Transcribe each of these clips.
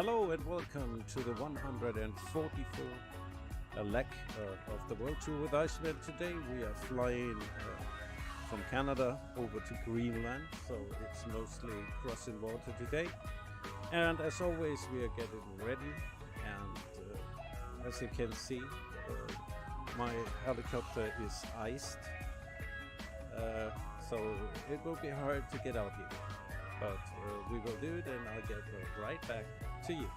Hello and welcome to the 144 leg of the World Tour with Iceman. Today we are flying from Canada over to Greenland, so it's mostly crossing water today. And as always, we are getting ready, and as you can see, my helicopter is iced, so it will be hard to get out here. But we will do it, and I'll get right back to you.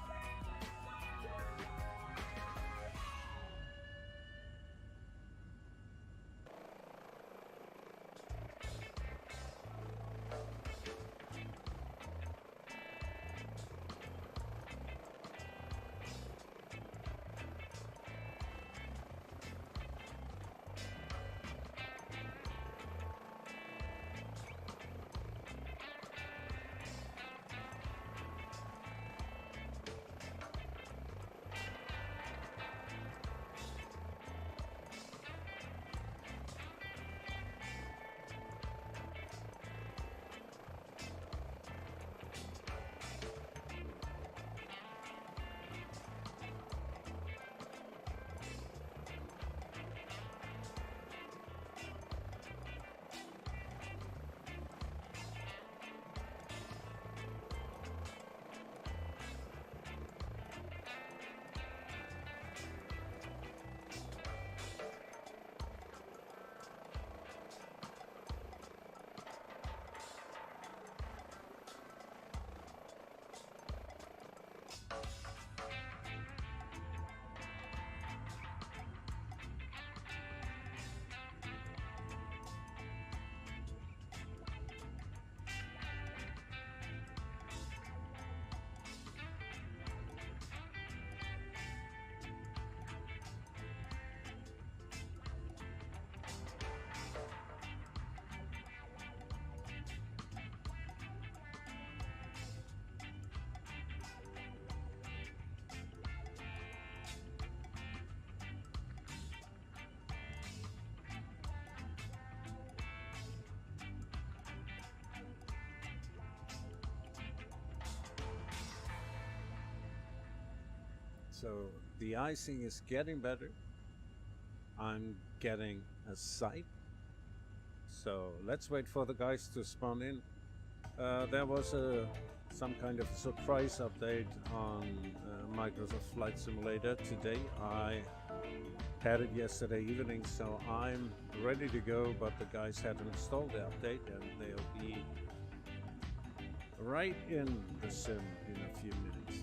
So the icing is getting better. I'm getting a sight. So let's wait for the guys to spawn in. There was some kind of a surprise update on Microsoft Flight Simulator today. I had it yesterday evening, so I'm ready to go, but the guys hadn't installed the update, and they'll be right in the sim in a few minutes.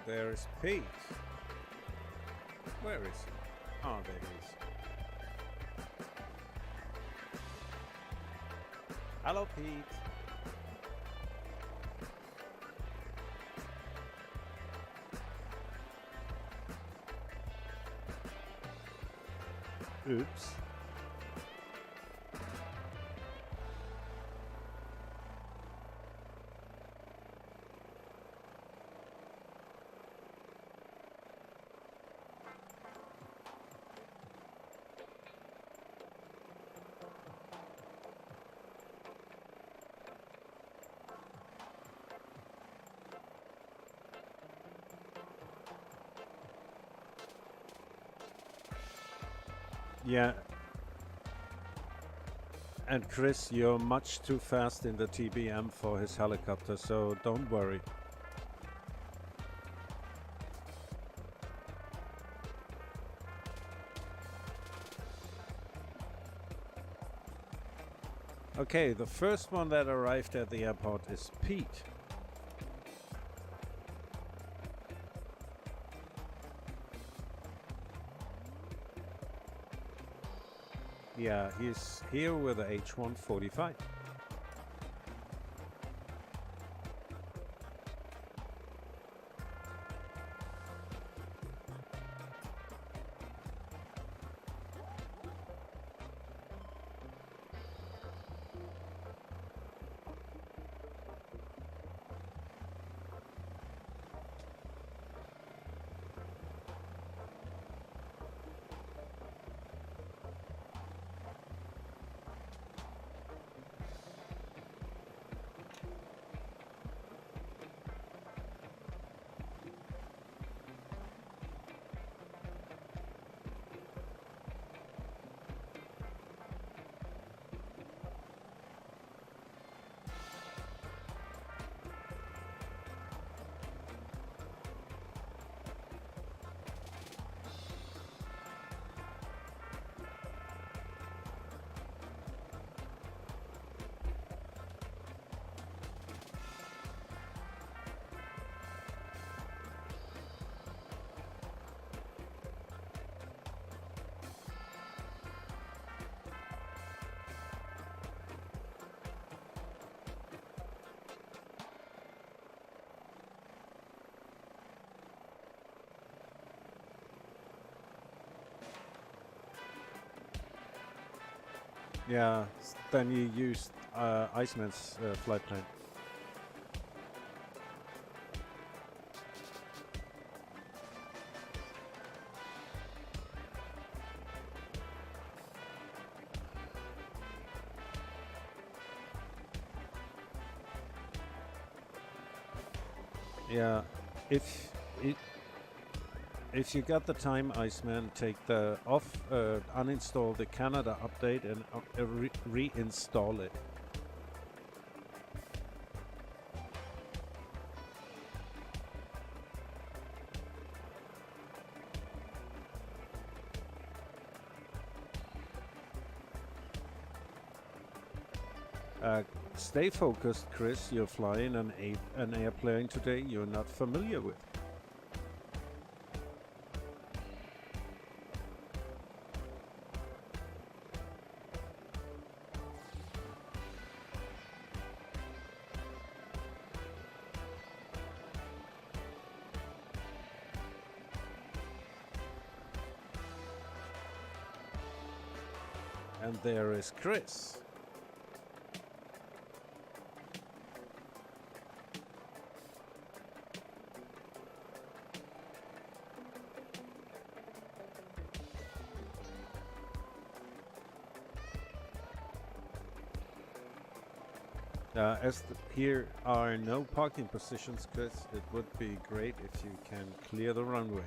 there is Pete. Where is he? Oh, there he is. Hello, Pete. Oops. Yeah. And Chris, you're much too fast in the TBM for his helicopter, so don't worry. Okay, the first one that arrived at the airport is Pete. Yeah, he's here with a H145. Yeah, then you used Iceman's flight plan. Yeah, if it, if you got the time, Iceman, take the uninstall the Canada update and reinstall it. Stay focused, Chris. You're flying an airplane today you're not familiar with. And there is Chris. Here are no parking positions, Chris, it would be great if you can clear the runway.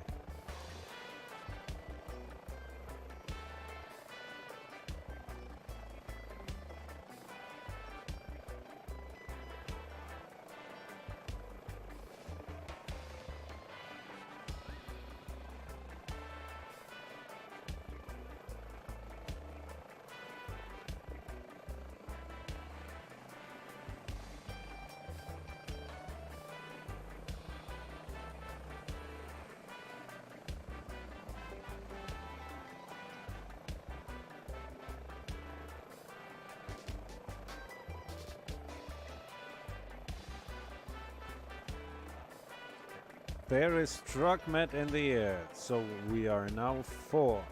There is truck mat in the air, so we are now 4.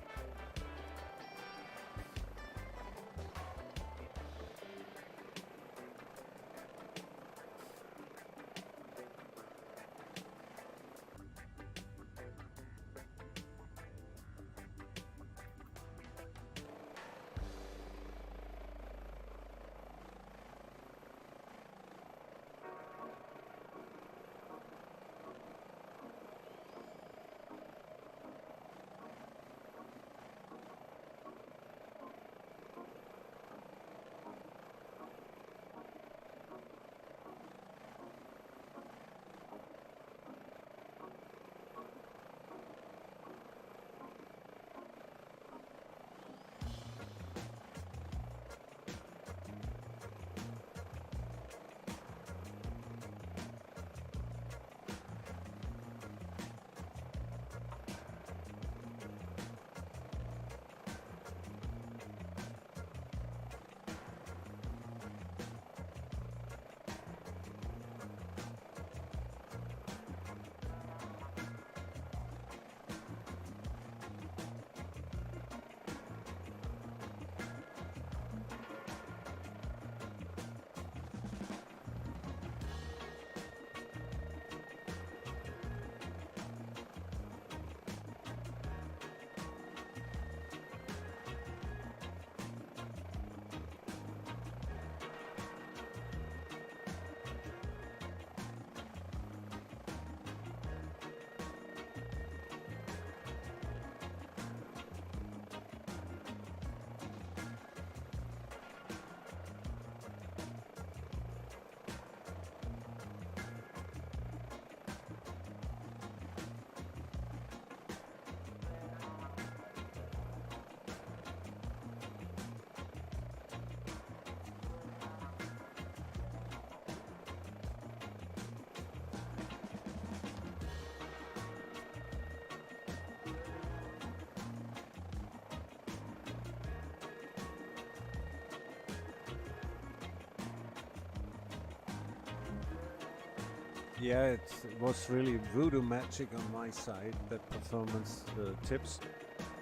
Yeah, it was really voodoo magic on my side, that performance tips,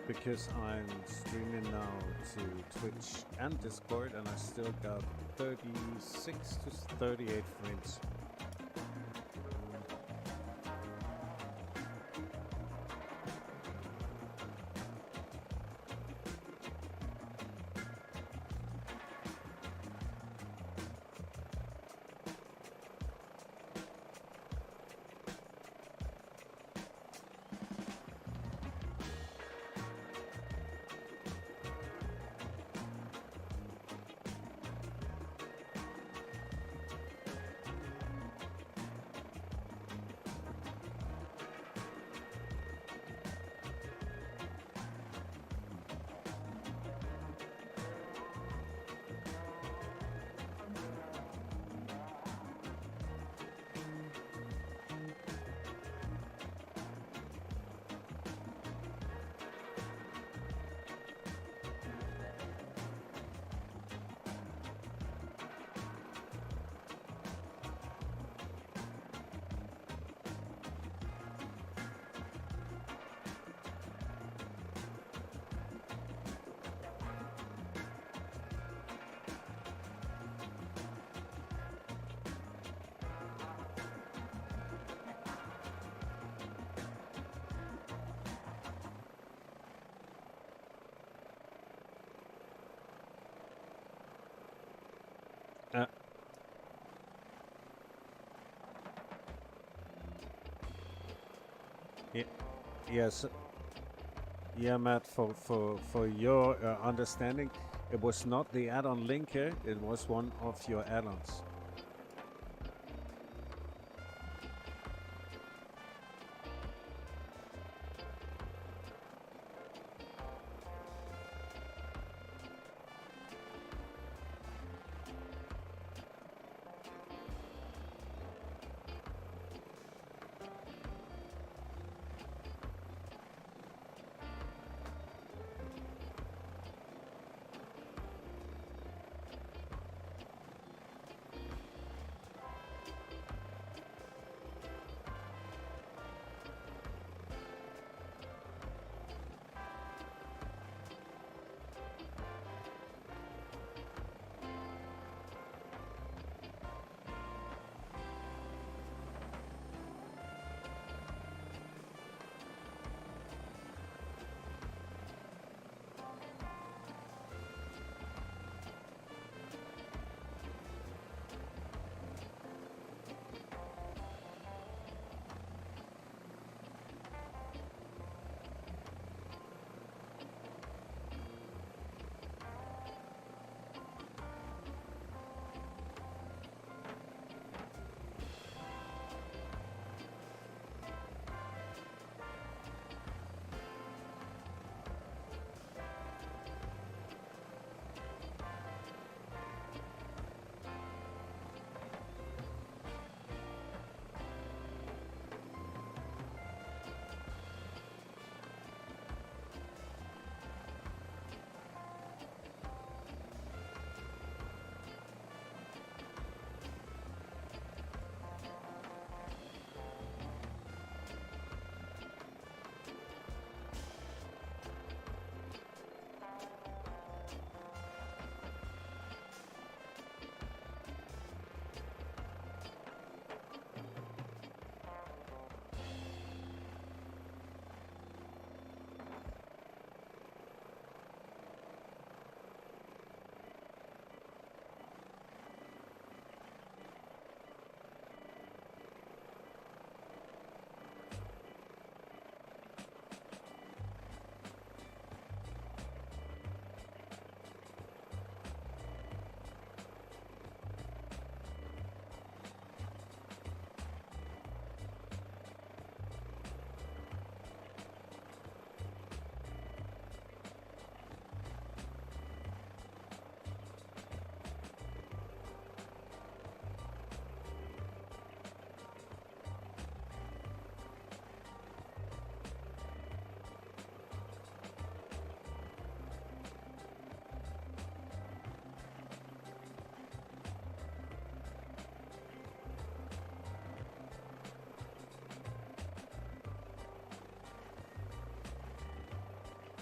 because I'm streaming now to Twitch and Discord, and I still got 36 to 38 frames. Yeah, yes, yeah, Matt. For your understanding, it was not the add-on linker. It was one of your add-ons.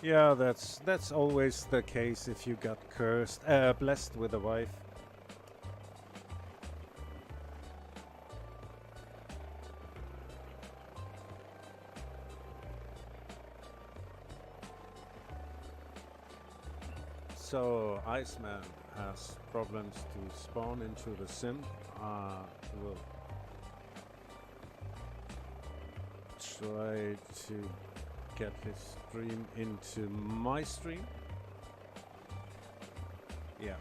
Yeah, that's always the case if you got blessed with a wife. So Iceman has problems to spawn into the sim. We'll try to get his stream into my stream. Yeah.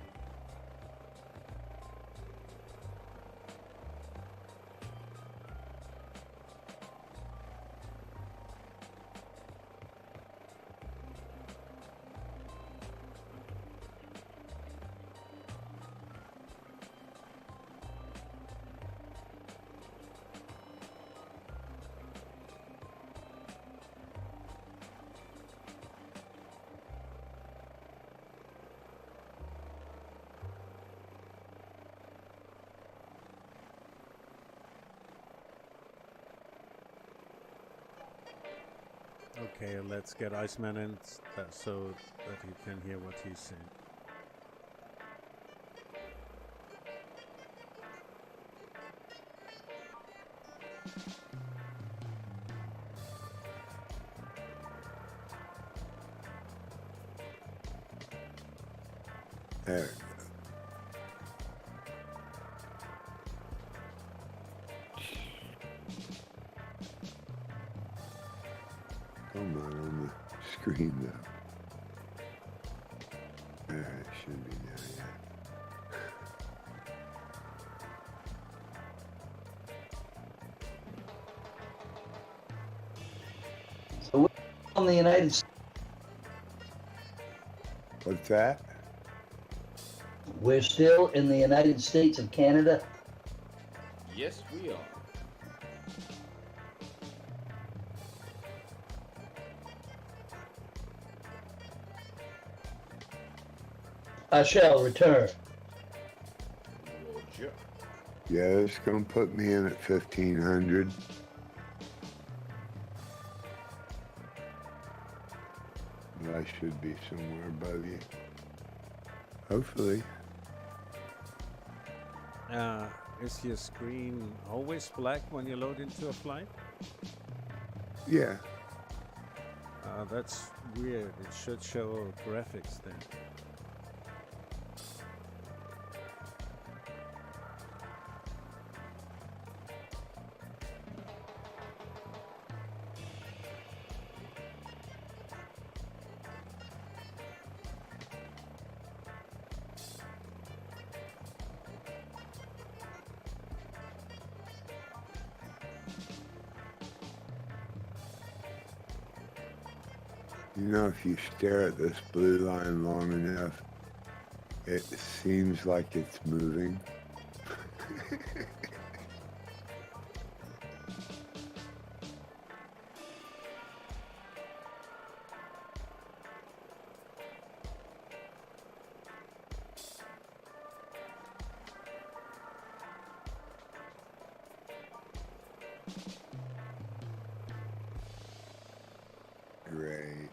Okay, let's get Iceman in so that you can hear what he's saying. There. Come on the screen though. There, it should be now, yeah. So we're in the United States. What's that? We're still in the United States of Canada. Yes, we are. I shall return. Roger. Yeah, it's gonna put me in at 1500. But I should be somewhere above you. Hopefully. Is your screen always black when you load into a flight? Yeah. That's weird. It should show graphics then. You know, if you stare at this blue line long enough, it seems like it's moving. Great.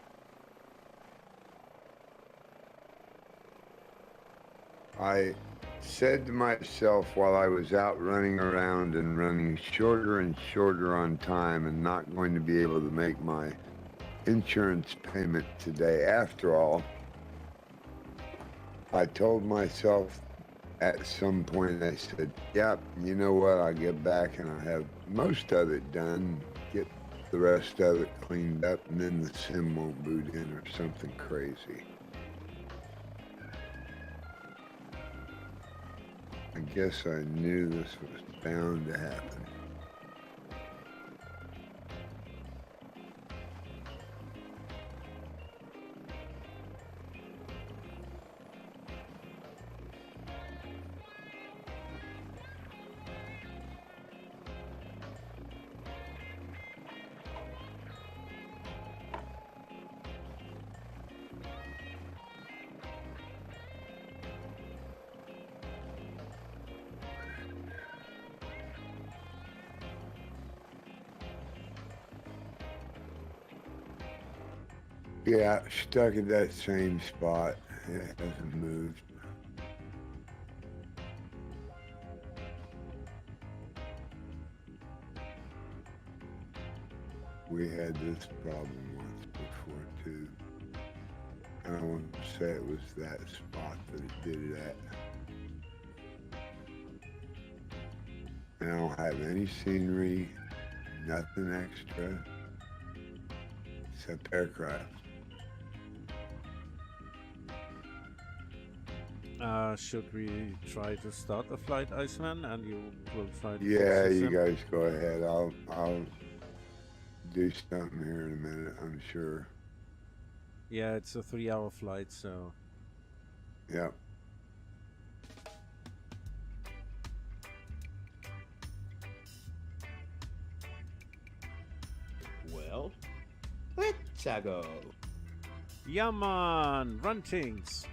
I said to myself while I was out running around and running shorter and shorter on time and not going to be able to make my insurance payment today after all, I told myself at some point, I said, yep, you know what, I'll get back and I'll have most of it done, get the rest of it cleaned up, and then the sim won't boot in or something crazy. I guess I knew this was bound to happen. Yeah, stuck at that same spot. It hasn't moved. We had this problem once before too. And I want to say it was that spot that it did it at. And I don't have any scenery, nothing extra, except aircraft. Should we try to start the flight, Iceman, and you will try to Yeah, fix the you sim? guys go ahead. I'll do something here in a minute, I'm sure. Yeah, it's a 3-hour flight, so Yeah. Well, let's go. yeah, man, run things.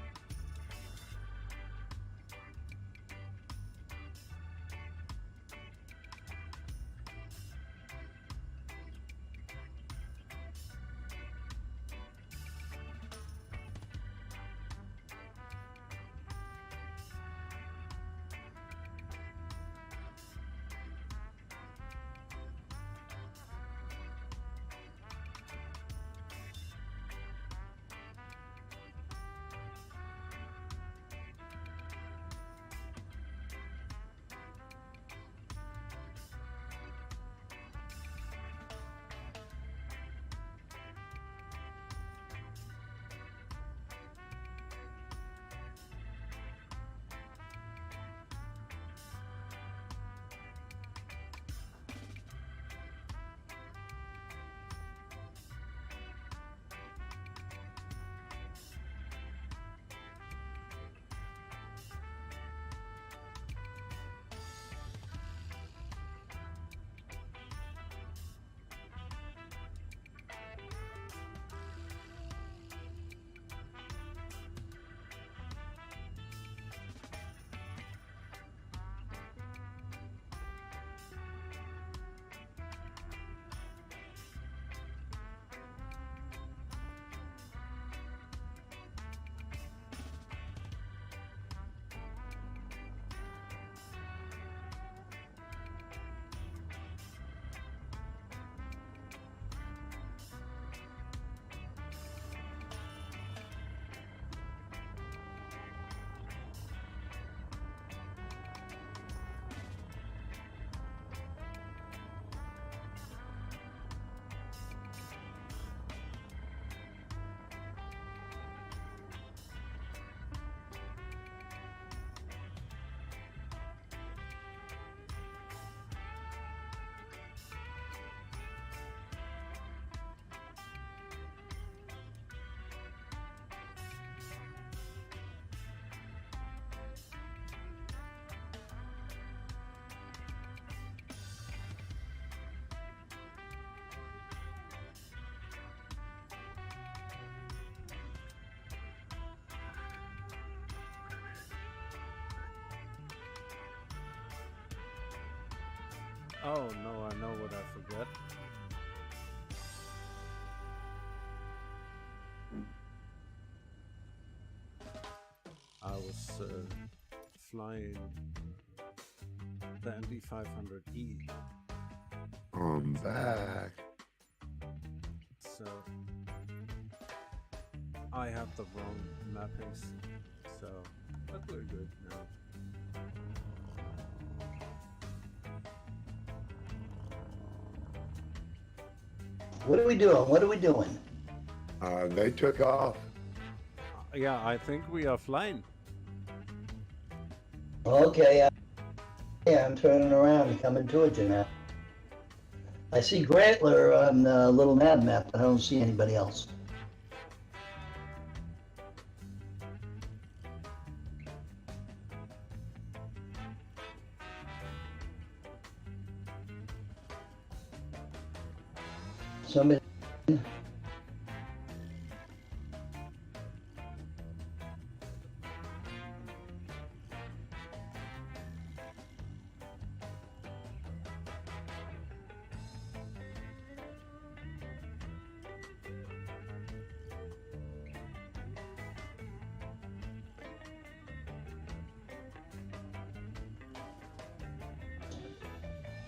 Oh no, I know what I forgot. I was flying the ND500E, I'm back. so I have the wrong mappings, so but we're good now. What are we doing? What are we doing? They took off. Yeah, I think we are flying. Okay, yeah, I'm turning around and coming towards you now. I see Grantler on the little nav map, but I don't see anybody else. Somebody.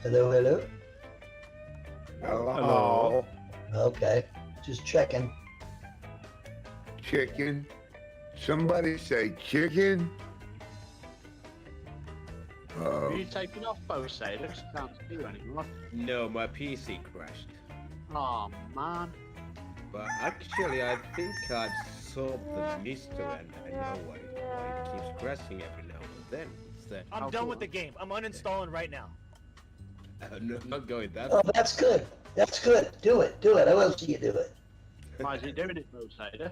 Hello, hello. Hello. Okay, just checking. Chicken. Somebody say chicken. Are you taking off both sailors? Can't see you anymore. No, my PC crashed. Oh man. But actually, I think I've solved the mystery and I know why it keeps crashing every now and then. It's that I'm done with the game. I'm uninstalling right now. no, not going that Oh, far. that's good. That's good. Do it. Do it. I will see you do it. Why is he doing it, Rosader?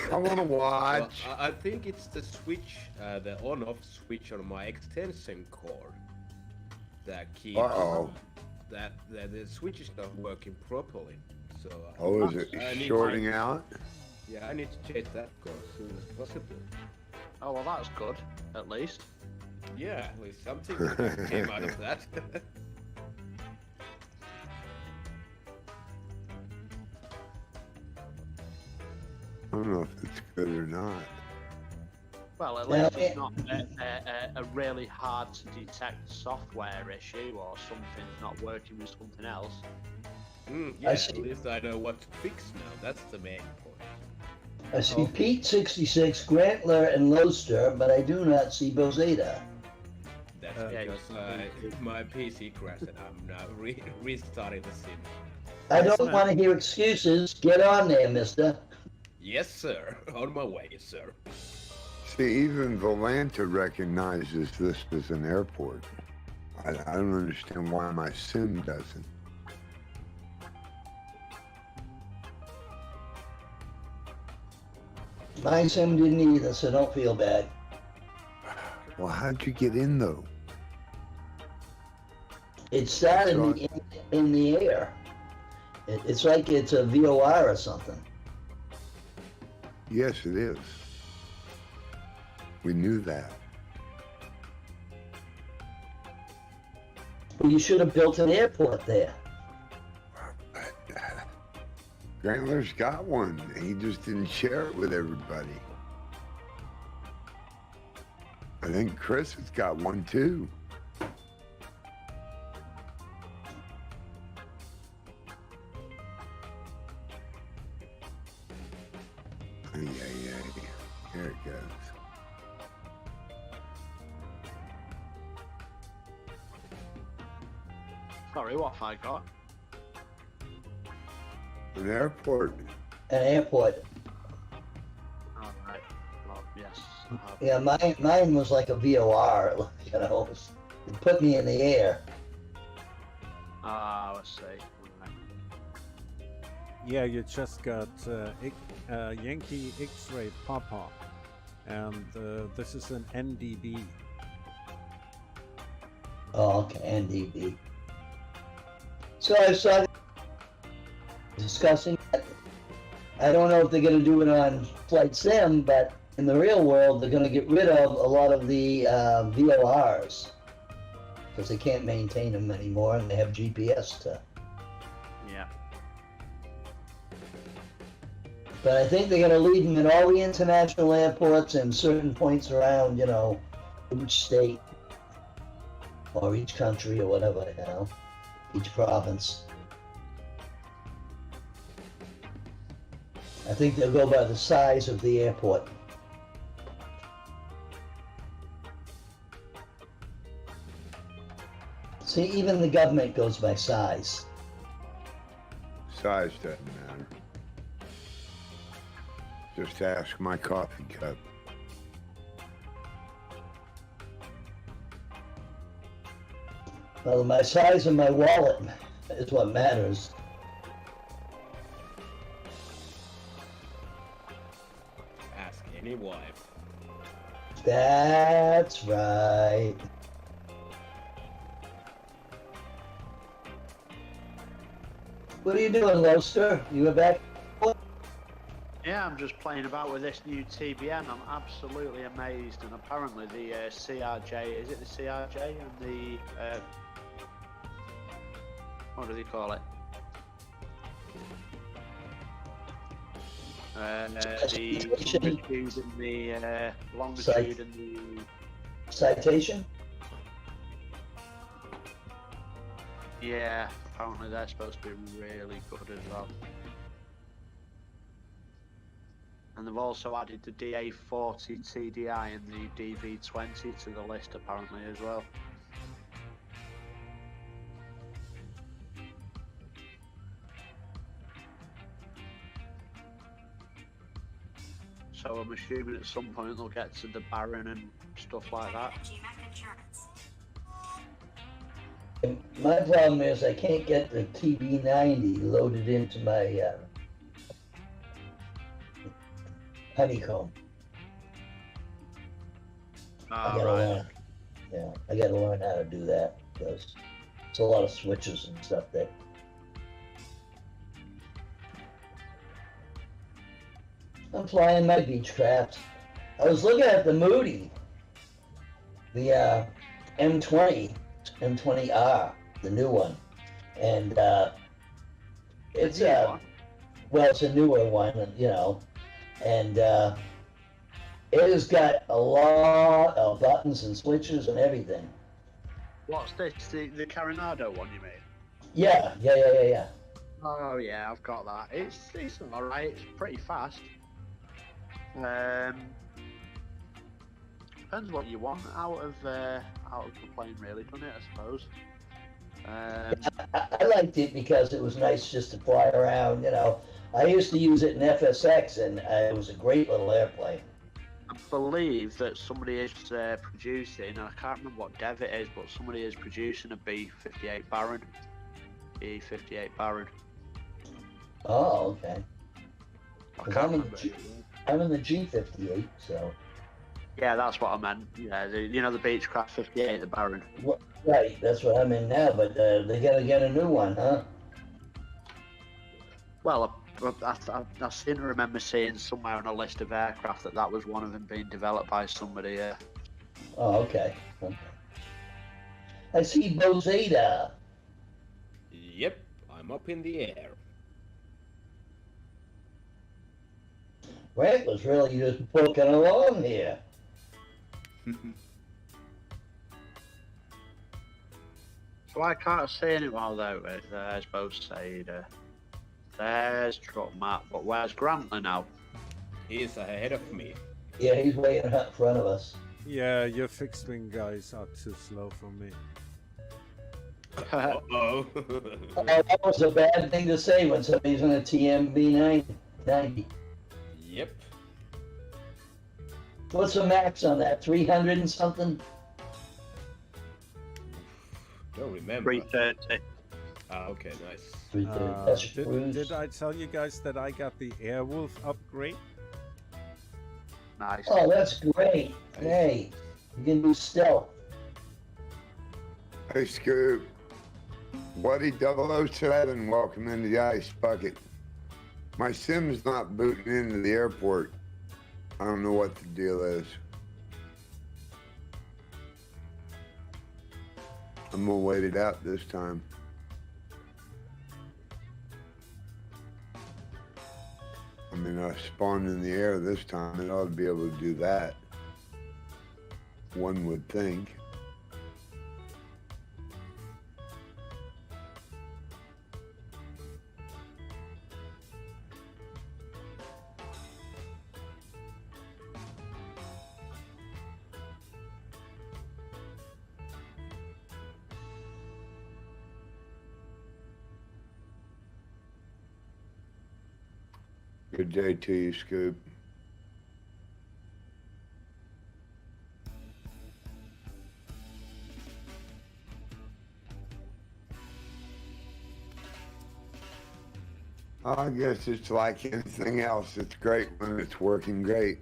I want to Well, watch. I think it's the switch, the on-off switch on my extension cord that keeps that the switch is not working properly. So Oh, is it I need shorting to- out? Yeah, I need to change that cord as soon as possible. Oh well, that's good. At least. Yeah, at least something good came out of that. I don't know if it's good or not. Well, at Yeah, least it- it's not a really hard to detect software issue or something's not working with something else. Yeah, I at see. least I know what to fix now. That's the main point. I see Oh. Pete 66, Grantler, and Loster, but I do not see Bozeda. That's Yeah, because my PC crashed and I'm now restarting the sim. I Yes, don't ma'am. want to hear excuses. Get on there, mister. Yes, sir. On my way, sir. See, even Volanta recognizes this as an airport. I don't understand why my sim doesn't. My sim didn't either, so don't feel bad. Well, how'd you get in though? It started So- in the air. It's like it's a VOR or something. Yes, it is. We knew that. Well, you should have built an airport there. Grantler's got one. He just didn't share it with everybody. I think Chris has got one too. Yeah. Here it goes. Sorry, what have I got? An airport. An airport. Alright. Well, yes. I have. Yeah, mine was like a VOR. You know, it put me in the air. Ah, let's see. Alright. Yeah, you just got Yankee X-ray Papa, and this is an NDB. Oh, okay, NDB. So I saw discussing that. I don't know if they're going to do it on Flight Sim, but in the real world, they're going to get rid of a lot of the VORs because they can't maintain them anymore, and they have GPS to. Yeah. But I think they're going to leave them in all the international airports and certain points around, you know, each state or each country or whatever, you know, each province. I think they'll go by the size of the airport. See, even the government goes by size. Size doesn't matter. Just ask my coffee cup. Well, my size of my wallet is what matters. Ask any wife. That's right. What are you doing, Loster? You were back? Yeah, I'm just playing about with this new TBM. I'm absolutely amazed, and apparently the CRJ, is it the CRJ and the what do they call it? The Citation. longitude and the longitude and the Citation? Yeah, apparently they're supposed to be really good as well. And they've also added the DA40 TDI and the DV20 to the list apparently as well. So I'm assuming at some point they'll get to the Baron and stuff like that. My problem is I can't get the TB90 loaded into my honeycomb. I gotta learn. Yeah, I gotta learn how to do that because it's a lot of switches and stuff that. I'm flying my Beechcraft. I was looking at the Moody, the M20, M20R, the new one, and it's well, it's a newer one, you know, and it has got a lot of buttons and switches and everything. What's this? The Carinado one you mean? Yeah. Oh yeah, I've got that. It's all right. It's pretty fast. Depends what you want out of the plane, really, doesn't it? I suppose. I liked it because it was nice just to fly around. You know, I used to use it in FSX, and it was a great little airplane. I believe that somebody is producing, and I can't remember what dev it is, but somebody is producing a B-58 Baron. B-58 Baron. Oh, okay. I can't remember. I'm in the G58, so. Yeah, that's what I meant. Yeah, the Beechcraft 58, the Baron. Right, that's what I'm in now, but they gotta get a new one, huh? Well, I seem to remember seeing somewhere on a list of aircraft that was one of them being developed by somebody. Oh, okay. I see Bozada. Yep, I'm up in the air. Frank was really just poking along here. So I can't see anyone though. There's Bozada. There's Truck Matt, but where's Grantley now? He's ahead of me. Yeah, he's waiting out in front of us. Yeah, your fixed wing guys are too slow for me. Uh-oh. Oh, that was a bad thing to say when somebody's on a TMB 90. Yep. What's the max on that? 300 and something? Don't remember. 330. Ah, okay, nice. 330. That's cruise. Did I tell you guys that I got the Airwolf upgrade? Nice. Oh, that's great. Hey, you can do stealth. Hey, Scoop. Buddy 007, welcome into the ice bucket. My sim's not booting into the airport. I don't know what the deal is. I'm gonna wait it out this time. I mean, I spawned in the air this time. It ought to be able to do that. One would think. Good day to you, Scoop. I guess it's like anything else. It's great when it's working great.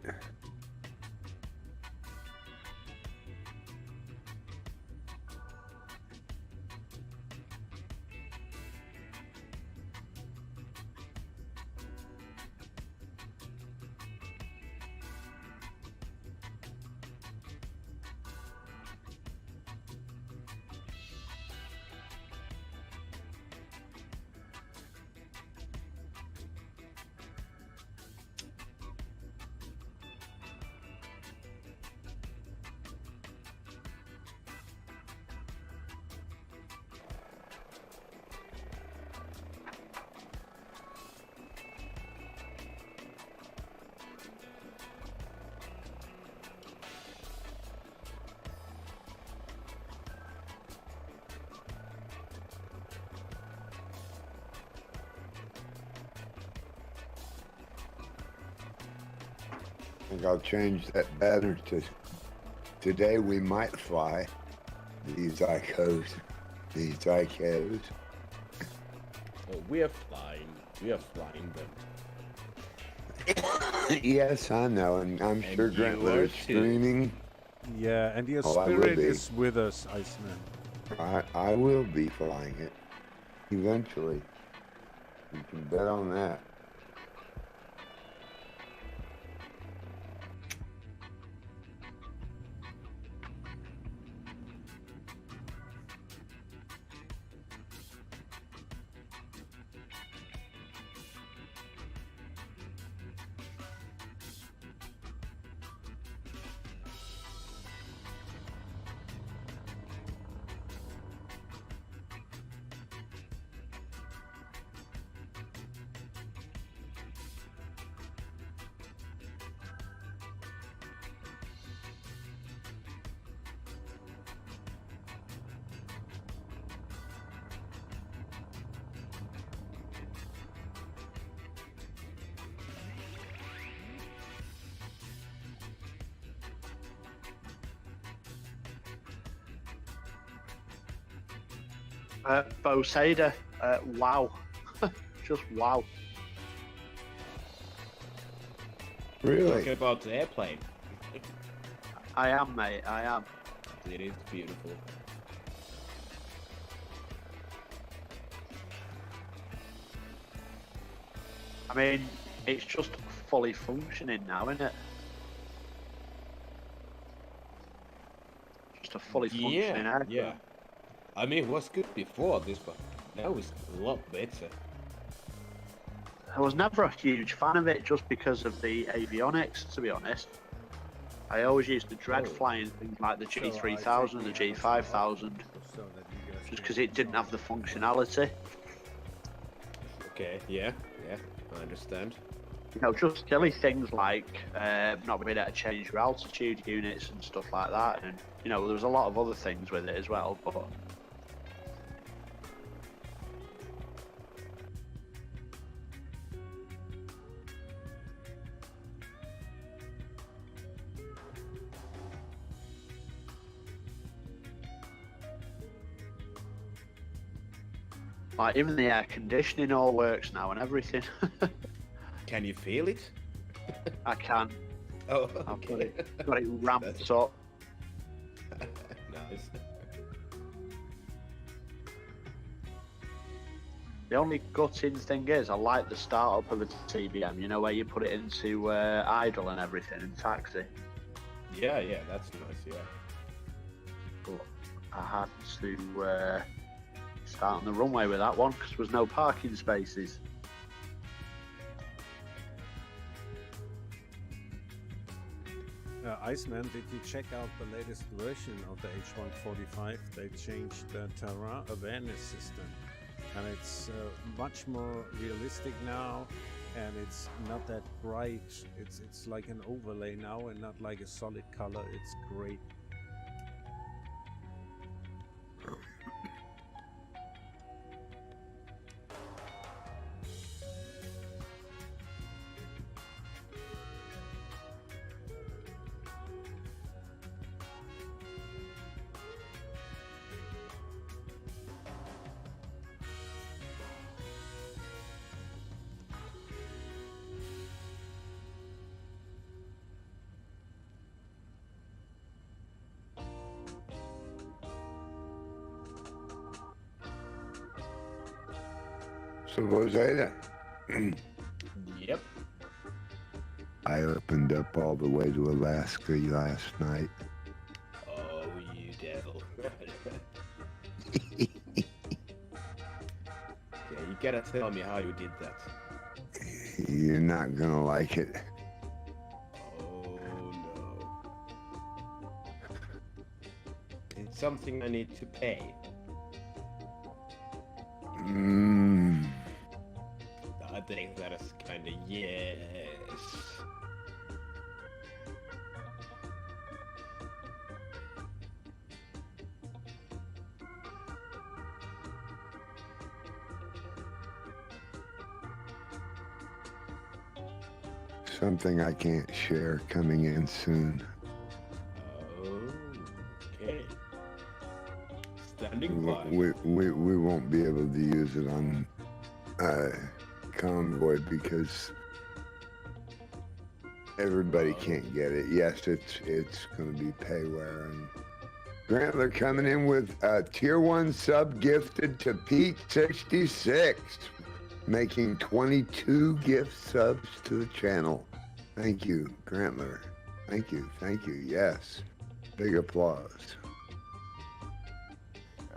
think I'll change that banner to today we might fly these ICAOs, these ICAOs. Oh, we are flying. We are flying them. Yes, I know, and I'm And sure you Grant are is too. streaming. Yeah, and your Oh, I will spirit be. is with us, Iceman. I will be flying it eventually. You can bet on that. Bosada, wow. Just wow. Really? Talking about the airplane. I am, mate, I am. It is beautiful. I mean, it's just fully functioning now, isn't it? Just a fully functioning aircraft. Yeah. I mean, it was good before this, but now it's a lot better. I was never a huge fan of it just because of the avionics, to be honest. I always used to dread flying things like the G3000, the G5000, just because it didn't have the functionality. Okay, yeah, I understand. You know, just silly things like not being able to change your altitude units and stuff like that. And, you know, there was a lot of other things with it as well, but... Like, even the air conditioning all works now and everything. Can you feel it? I can. Oh, I've got okay. got it ramped up. Nice. The only gutting thing is, I like the startup of a TBM, you know, where you put it into idle and everything in taxi. Yeah, that's nice, yeah. But I had to start on the runway with that one because there was no parking spaces. Iceman, did you check out the latest version of the H145? They changed the terrain awareness system, and it's much more realistic now, and it's not that bright. It's like an overlay now and not like a solid color. It's great. So was I Yep. I opened up all the way to Alaska last night. Oh, you devil. Yeah, you gotta tell me how you did that. You're not gonna like it. Oh, no. It's something I need to pay. I think that is kind of yes. something I can't share coming in soon. Oh, okay. Standing by. We won't be able to use it on Convoy because everybody can't get it. Yes, it's going to be payware. And Grantler coming in with a tier 1 sub gifted to Pete66, making 22 gift subs to the channel. Thank you, Grantler. Thank you. Yes. Big applause.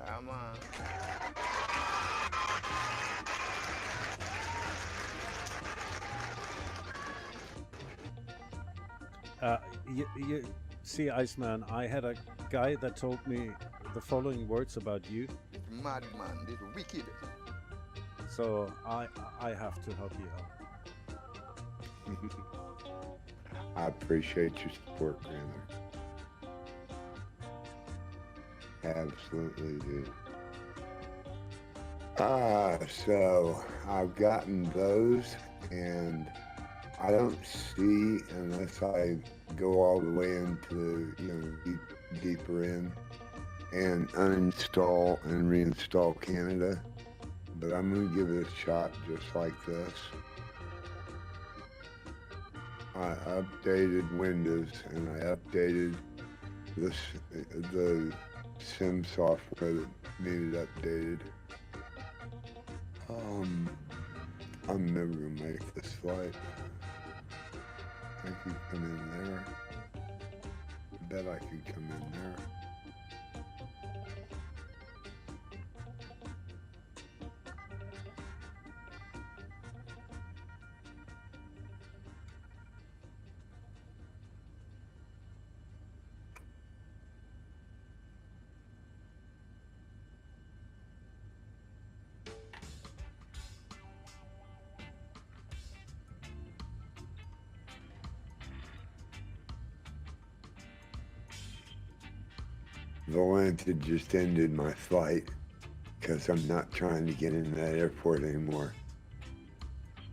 Come on. You see, Iceman, I had a guy that told me the following words about you, Madman, this wicked. so I have to help you out. I appreciate your support, Grantler. Absolutely do. So I've gotten those, and I don't see, unless I go all the way into, deeper in, and uninstall and reinstall Canada. But I'm going to give it a shot just like this. I updated Windows, and I updated the sim software that needed updated. I'm never going to make this flight. I could come in there. I bet I could come in there. Volanta just ended my flight because I'm not trying to get in that airport anymore.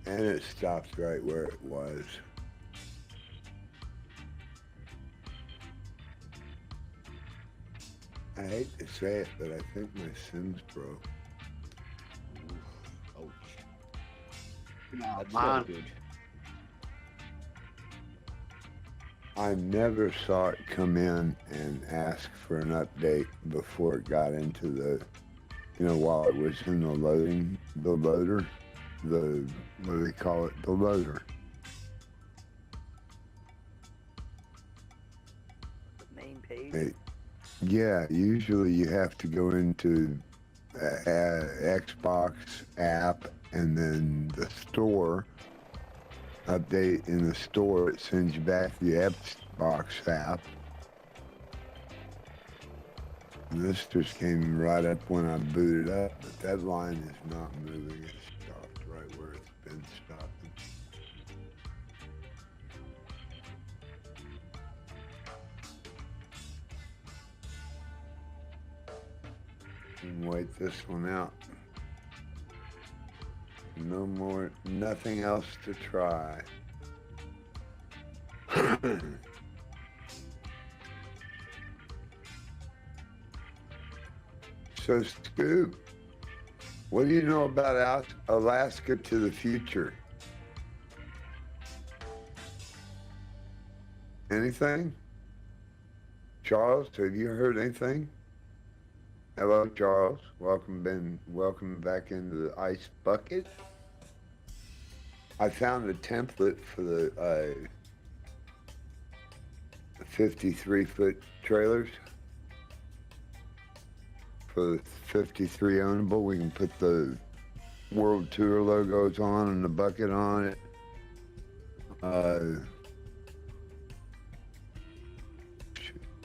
And it stops right where it was. I hate to say it, but I think my sim's broke. Ouch. Man. That's not good. I never saw it come in and ask for an update before it got into the, while it was in the loader, what do they call it? The loader. The main page. Yeah, usually you have to go into Xbox app and then the store. Update in the store, it sends you back the Xbox app. And this just came right up when I booted up, but that line is not moving. It's stopped right where it's been stopping. And wait this one out. No more, nothing else to try. So, Scoop, what do you know about Alaska to the future? Anything? Charles, have you heard anything? Hello, Charles. Welcome back into the ice bucket. I found a template for the 53-foot trailers. For the 53 ownable, we can put the World Tour logos on and the bucket on it.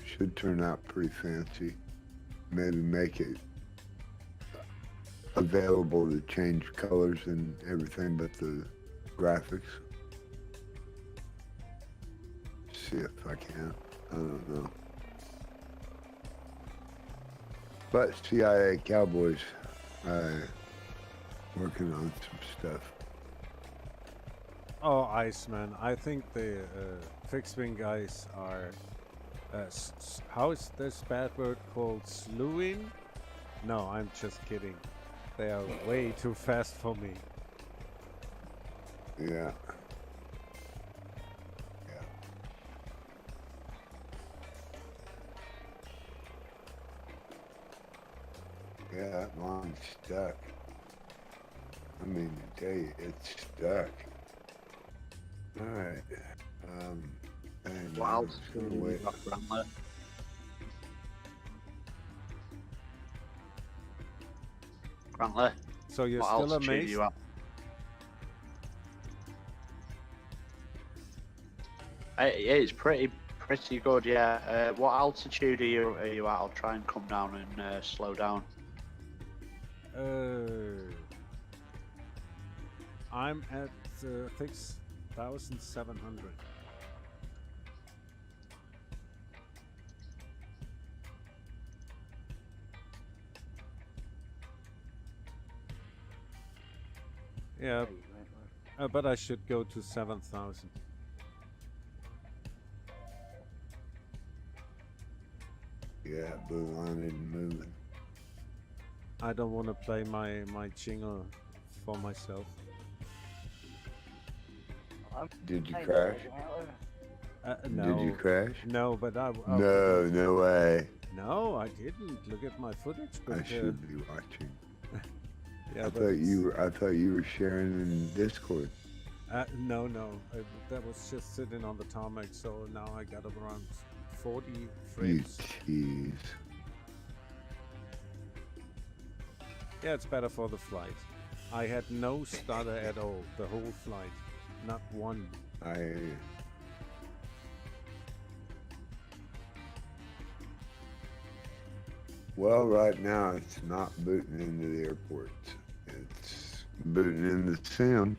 Should turn out pretty fancy. Maybe make it available to change colors and everything but the graphics. See if I can. I don't know. But CIA Cowboys working on some stuff. Oh, Iceman. I think the fixed wing guys are. How is this bad word called? Slewing? No, I'm just kidding. They are way too fast for me. Yeah. Yeah, that line's stuck. I mean to tell you, it's stuck. Alright. And What I'm else just do gonna you wait. got, Grantler? Grantler, So you're what still altitude are amazed? you at? It's pretty good, yeah. What altitude are you at? I'll try and come down and slow down. I'm at 6,700. Yeah, but I should go to 7,000. Yeah, blue line isn't moving. I don't want to play my jingle for myself. Did you crash? No. Did you crash? No, but I No, no way. No, I didn't. Look at my footage. But, I should be watching. yeah, I thought you were sharing in Discord. No, that was just sitting on the tarmac. So now I got around 40 frames. You tease. Yeah, it's better for the flight. I had no stutter at all the whole flight, not one. I hear you. Well, right now it's not booting into the airport. It's booting in the sim,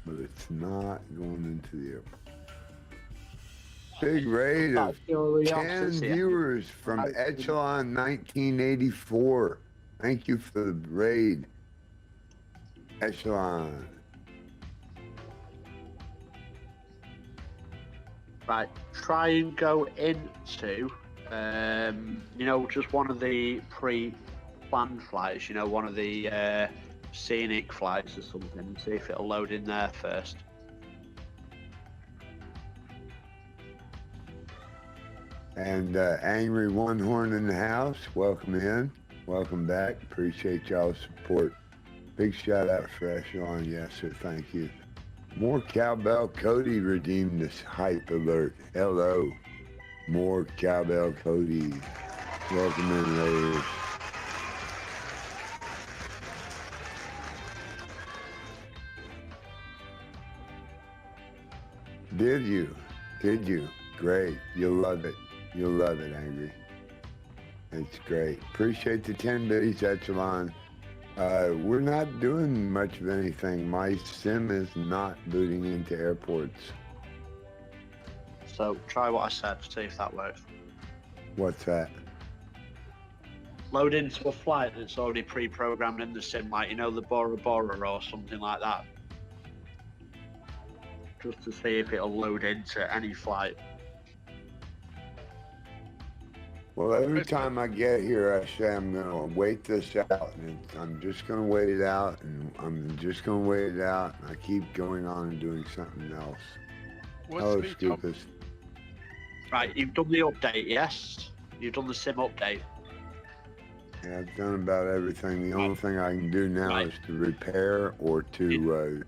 but it's not going into the airport. Big raid of 10 viewers from Echelon 1984. Thank you for the raid, Echelon. Right, try and go into, just one of the pre-planned flights, one of the scenic flights or something, and see if it'll load in there first. And Angry One Horn in the house, welcome in. Welcome back. Appreciate y'all's support. Big shout out for Echelon. Yes, sir. Thank you. More Cowbell Cody redeemed this hype alert. Hello. More Cowbell Cody. Welcome in, ladies. Did you? Did you? Great. You'll love it. You'll love it, Angry. It's great. Appreciate the 10 biddies, Echelon. We're not doing much of anything. My sim is not booting into airports. So try what I said, see if that works. What's that? Load into a flight that's already pre-programmed in the sim, like, the Bora Bora or something like that. Just to see if it'll load into any flight. Well, every time I get here, I say I'm going to wait this out, and I'm just going to wait it out, and I'm just going to wait it out, and I keep going on and doing something else. Hello, Scoopus. Right, you've done the update, yes? You've done the sim update. Yeah, I've done about everything. The only thing I can do now is to repair or to...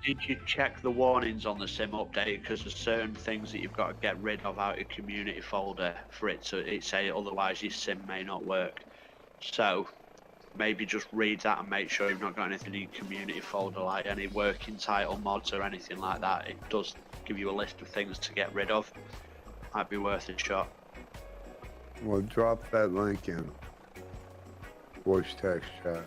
Did you check the warnings on the sim update? Because there's certain things that you've got to get rid of out of your community folder for it to say otherwise your sim may not work. So maybe just read that and make sure you've not got anything in your community folder, like any working title mods or anything like that. It does give you a list of things to get rid of. Might be worth a shot. Well, drop that link in. Voice text chat.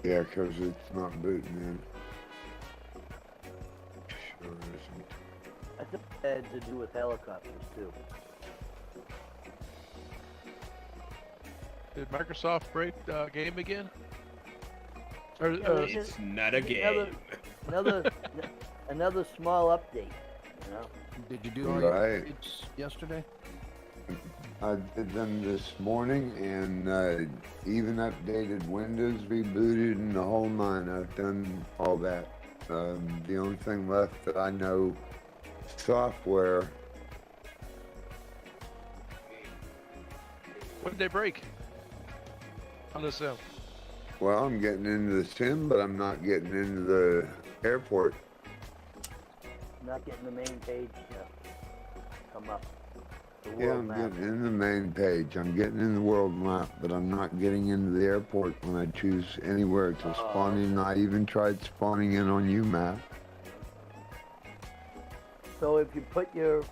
Yeah, because it's not booting in. Sure isn't. wanted to do with helicopters too. Did Microsoft break the game again? Or, It's not a game. Another small update. You know. Did you do all your Right. updates yesterday? I did them this morning and even updated Windows, rebooted, and the whole nine. I've done all that. The only thing left that I know, software. When did they break? On the sim. Well, I'm getting into the sim, but I'm not getting into the airport. Not getting the main page to come up. The Yeah, world I'm map. getting in the main page. I'm getting in the world map, but I'm not getting into the airport when I choose anywhere to spawn in. I even tried spawning in on UMap. So if you put your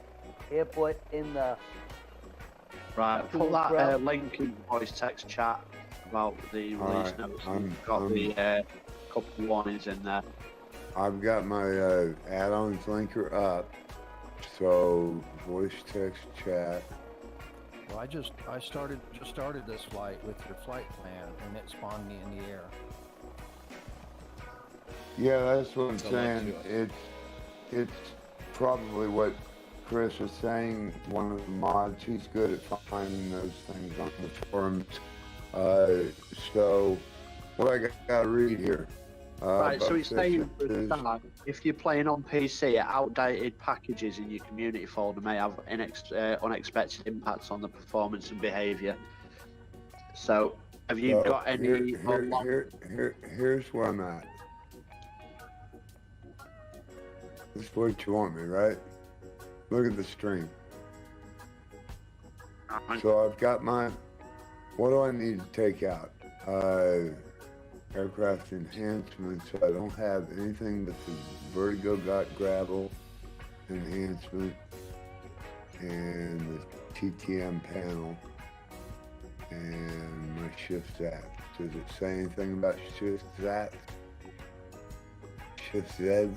airport in the Right, put Cool, that bro. link in the voice text chat about the release Alright, notes. I'm- We've got I'm- the couple of warnings in there. I've got my add-ons linker up, so voice text chat. Well, I just started this flight with your flight plan, and it spawned me in the air. Yeah, that's what I'm So saying. much It's probably what Chris was saying. One of the mods, he's good at finding those things on the forums. So what I got to read here. Right, so about it's saying for this a start, if you're playing on PC, outdated packages in your community folder may have unexpected impacts on the performance and behaviour. So, have you So got any? here's where I'm at. This is what you want me, right? Look at the stream. So I've got my, what do I need to take out? Aircraft enhancement, so I don't have anything but the Vertigo got gravel enhancement and the TTM panel and my shift zap. Does it say anything about shift zap? Shift Zs?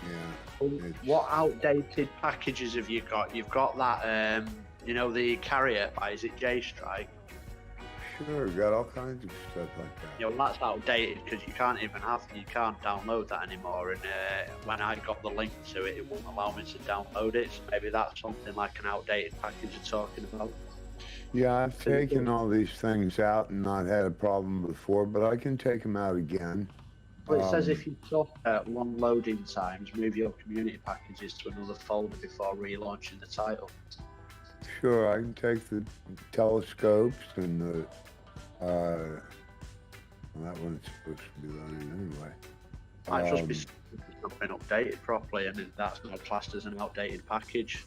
Yeah. it's- What outdated packages have you got? You've got that, the carrier by, is it J-Strike? Sure, got all kinds of stuff like that. Yeah, well, that's outdated because you can't download that anymore. And when I got the link to it, it won't allow me to download it. So maybe that's something like an outdated package you're talking about. Yeah, I've taken all these things out and not had a problem before, but I can take them out again. Well, it says if you stop at long loading times, move your community packages to another folder before relaunching the title. Sure, I can take the telescopes and the, well, that one's supposed to be loaded anyway. Might just be it's not been updated properly, and that's not classed as an outdated package.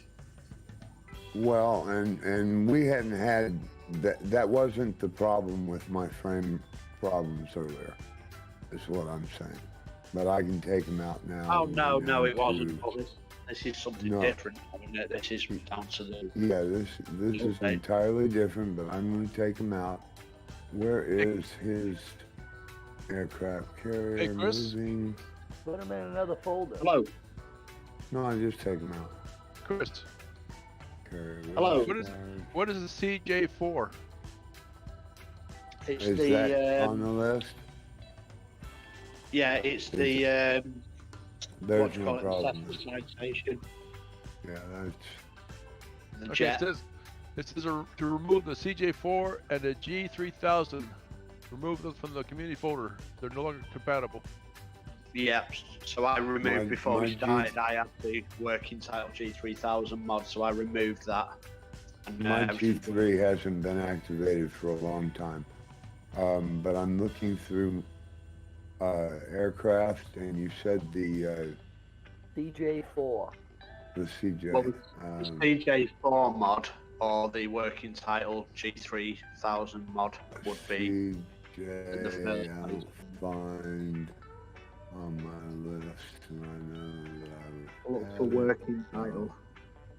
Well, and we hadn't had, that wasn't the problem with my frame problems earlier, is what I'm saying. But I can take them out now. Oh, no, now it wasn't. to- Well, this is something No. different. This is down to the... Yeah, this is Okay. entirely different, but I'm going to take him out. Where is his aircraft carrier Hey, Chris? moving? Put them in another folder. Hello. No, I just take him out. Chris, Carrier Hello. required. what is the CJ4? It's Is the... that on the list? yeah, it's the... There's no problem. Citation. Yeah, that's The Okay, jet. it says to remove the CJ4 and the G3000. Remove them from the community folder. They're no longer compatible. Yeah, so I removed before my we started. I had the working title G3000 mod, so I removed that. And, my everything- G3 hasn't been activated for a long time. But I'm looking through aircraft, and you said the CJ4. CJ. Well, the CJ4 mod or the working title G3000 mod would be CJ, the first I don't place. find on my list, and I know that I look would for have it. working title.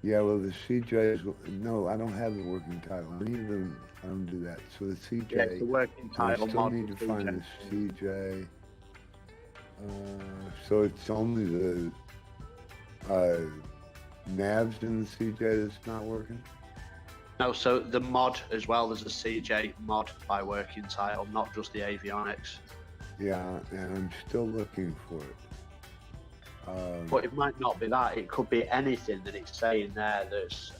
Yeah, well, the CJ is, no, I don't have the working title. I need them, I don't do that. So the CJ, Yeah, it's the working I title still mod. need to for find CJ. the CJ. So it's only the navs in the CJ that's not working? No, so the mod as well, there's a CJ mod by working title, not just the avionics. Yeah, and I'm still looking for it. But it might not be that. It could be anything that it's saying there that's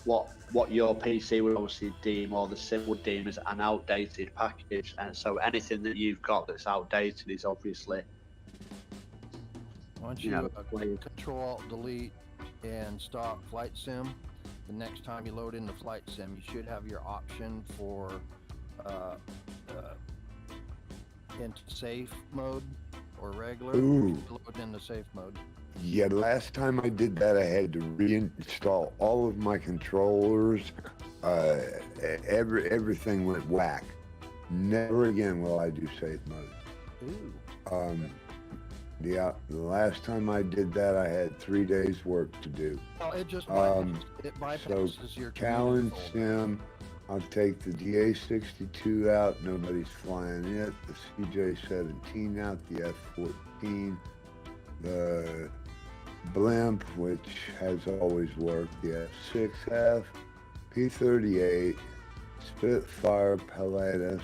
what your PC would obviously deem, or the sim would deem, as an outdated package. And so anything that you've got that's outdated is obviously. Once You you know, Control-Alt-Delete and stop Flight Sim, the next time you load into Flight Sim, you should have your option for into safe mode or regular. Ooh. Load into safe mode. Yeah, last time I did that, I had to reinstall all of my controllers. Everything went whack. Never again will I do safe mode. Ooh. Yeah, the last time I did that, I had 3 days work to do. Well, it just So bypasses your Callan community folder. Sim, I'll take the DA62 out, nobody's flying it. The CJ17 out, the F14, the blimp, which has always worked, the F6F, P38, Spitfire, Pilatus,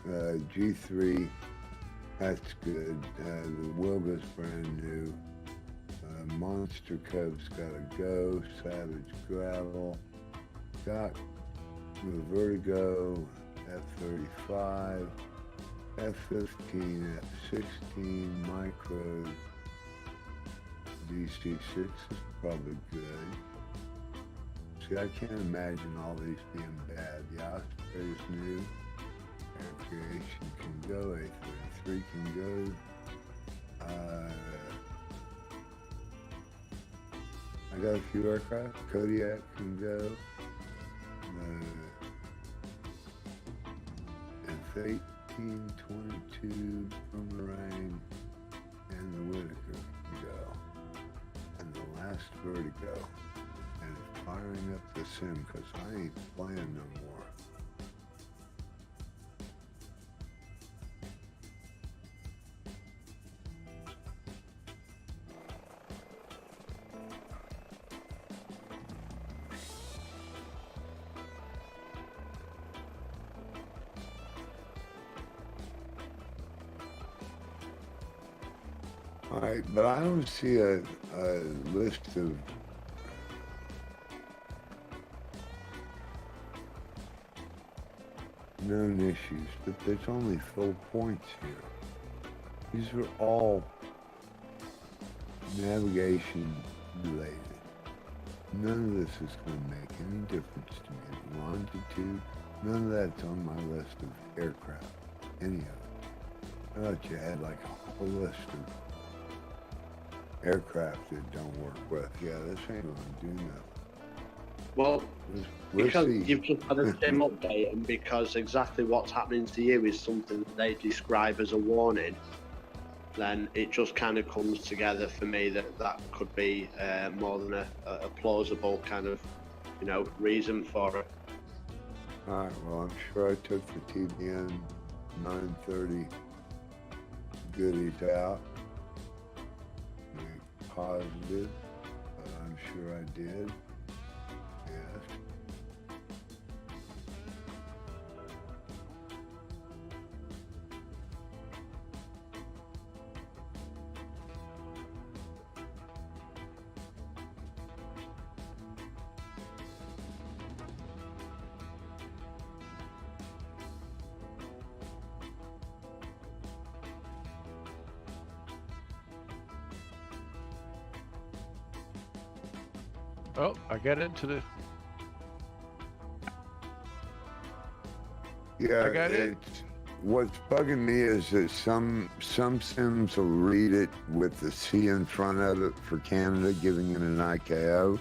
G3, that's good. The Wilga's brand new. Monster Cove's gotta go. Savage Gravel. Got the Vertigo, F35, F15, F16, Micro. DC6 is probably good. See, I can't imagine all these being bad. The Osprey's new. Air Creation can go. A33 can go. I got a few aircraft. Kodiak can go. F-18, 22, Boomerang, and the Whitaker can go. And the last Vertigo. And it's firing up the sim because I ain't playing no more. All right, but I don't see a list of known issues, but there's only full points here. These are all navigation related. None of this is going to make any difference to me. Longitude, none of that's on my list of aircraft, any of it. I thought you had like a whole list of aircraft that don't work with. Yeah, this ain't gonna do nothing. Well, We'll because see. you've just had a sim update, and because exactly what's happening to you is something that they describe as a warning, then it just kind of comes together for me that that could be more than a plausible kind of, reason for it. All right, well, I'm sure I took the TBN 930 goodies out. Positive, but I'm sure I did. Yes. Oh, I got into the. Yeah, I got it. What's bugging me is that some sims will read it with the C in front of it for Canada, giving it an ICAO,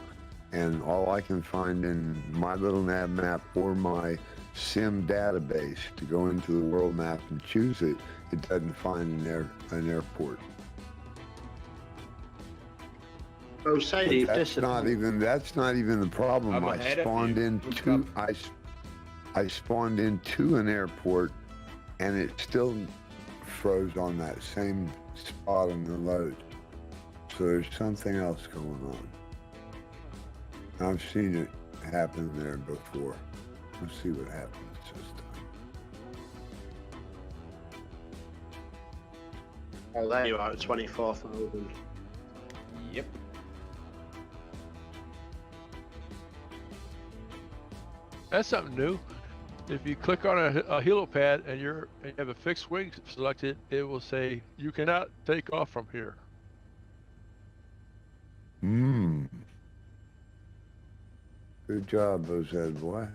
and all I can find in my little nav map or my sim database to go into the world map and choose it, it doesn't find an airport. Oh, Sadie, But that's not even the problem. I'm I ahead of spawned you. into I spawned into an airport, and it still froze on that same spot on the load. So there's something else going on. I've seen it happen there before. Let's see what happens this time. Oh, there you are at 24,000. Yep. That's something new. If you click on a helipad and you have a fixed wing selected, it will say you cannot take off from here. Good job, Bozed boy.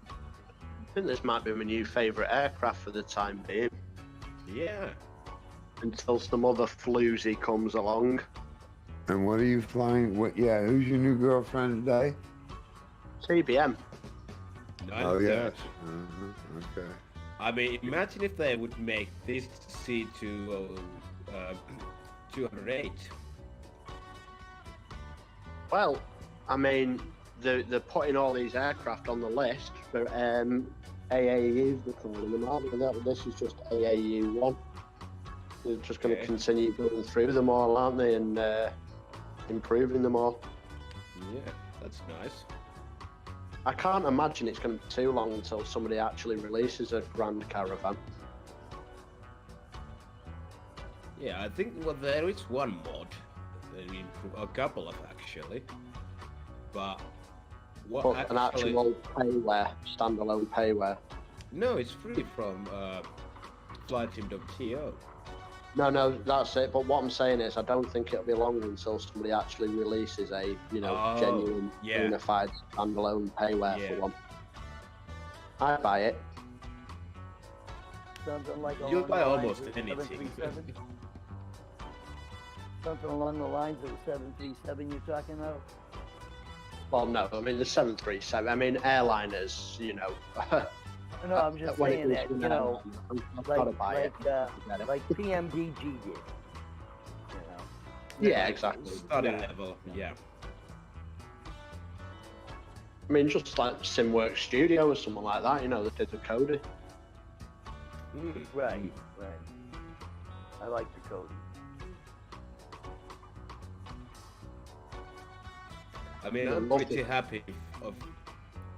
I think this might be my new favourite aircraft for the time being. Yeah. Until some other floozy comes along. And what are you flying? What? Yeah, who's your new girlfriend today? CBM. Oh, yes. Okay. I mean, imagine if they would make this C2 208. Well, I mean, they're putting all these aircraft on the list for AAUs, they're calling them, aren't they? This is just AAU1. They're just going to continue going through them all, aren't they, and improving them all. Yeah, that's nice. I can't imagine it's going to be too long until somebody actually releases a Grand Caravan. Yeah, I think there is one mod. I mean, a couple of actually. But what But actually... an actual payware, standalone payware. No, it's free from flightsim.to. No, that's it. But what I'm saying is, I don't think it'll be long until somebody actually releases a, genuine, unified, standalone payware for one. I buy it. Something like You'll along buy the lines almost of anything. 737? Something along the lines of the 737 you're talking about? Well, no, I mean the 737. I mean airliners. No, I'm just when it saying that, comes to an airline, I've got to buy it. Like PMDG did. Yeah, exactly. Starting level, yeah. I mean, just like SimWorks Studio or something like that. That did the Cody. Right. I like the Cody. I mean, I'm pretty happy of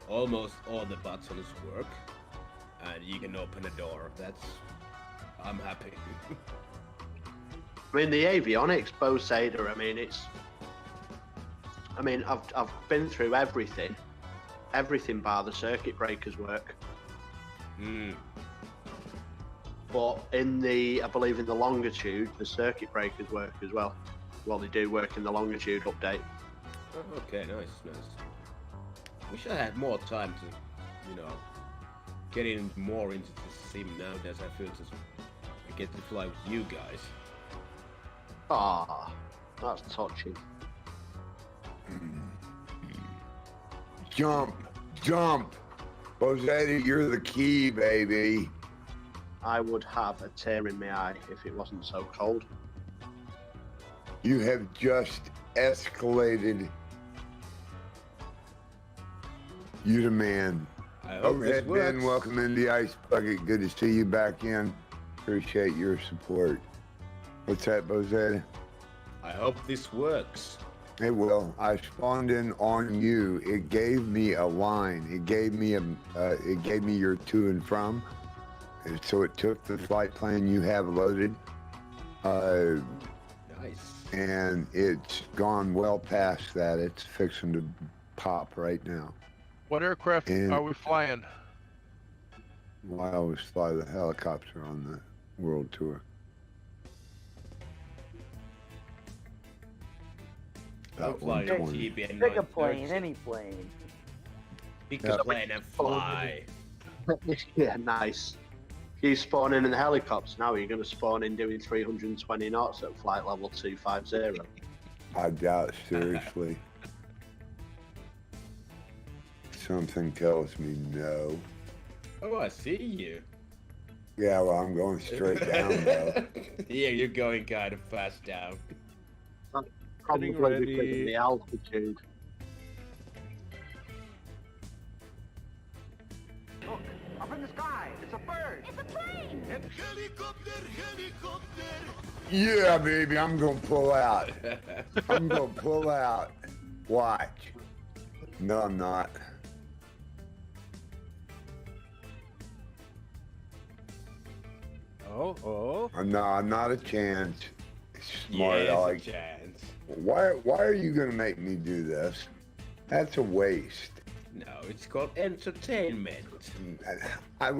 almost all the buttons work, and you can open a door. I'm happy. I mean, the avionics, Boseda, I've been through everything bar the circuit breakers work. But I believe in the longitude, the circuit breakers work as well. Well, they do work in the longitude update. Okay, nice. Wish I had more time to, get more into the sim nowadays. I feel I get to fly with you guys. Ah, that's touching. Jump! Bozeda, you're the key, baby. I would have a tear in my eye if it wasn't so cold. You have just escalated. You the man. Overhead Ben, welcome in the Ice Bucket. Good to see you back in. Appreciate your support. What's that, Bozeda? I hope this works. It will. I spawned in on you. It gave me a line. It gave me your to and from. And so it took the flight plan you have loaded. Nice. And it's gone well past that. It's fixing to pop right now. What aircraft are we flying? Well, I always fly the helicopter on the world tour. I'll fly a TBN Pick a plane, any plane. Pick a plane and fly. Yeah, nice. You spawn in a helicopter now, you're going to spawn in doing 320 knots at flight level 250. I doubt, seriously. Something tells me no. Oh, I see you. Yeah, well, I'm going straight down, though. Yeah, you're going kind of fast down. Probably because of the altitude. Look, up in the sky. It's a bird. It's a plane. Yeah, baby, I'm gonna pull out. I'm gonna pull out. Watch. No, I'm not. Oh. I'm not a chance. Smart Yes, aleck. a chance. Why are you gonna make me do this? That's a waste. No, it's called entertainment. I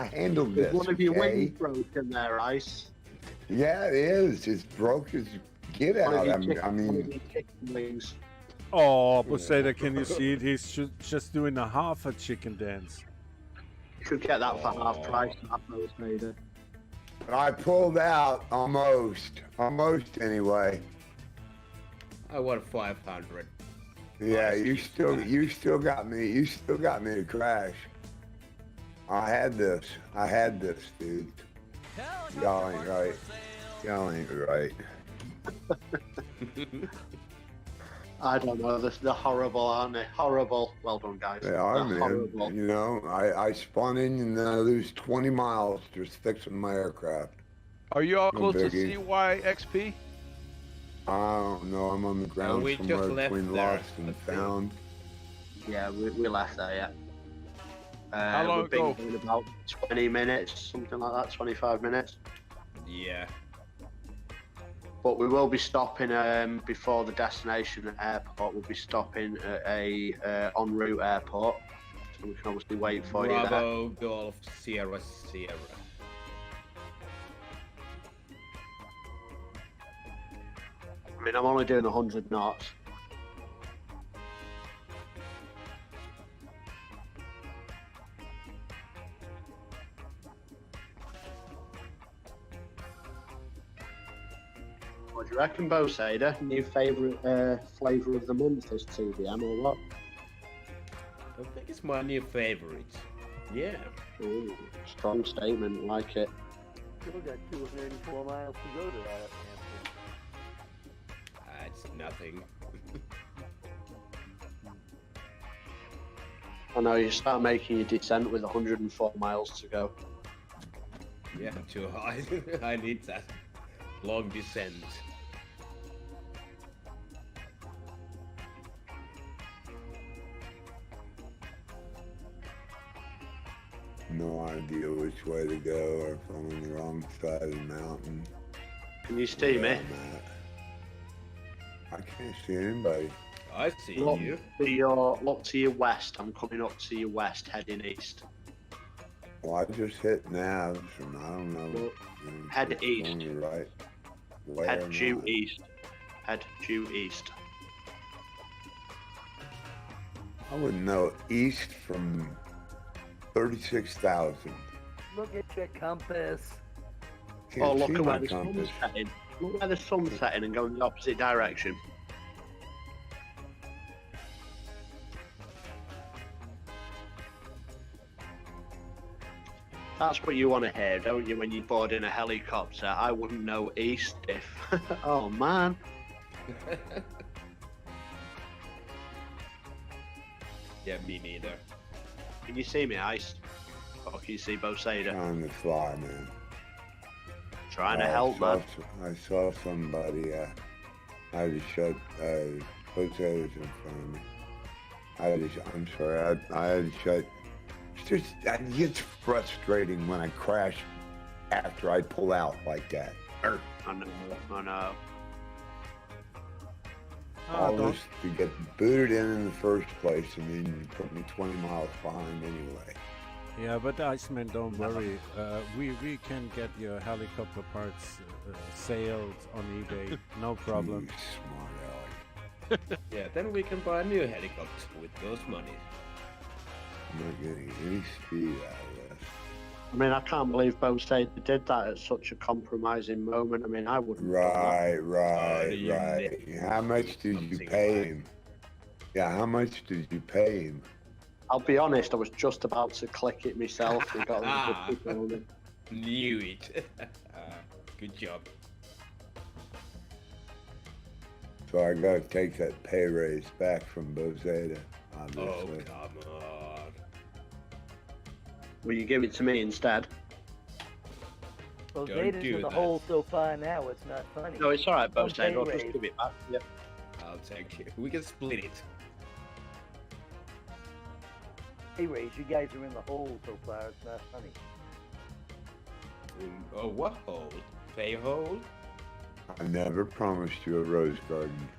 handled this. One of your okay? wings broken there, Ice. Yeah, it is. It's broke as get out. One I of your mean, chicken wings. Oh, Buseda, can you see it? He's just doing a half a chicken dance. You could get that for half price. That Vader. I pulled out almost anyway. I want 500. Yeah, you still got me. You still got me to crash. I had this, dude. Y'all ain't right. Y'all ain't right. I don't know. They're horrible, aren't they? Horrible. Well done, guys. They are, They're man. horrible. You know, I spun in and then I lose 20 miles just fixing my aircraft. Are you all No close to biggie. CYXP? I don't know. I'm on the ground we just somewhere left between there, lost and I think. found. Yeah, we left there, yeah. How long we've been ago? going about 20 minutes, something like that, 25 minutes. Yeah. But we will be stopping before the destination airport. We'll be stopping at a en route airport. So we can obviously wait for you there. Bravo, Golf, Sierra. I mean, I'm only doing 100 knots. What do you reckon, Bo Sader? New favourite flavour of the month is TVM or what? I think it's my new favorite. Yeah. Ooh, strong statement, like it. Still got 284 miles to go to that. It's nothing. I know, you start making your descent with 104 miles to go. Yeah, too high. I need that long descent. No idea which way to go or if I'm on the wrong side of the mountain. Can you see me? where I'm at. I can't see anybody. I see Look you. to your west. I'm coming up to your west, heading east. Well, I just hit navs and I don't know. Look, you know, head what's east. on your right. Way or Head due not. east. Head due east. I wouldn't know east from 36,000. Look at your compass. Can't Oh, look see at my where the compass. sun's setting. Look where the sun's setting and go in the opposite direction. That's what you want to hear, don't you, when you board in a helicopter? I wouldn't know east if... oh, man. Yeah, me neither. Can you see me, Ice? Or can you see Bo Sader? Trying to fly, man. Trying to I help, saw man. I saw somebody. I had to shut both others in front of me. I'm sorry. I had to shut. It's just it gets frustrating when I crash after I pull out like that. I know. All this to get booted in the first place, and then you put me 20 miles behind anyway. Yeah, but Iceman, don't worry. We can get your helicopter parts sailed on eBay. No problem. You smart aleck. Yeah, then we can buy a new helicopter with those money. I'm not getting any speed out of this. I mean, I can't believe Bo Sader did that at such a compromising moment. I mean, I wouldn't have done that. Right. How much did you pay him? Yeah, how much did you pay him? I'll be honest, I was just about to click it myself. We got a good on it. Knew it. Good job. So I gotta take that pay raise back from Bozeda, Oh, obviously. come on. Will you give it to me instead? Well, Don't Zeta's do in the that. hole so far now, it's not funny. No, it's alright, Don't both pay sides. I'll just raise. give it back. Yeah. I'll take it. We can split it. Hey, Rays, you guys are in the hole so far, it's not funny. Oh, what hole? Pay hole? I never promised you a rose garden.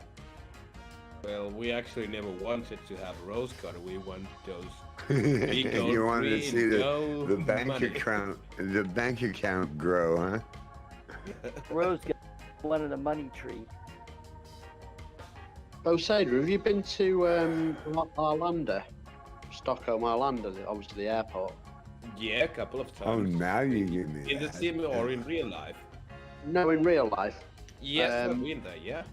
Well, we actually never wanted to have a rose garden. We want those big gold You wanted to green, see no the bank money. account grow, huh? Rose got one in the money tree. Oh, Sadra, have you been to Arlanda? Stockholm, Arlanda, obviously the airport. Yeah, a couple of Oh, times. now you give me In the that. sim or in real life? No, in real life. Yes, I've Um, been there, yeah.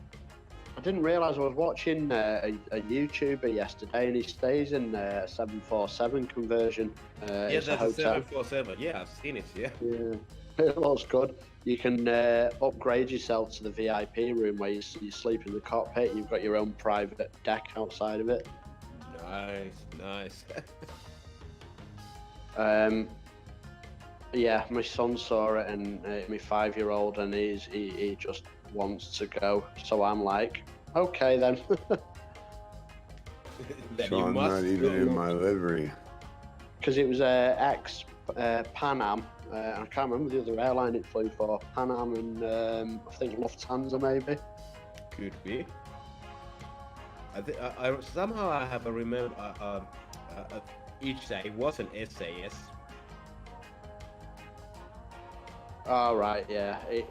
I didn't realise I was watching a YouTuber yesterday, and he stays in a 747 conversion. Yeah, It's a that's a hotel. 747. Yeah, I've seen it, yeah. Yeah, it looks good. You can upgrade yourself to the VIP room where you sleep in the cockpit. You've got your own private deck outside of it. Nice, nice. Yeah, my son saw it, and my 5-year-old, and he just wants to go. So I'm like, okay then. Then So you I'm must not even go. in my livery. Because it was ex Pan Am. I can't remember the other airline it flew for. Pan Am and I think Lufthansa maybe. Could be. I somehow I have a remember. Each day it was an SAS. Oh right, yeah. It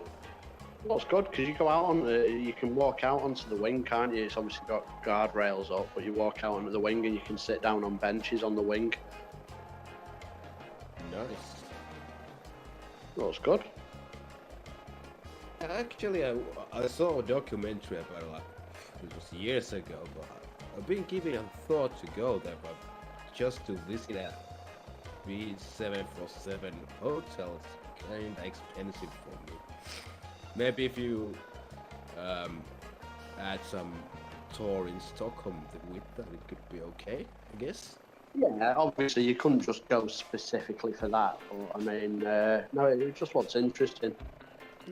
looks good because you go out on you can walk out onto the wing, can't you? It's obviously got guardrails up, but you walk out onto the wing and you can sit down on benches on the wing. Nice. Looks good. Actually, I saw a documentary about it, like, it was years ago, but I've been giving a thought to go there, but just to visit a B747 hotel is kind of expensive for me. Maybe if you add some tour in Stockholm with that, it could be okay, I guess. Yeah, obviously you couldn't just go specifically for that. But, I mean, no, it's just what's interesting.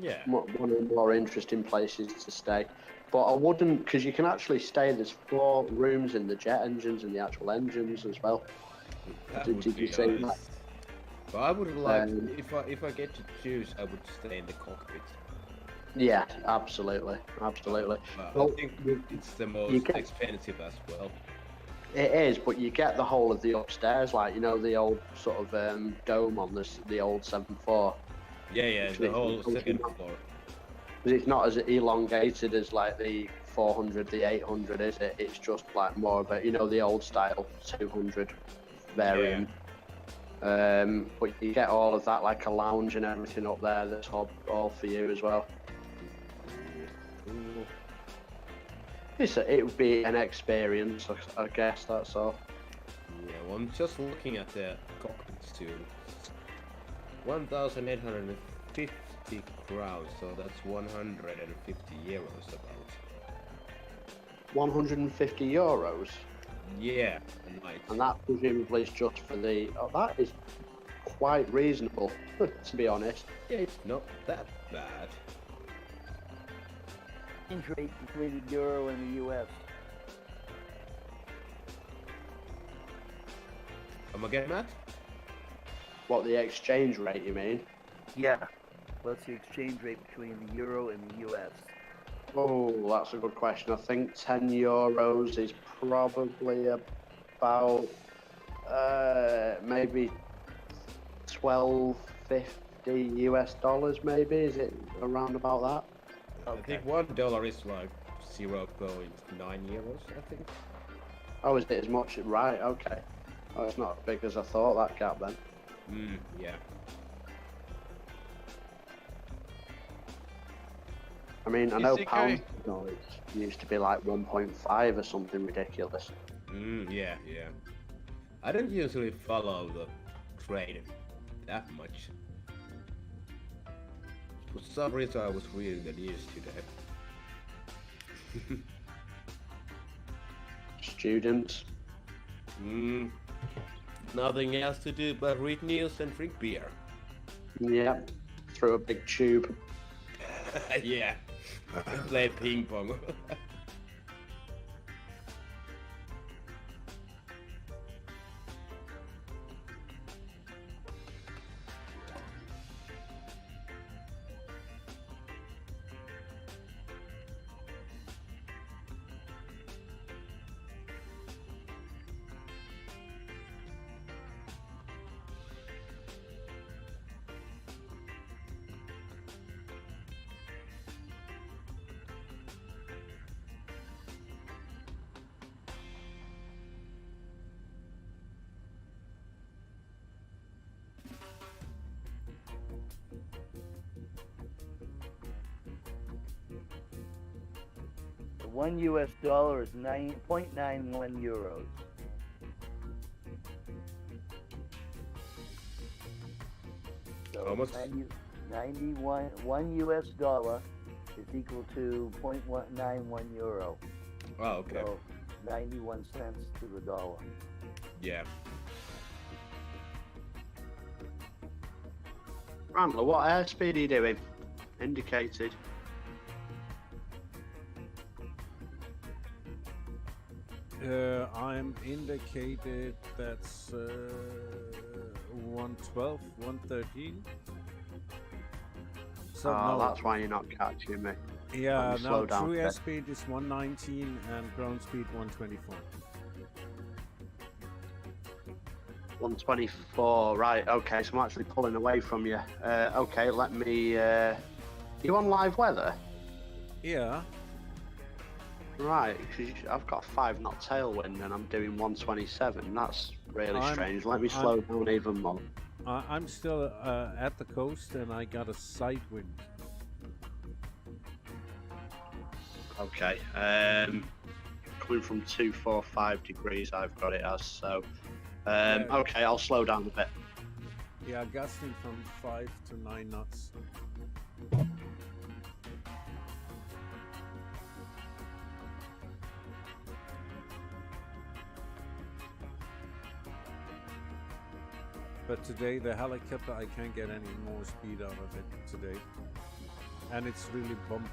Yeah. One of the more interesting places to stay. But I wouldn't, because you can actually stay. There's 4 rooms in the jet engines and the actual engines as well. That Did would you be say nice. that? But I would like, if I get to choose, I would stay in the cockpit. Yeah, absolutely, absolutely. But Well, I think it's the most expensive as well. It is, but you get the whole of the upstairs, like, you know, the old sort of dome on the old 7.4. Yeah, the whole second floor. Because it's not as elongated as like the 400, the 800, is it? It's just like more of a, you know, the old style 200 variant. But you get all of that, like a lounge and everything up there. That's all for you as well. It would be an experience, I guess. That's all. Yeah, well, I'm just looking at the cockpits too. 1,850 crowns, so that's 150 euros about. 150 euros. Yeah, a night. And that presumably is just for the. Oh, that is quite reasonable, to be honest. Yeah, it's not that bad. Exchange rate between the euro and the US. Come again, Matt? What, the exchange rate, you mean? Yeah. What's the exchange rate between the euro and the US? Oh, that's a good question. I think 10 euros is probably about maybe 12.50 US dollars, maybe. Is it around about that? I think $1 is like 0.9 euros, I think. Oh, is it as much? Right, okay. Oh, it's not as big as I thought, that gap then. Yeah. I mean, I know ECK. pounds it used to be like 1.5 or something ridiculous. Yeah. I don't usually follow the trade that much. For some reason, I was reading the news today. Students. Nothing else to do but read news and drink beer. Yep. Through a big tube. Yeah. And play ping pong. $1 US is 9.91 euros. So Almost. 91 $1 US is equal to 0.91 euro. Oh, okay. So 91 cents to the dollar. Yeah. Randall, what airspeed are you doing? Indicated. I'm indicated that's 112, 113. So no, That's why you're not catching me. yeah, Let me now slow down true a bit. airspeed is 119 and ground speed 124. 124, right, okay, so I'm actually pulling away from you. Okay, let me, you on live weather? Yeah, Right, 'cause I've got a 5 knot tailwind and I'm doing 127, that's really strange. Let me slow down even more. I'm still at the coast and I got a side wind. Okay, coming from 245 degrees I've got it as, so, okay, I'll slow down a bit. Yeah, gusting from 5 to 9 knots. But today the helicopter, I can't get any more speed out of it today. And it's really bumpy.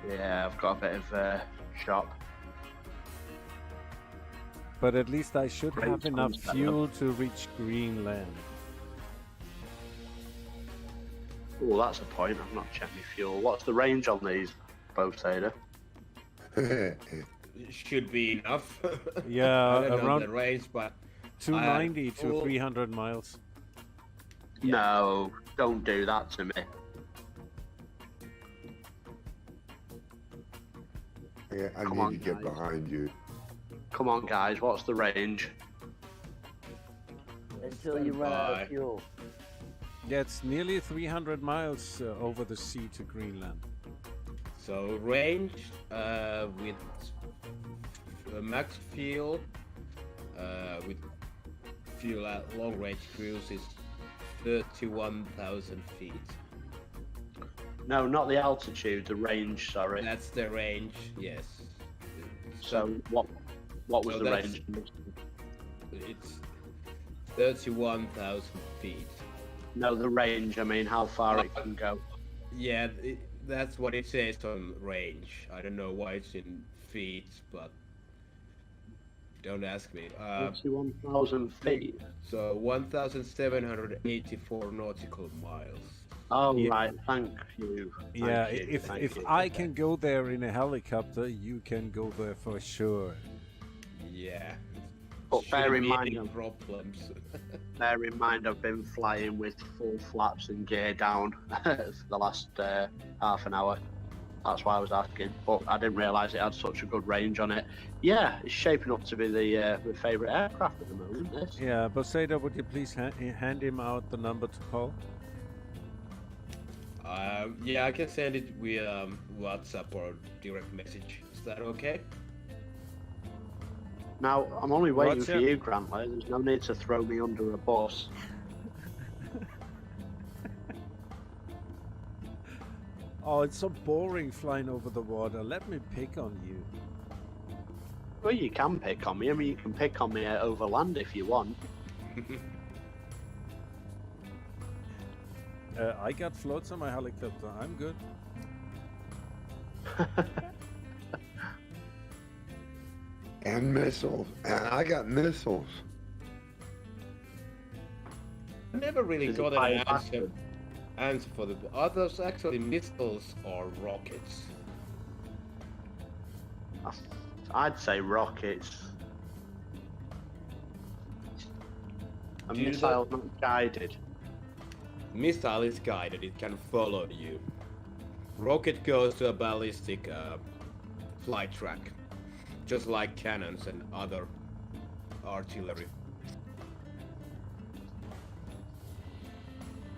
Yeah, I've got a bit of shock. But at least I should Great have enough concept. fuel to reach Greenland. Oh, that's a point, I've not checked my fuel. What's the range on these boats, Ada? It should be enough. Yeah, I don't know around the range, but 290 to full- 300 miles. No, don't do that to me. Yeah, I Come need on, to get guys. behind you. Come on, guys, what's the range? Until you run out Standby. of fuel. Yeah, it's nearly 300 miles over the sea to Greenland. so range with max fuel with fuel at long range cruise is 31,000 feet. No, not the altitude, the range, sorry. That's the range, yes. So what was So the that's- range? It's 31,000 feet. No, the range, I mean how far it can go. Yeah, that's what it says on range. I don't know why it's in feet, but don't ask me. 31,000 feet. So 1,784 nautical miles. Oh, Yeah. right, thank you. Yeah, Thank you, if thank you. I can go there in a helicopter, you can go there for sure. Yeah. But bear Shouldn't in be mind, any problems. bear in mind I've been flying with full flaps and gear down for the last half an hour. That's why I was asking, but I didn't realise it had such a good range on it. Yeah, it's shaping up to be the favourite aircraft at the moment, this. Yeah, Boseda, would you please hand him out the number to call? Yeah, I can send it via WhatsApp or direct message. Is that okay? Now, I'm only waiting Roger. for you, Grantley. There's no need to throw me under a bus. Oh, it's so boring flying over the water. Let me pick on you. Well, you can pick on me. I mean, you can pick on me over land if you want. I got floats on my helicopter. I'm good. And missiles. And I got missiles. I never really Is it got an fire answer for the others actually missiles or rockets. I'd say rockets. A Do you missile not guided. Missile is guided, it can follow you. Rocket goes to a ballistic flight track, just like cannons and other artillery.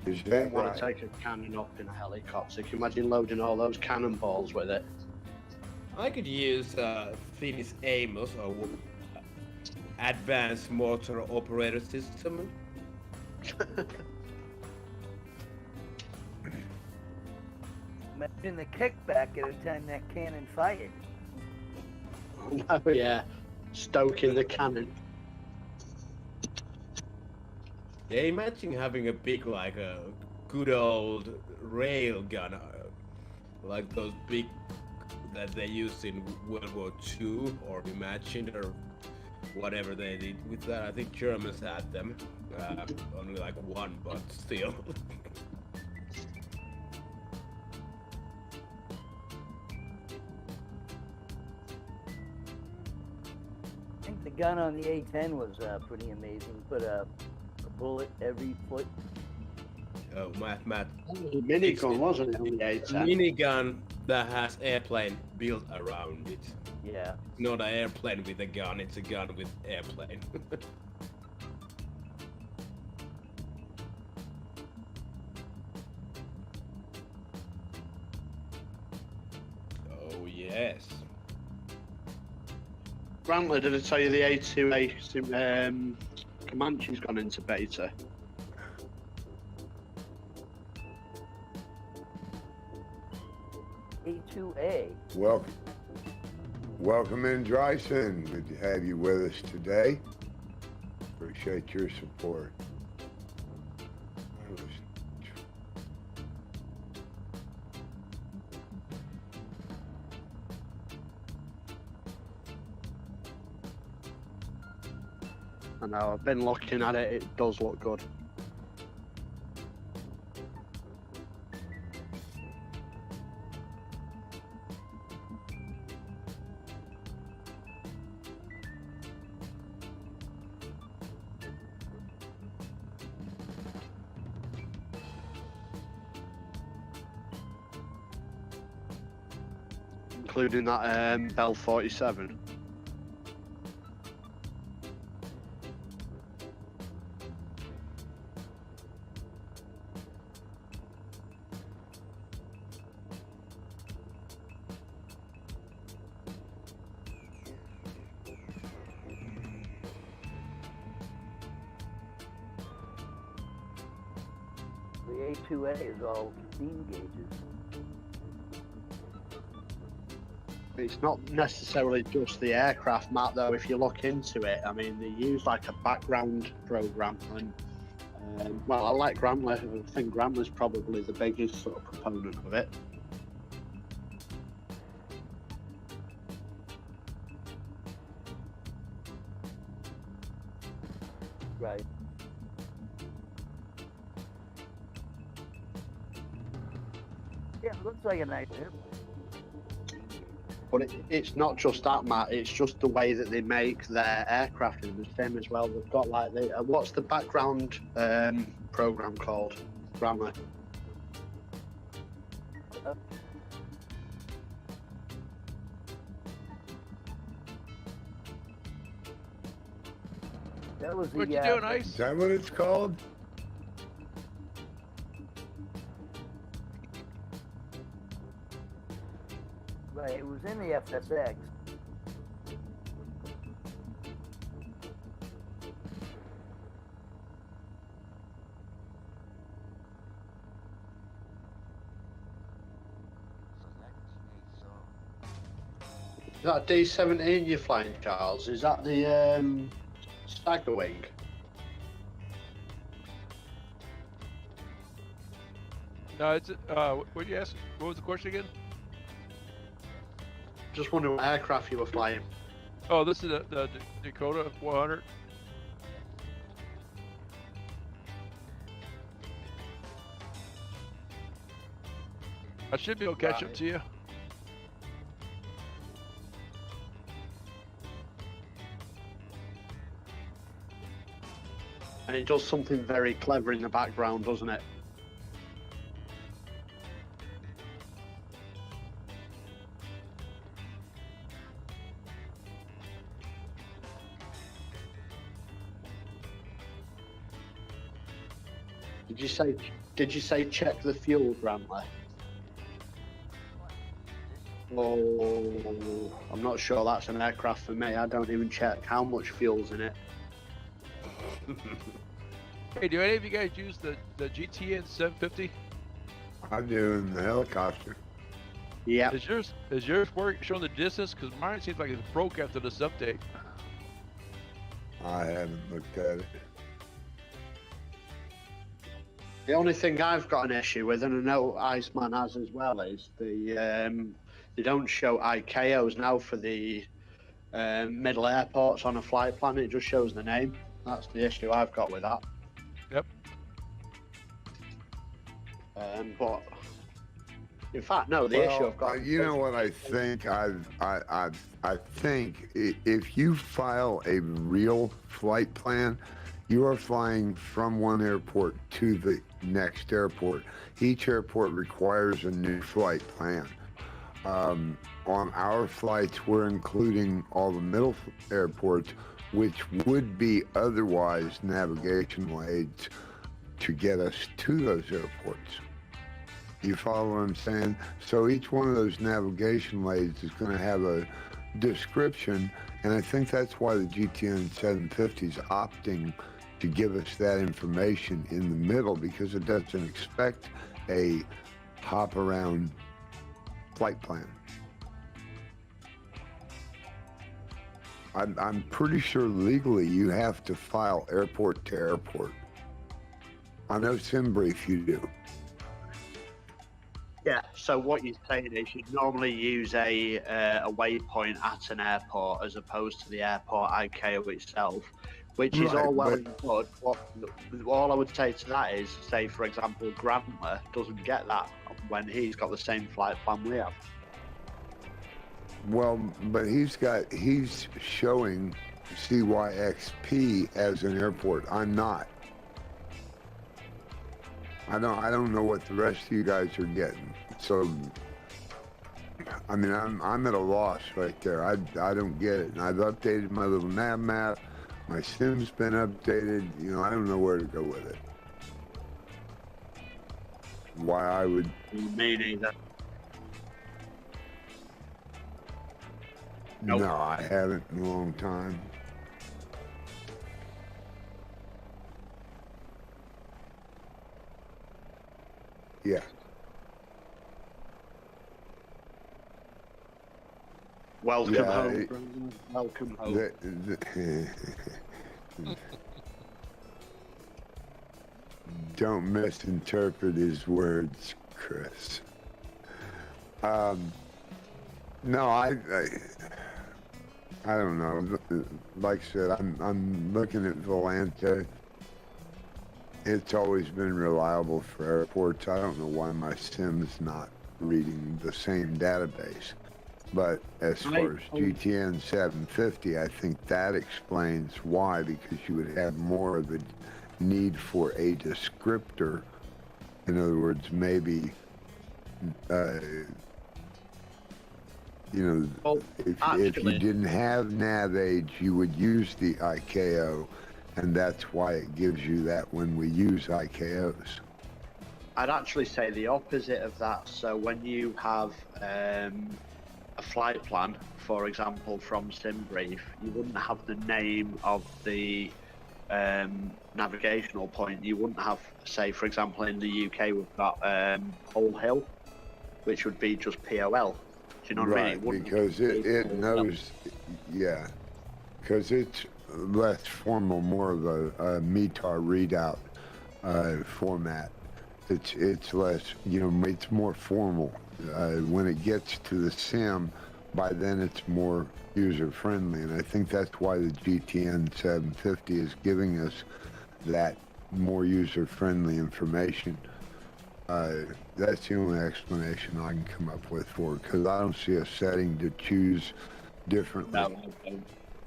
Is I that want right? to take a cannon up in a helicopter. Can you imagine loading all those cannonballs with it? I could use Finnish AMOS or Advanced Motor Operator System. Imagine the kickback at a time that cannon fired. Oh yeah, stoking the cannon. Yeah, imagine having a big, like a good old rail gun, like those big that they used in World War II, or imagined, or whatever they did with that. I think Germans had them, only like one, but still. I think the gun on the A-10 was pretty amazing. Put a bullet every foot. Oh, Matt. Minigun, wasn't it, on the A-10? Minigun that has airplane built around it. Yeah. Not an airplane with a gun, it's a gun with airplane. Oh yes. Grantler, did I tell you the A2A Comanche's gone into beta? A2A. Welcome in, Dryson. Good to have you with us today. Appreciate your support. I know, I've been looking at it, it does look good. Including that Bell 47. The A2A is all steam gauges. It's not necessarily just the aircraft, Matt, though. If you look into it, I mean, they use like a background program, and well, I like Grantler. I think Grantler's probably the biggest sort of proponent of it. Right. Yeah, it looks like a nice airplane. But it's not just that, Matt. It's just the way that they make their aircraft in the same as well. They've got like the what's the background program called? Grantler. That was the. What you doing, Is Ice? that what it's called? Right, it was in the FSX. Is that D17 you're flying, Charles? Is that the Stagger Wing? No, it's what you asked? What was the question again? Just wondering what aircraft you were flying. Oh, this is the Dakota 400. I should be able to catch up Right. to you. And it does something very clever in the background, doesn't it? Did you say check the fuel, Grantley? Oh, I'm not sure that's an aircraft for me. I don't even check how much fuel's in it. Hey, do any of you guys use the GTN 750? I do in the helicopter. Yeah. Is yours showing the distance? Because mine seems like it's broke after this update. I haven't looked at it. The only thing I've got an issue with, and I know Iceman has as well, is they don't show ICAOs now for the middle airports on a flight plan. It just shows the name. That's the issue I've got with that. Yep. But in fact, no. The issue I've got. You know what I think? I think if you file a real flight plan, you are flying from one airport to the next airport. Each airport requires a new flight plan. On our flights, we're including all the middle airports, which would be otherwise navigational aids to get us to those airports. You follow what I'm saying? So each one of those navigation aids is going to have a description, and I think that's why the GTN 750 is opting to give us that information in the middle, because it doesn't expect a hop around flight plan. I'm pretty sure legally you have to file airport to airport. I know SimBrief you do. Yeah. So what you're saying is you'd normally use a waypoint at an airport as opposed to the airport ICAO itself, which is Right, all well but- and good. All I would say to that is, say for example, Grantler doesn't get that when he's got the same flight plan we have. Well, but he's showing CYXP as an airport. I'm not. I don't know what the rest of you guys are getting. So, I mean, I'm at a loss right there. I don't get it. And I've updated my little nav map. My sim's been updated. You know, I don't know where to go with it. Why I would. Me neither. Nope. No, I haven't in a long time. Yeah. Welcome Yeah, home, Brandon. Welcome home. Don't misinterpret his words, Chris. No, I don't know. Like I said, I'm looking at Volante. It's always been reliable for airports. I don't know why my sim's not reading the same database. But as far as GTN 750, I think that explains why, because you would have more of a need for a descriptor. In other words, maybe, you know, if you didn't have nav aids, you would use the ICAO, and that's why it gives you that when we use ICAOs. I'd actually say the opposite of that. So when you have a flight plan, for example, from SimBrief, you wouldn't have the name of the navigational point. You wouldn't have, say, for example, in the UK we've got Pole Hill, which would be just POL. you know what I mean? Right, It wouldn't because it knows, yeah, because it's less formal, more of a METAR readout format. It's less, you know, it's more formal. When it gets to the sim, by then it's more user friendly, and I think that's why the GTN 750 is giving us that more user friendly information. That's the only explanation I can come up with for it, because I don't see a setting to choose differently. No,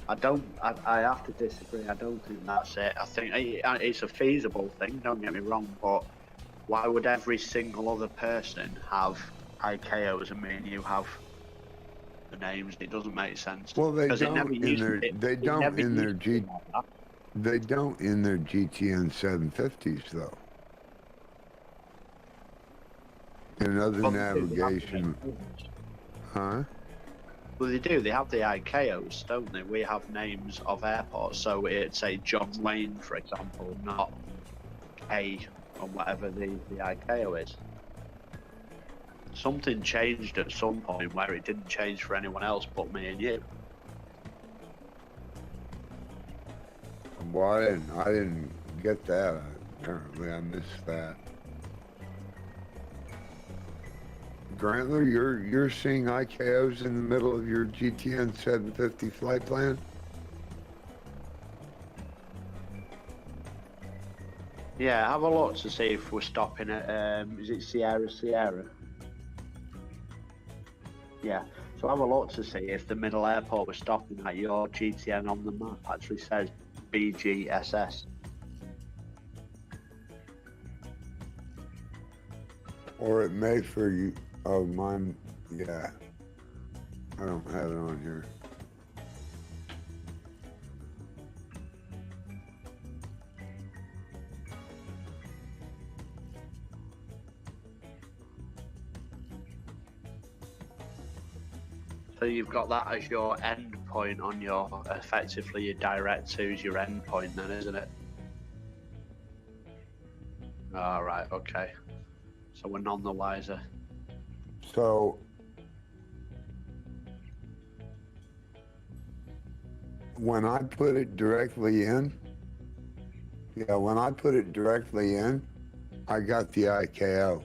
I have to disagree. I don't think that's it. I think it's a feasible thing, don't get me wrong, but why would every single other person have ICAOs and me and you have the names? It doesn't make sense. Well, they 'Cause it never don't in used their to- they it don't never in their used to be G like that. they don't in their GTN 750s though. In other Well, they do, they have navigation, the huh? Well, they do. They have the ICAOs, don't they? We have names of airports, so it'd say John Wayne, for example, not A or whatever the ICAO is. Something changed at some point where it didn't change for anyone else but me and you. Well, I didn't get that. Apparently, I missed that. Grantler, you're seeing ICAOs in the middle of your GTN 750 flight plan? Yeah, have a look to see if we're stopping at, is it Sierra? Yeah, so have a look to see if the middle airport we're stopping at, your GTN on the map actually says BGSS. Or it may for you. Oh, mine, yeah. I don't have it on here. So you've got that as your end point on your, effectively your direct to is your end point then, isn't it? All right, okay. So we're none the wiser. So, when I put it directly in, when I put it directly in, I got the ICAO.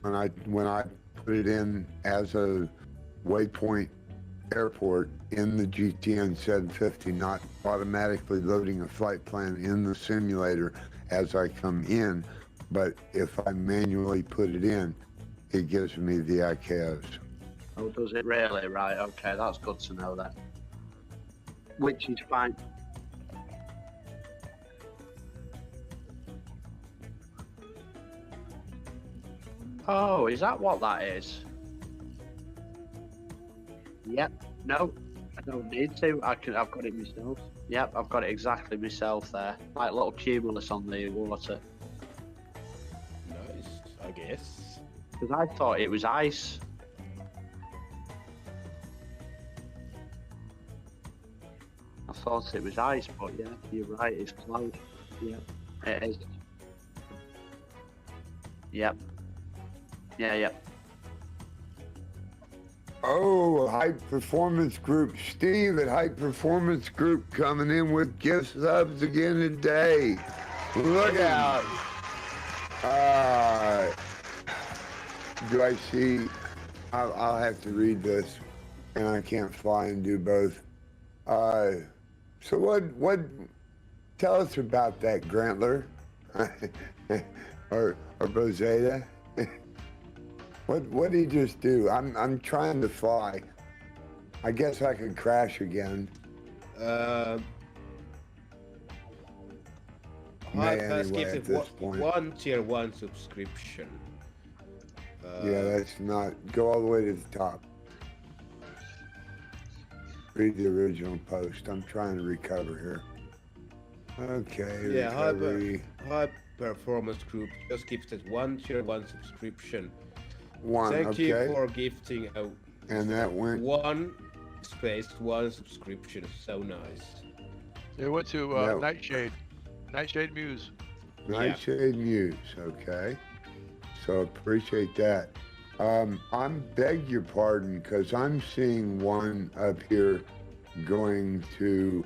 When I put it in as a waypoint airport in the GTN 750, not automatically loading a flight plan in the simulator as I come in, but if I manually put it in, it gives me the ICAOs. Oh, does it really? Right, okay, that's good to know then. Which is fine. Oh, is that what that is? Yep. No, I don't need to. I've got it myself. Yep, I've got it exactly myself there. Like little cumulus on the water. Nice, I guess. Because I thought it was ice. I thought it was ice, but yeah, you're right, it's cloud. Yeah, it is. Yep. Yeah. Oh, High Performance Group. Steve at High Performance Group coming in with gift subs again today. Look out. Do I see? I'll have to read this, and I can't fly and do both. So what, tell us about that, Grantler, or Bozeda. What did he just do? I'm trying to fly. I guess I could crash again. Hype has Anyway, at gifted this point. one tier 1 subscription. Yeah, that's not. Go all the way to the top. Read the original post. I'm trying to recover here. Okay. Yeah, recovery. Hype Performance Group just gifted one tier 1 subscription. One. Thank okay. you for gifting a And that went. one subscription. So nice. It went to No. Nightshade Muse. Nightshade Muse. Okay. So appreciate that. I'm beg your pardon, because I'm seeing one up here going to,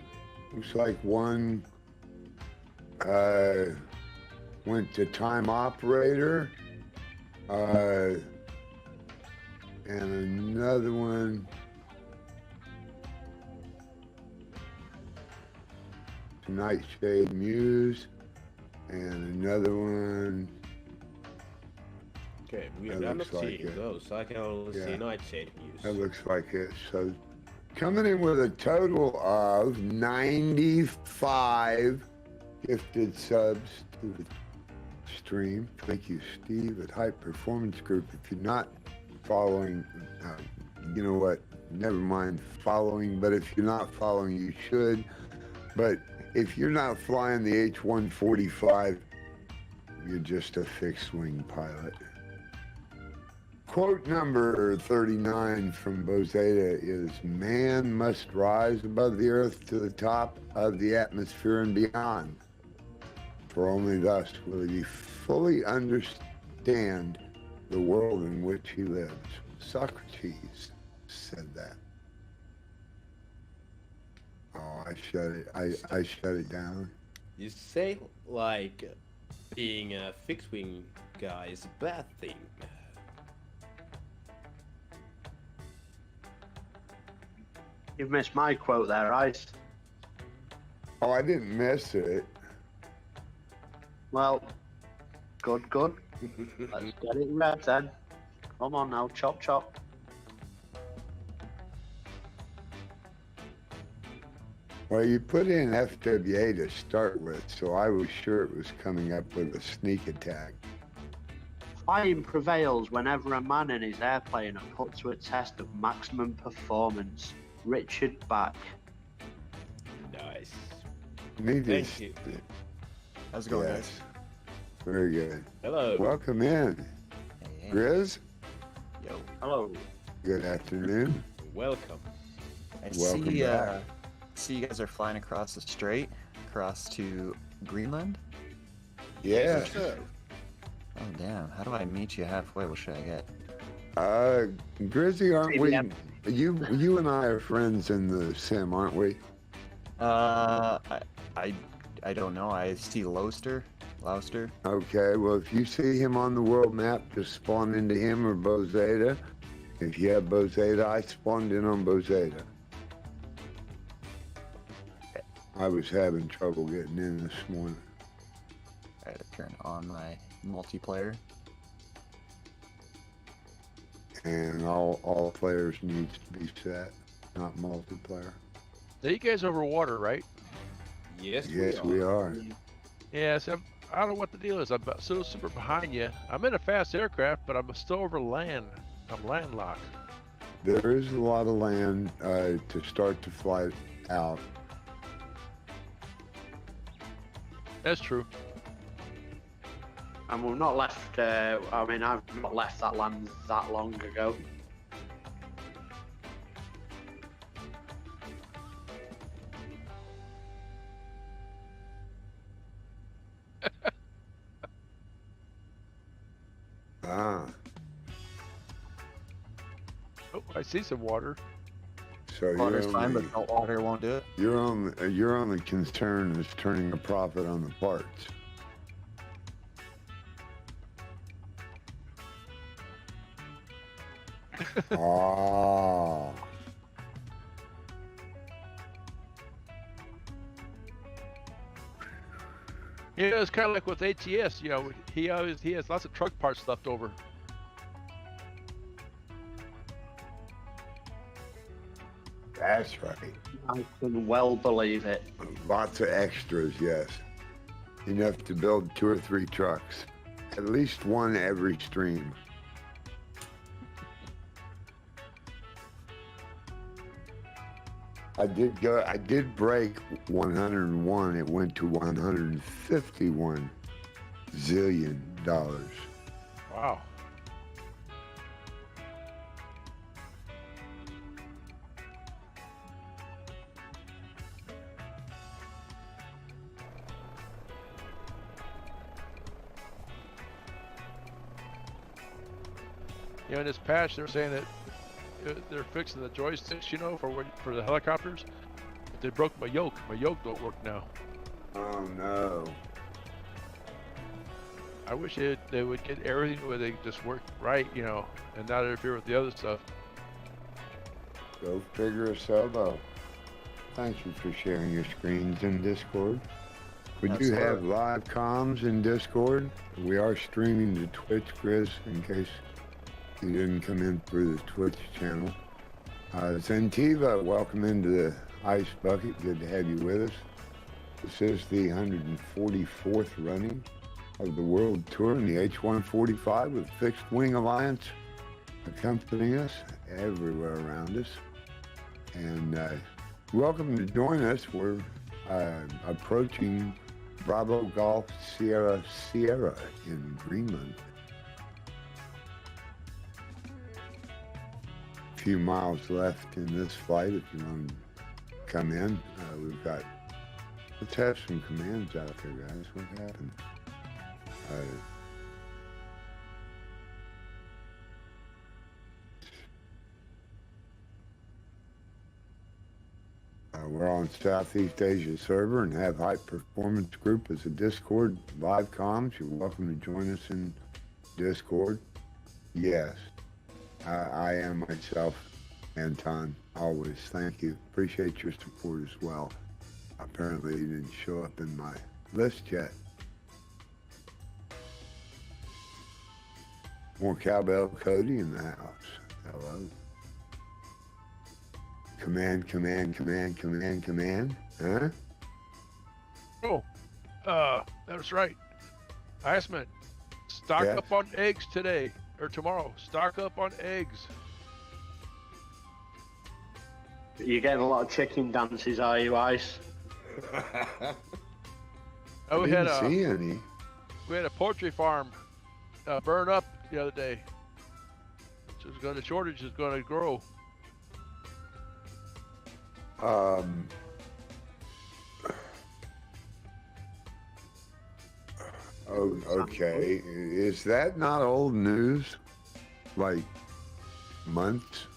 looks like one went to time operator, and another one to Nightshade Muse, and another one. Okay, That weird. I'm not looks like seeing it. those. I can only see Yeah. Nightshade That Muse. looks like it. So coming in with a total of 95 gifted subs to the stream. Thank you, Steve at High Performance Group. If you're not following, you know what? Never mind following, but if you're not following, you should. But if you're not flying the H145, you're just a fixed wing pilot. Quote number 39 from Bozeta is, man must rise above the earth to the top of the atmosphere and beyond, for only thus will he fully understand the world in which he lives. Socrates said that. Oh, I shut it. I shut it down. You say like being a fixed wing guy is a bad thing. You've missed my quote there, Ice. Oh, I didn't miss it. Well, good. Let's get it read then. Come on now, chop chop. Well, you put in FWA to start with, so I was sure it was coming up with a sneak attack. Flying prevails whenever a man in his airplane are put to a test of maximum performance. Richard Back. Nice. Need Thank this- you. How's it going, Yes. Very good. Hello. Welcome in. guys? Hey. Grizz, Yo. Hello. good afternoon. Welcome. I Welcome back. see you guys are flying across the strait, across to Greenland. Yeah. Sure. Oh damn! How do I meet you halfway? What should I get? Grizzy, aren't we? CBM. You and I are friends in the sim, aren't we? I don't know. I see Louster. Okay, well, if you see him on the world map, just spawn into him or Bozeta. If you have Bozeta, I spawned in on Bozeta. I was having trouble getting in this morning. I had to turn on my multiplayer. And all players needs to be set, not multiplayer. Now you guys over water, right? Yes, Yes, we are. Yeah, so I don't know what the deal is. I'm so super behind you. I'm in a fast aircraft, but I'm still over land. I'm landlocked. There is a lot of land to start the flight out. That's true. And we've not left, I've not left that land that long ago. Ah, Oh, I see some water. so Water's fine, but salt water won't do it. you're on the concern is turning a profit on the parts. Ah, You know, it's kind of like with ATS. You know, he has lots of truck parts left over. that's right. I can well believe it. Lots of extras, yes. Enough to build 2 or 3 trucks. At least one every stream. I did break 101. It went to 151 zillion dollars. Wow. You know, in this patch, they're saying that they're fixing the joysticks, you know, for the helicopters. But they broke my yoke. My yoke don't work now. Oh no. I wish they would get everything where they just work right, you know, and not interfere with the other stuff. Go figure a solo. Thank you for sharing your screens in Discord. We do have live comms in Discord. We are streaming to Twitch, Chris, in case you didn't come in through the Twitch channel. Zentiva, welcome into the Ice Bucket. Good to have you with us. This is the 144th running of the World Tour in the H145 with Fixed Wing Alliance accompanying us everywhere around us. And welcome to join us. We're approaching Bravo Golf Sierra in Greenland. A few miles left in this flight if you want to come in. Let's have some commands out there, guys. What happened? We're on Southeast Asia server and have High Performance Group as a Discord live comms. You're welcome to join us in Discord. Yes, I am myself, Anton, always. Thank you. Appreciate your support as well. Apparently you didn't show up in my list yet. More Cowbell Cody in the house. Hello. Command. Huh? Oh, that's right. Iceman, stock up on eggs today or tomorrow. Stock up on eggs. You're getting a lot of chicken dances, are you, Ice? Oh, I didn't see any. We had a poultry farm burn up the other day. So the shortage is going to grow. Oh, okay. Is that not old news? Like months?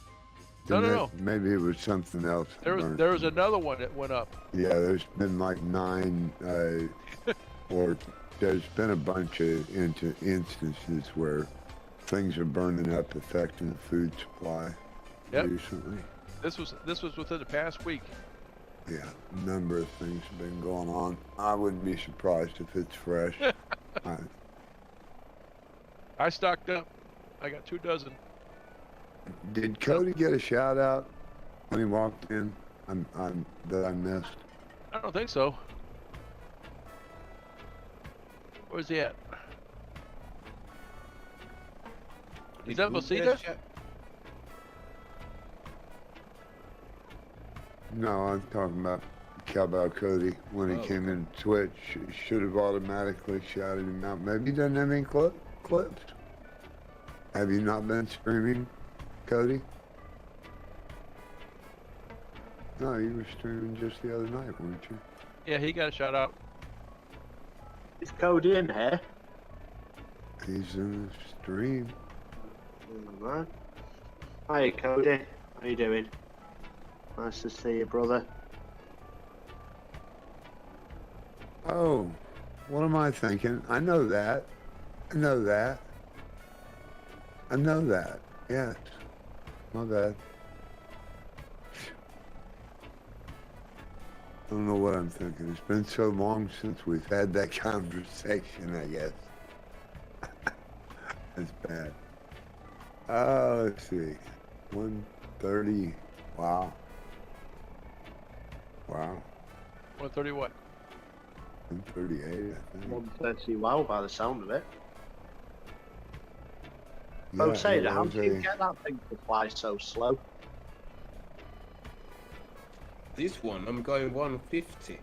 No. Maybe it was something else. There was another one that went up. Yeah, there's been like 9, or there's been a bunch of instances where things are burning up, affecting the food supply recently. This was within the past week. Yeah, a number of things have been going on. I wouldn't be surprised if it's fresh. I stocked up. I got 2 dozen. Did Cody get a shout out when he walked in? That I missed. I don't think so. Where's he at? Is that Mosita? No, I'm talking about Cowboy Cody. When he came in Twitch, should have automatically shouted him out. Maybe he doesn't have any clips. Have you not been streaming, Cody? No, you were streaming just the other night, weren't you? Yeah, he got a shout out. Is Cody in here? He's in the stream. Alright. Hi, Cody. How you doing? Nice to see you, brother. Oh, what am I thinking? I know that. Yes. My bad. I don't know what I'm thinking. It's been so long since we've had that conversation, I guess. That's bad. Let's see. 1:30. Wow. 130 what? 138, I think. 130, wow, by the sound of it. Yeah, Oh, say that, it how was do you get that thing to fly so slow? This one, I'm going 150.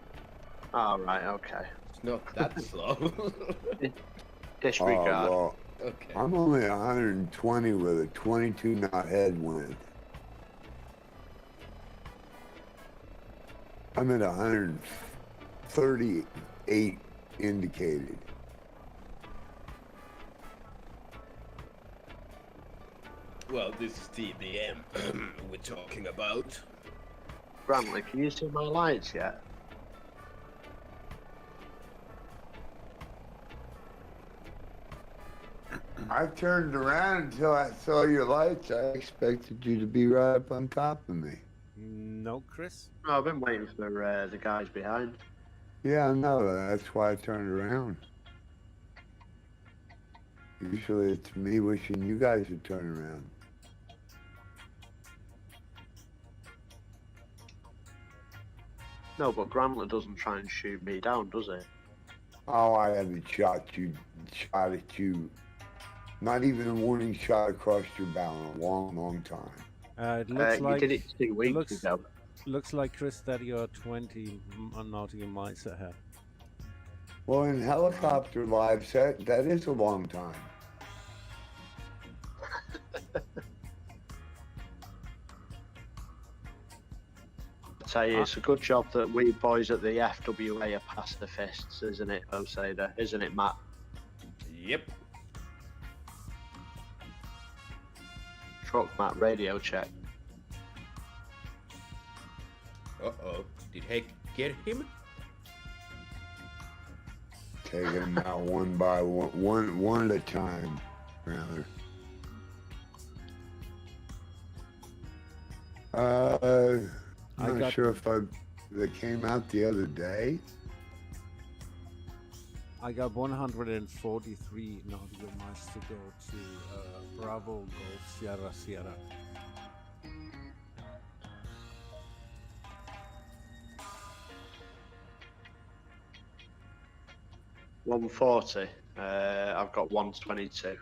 Oh, right, okay. It's not that slow. Disregard. Well, Okay. I'm only 120 with a 22 knot headwind. I'm at 138 indicated. Well, this is TBM we're talking about. Grantley, can you see my lights yet? I turned around until I saw your lights. I expected you to be right up on top of me. No, Chris? No, I've been waiting for the guys behind. Yeah, I know. That's why I turned around. Usually it's me wishing you guys would turn around. No, but Grantley doesn't try and shoot me down, does he? Oh, I haven't shot at you. Not even a warning shot across your bow in a long, long time. It looks like you did it 2 weeks ago. Looks like, Chris, that you're 20 nautical miles ahead. Well, in helicopter lives, that is a long time. I tell you, it's a good job that we boys at the FWA are pacifists, isn't it, Osada? Isn't it, Matt? Yep. Truck Matt, radio check. Uh-oh. Did Hank get him? Taking them out one by one at a time, rather. I'm not sure if they came out the other day. I got 143 nautical miles to go to Bravo Golf Sierra Sierra. $140. I've got 122.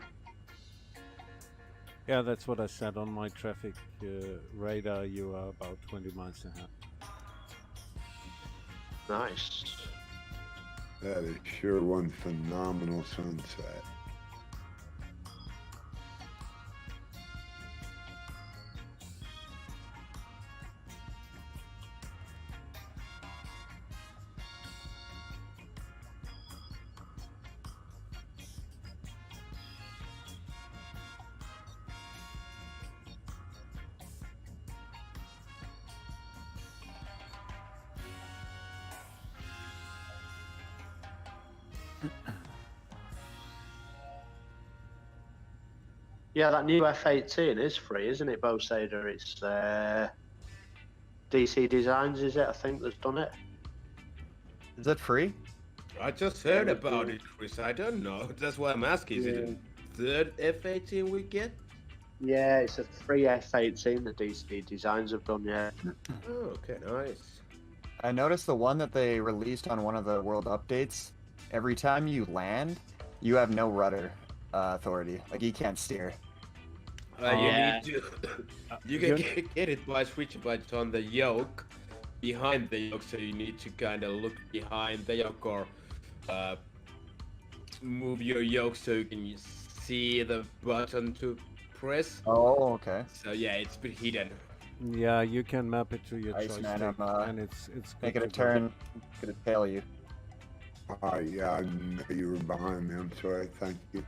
Yeah, that's what I said on my traffic radar. You are about 20 miles ahead. Nice. That is sure one phenomenal sunset. Yeah, that new F-18 is free, isn't it, Bo Sader? It's DC Designs, is it? I think that's done it. Is that free? I just heard about it, Chris. I don't know. That's why I'm asking. Is it the third F-18 we get? Yeah, it's a free F-18 that DC Designs have done, yeah. Oh, okay, nice. I noticed the one that they released on one of the world updates. Every time you land, you have no rudder authority. Like, you can't steer. You need to. You can get it by switching buttons on the yoke, behind the yoke. So you need to kind of look behind the yoke or move your yoke so you can see the button to press. Oh, okay. So yeah, it's a bit hidden. Yeah, you can map it to your Iceman, joystick, I'm and it's making a good to turn. Gonna tail you. Yeah, I knew you were behind me. I'm sorry. Thank you.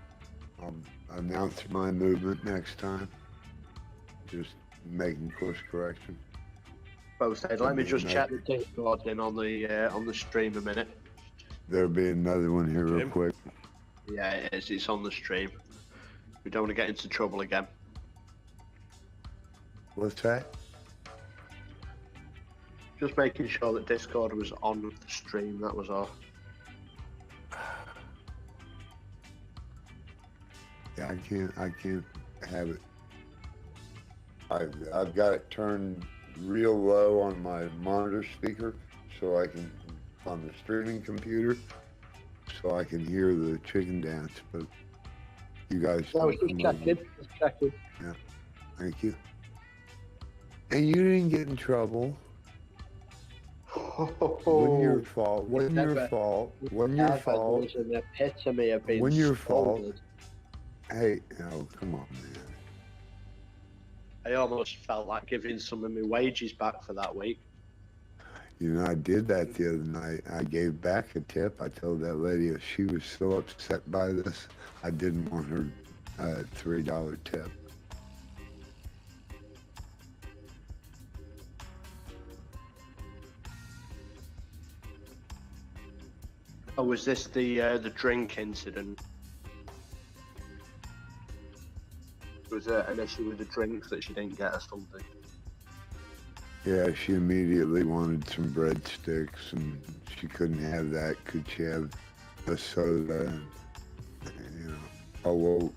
I'll announce my movement next time. Just making course correction. Bo Sader, let me just check the Discord in on the stream a minute. There'll be another one here real quick. Yeah, it is. It's on the stream. We don't want to get into trouble again. What's that? Just making sure that Discord was on the stream, that was all. Yeah, I can't have it. I've got it turned real low on my monitor speaker so I can, on the streaming computer, so I can hear the chicken dance, but you guys just checking. Yeah, thank you. And you didn't get in trouble. Wasn't your fault. Wasn't your fault. Wasn't your fault. Was an epitome of being Wasn't your fault. scolded. Hey, oh, come on, man. I almost felt like giving some of my wages back for that week. You know, I did that the other night. I gave back a tip. I told that lady if she was so upset by this, I didn't want her $3 tip. Oh, was this the drink incident? Was there an issue with the drinks that she didn't get or something? Yeah, she immediately wanted some breadsticks, and she couldn't have that. Could she have a soda? And, you know, oh well.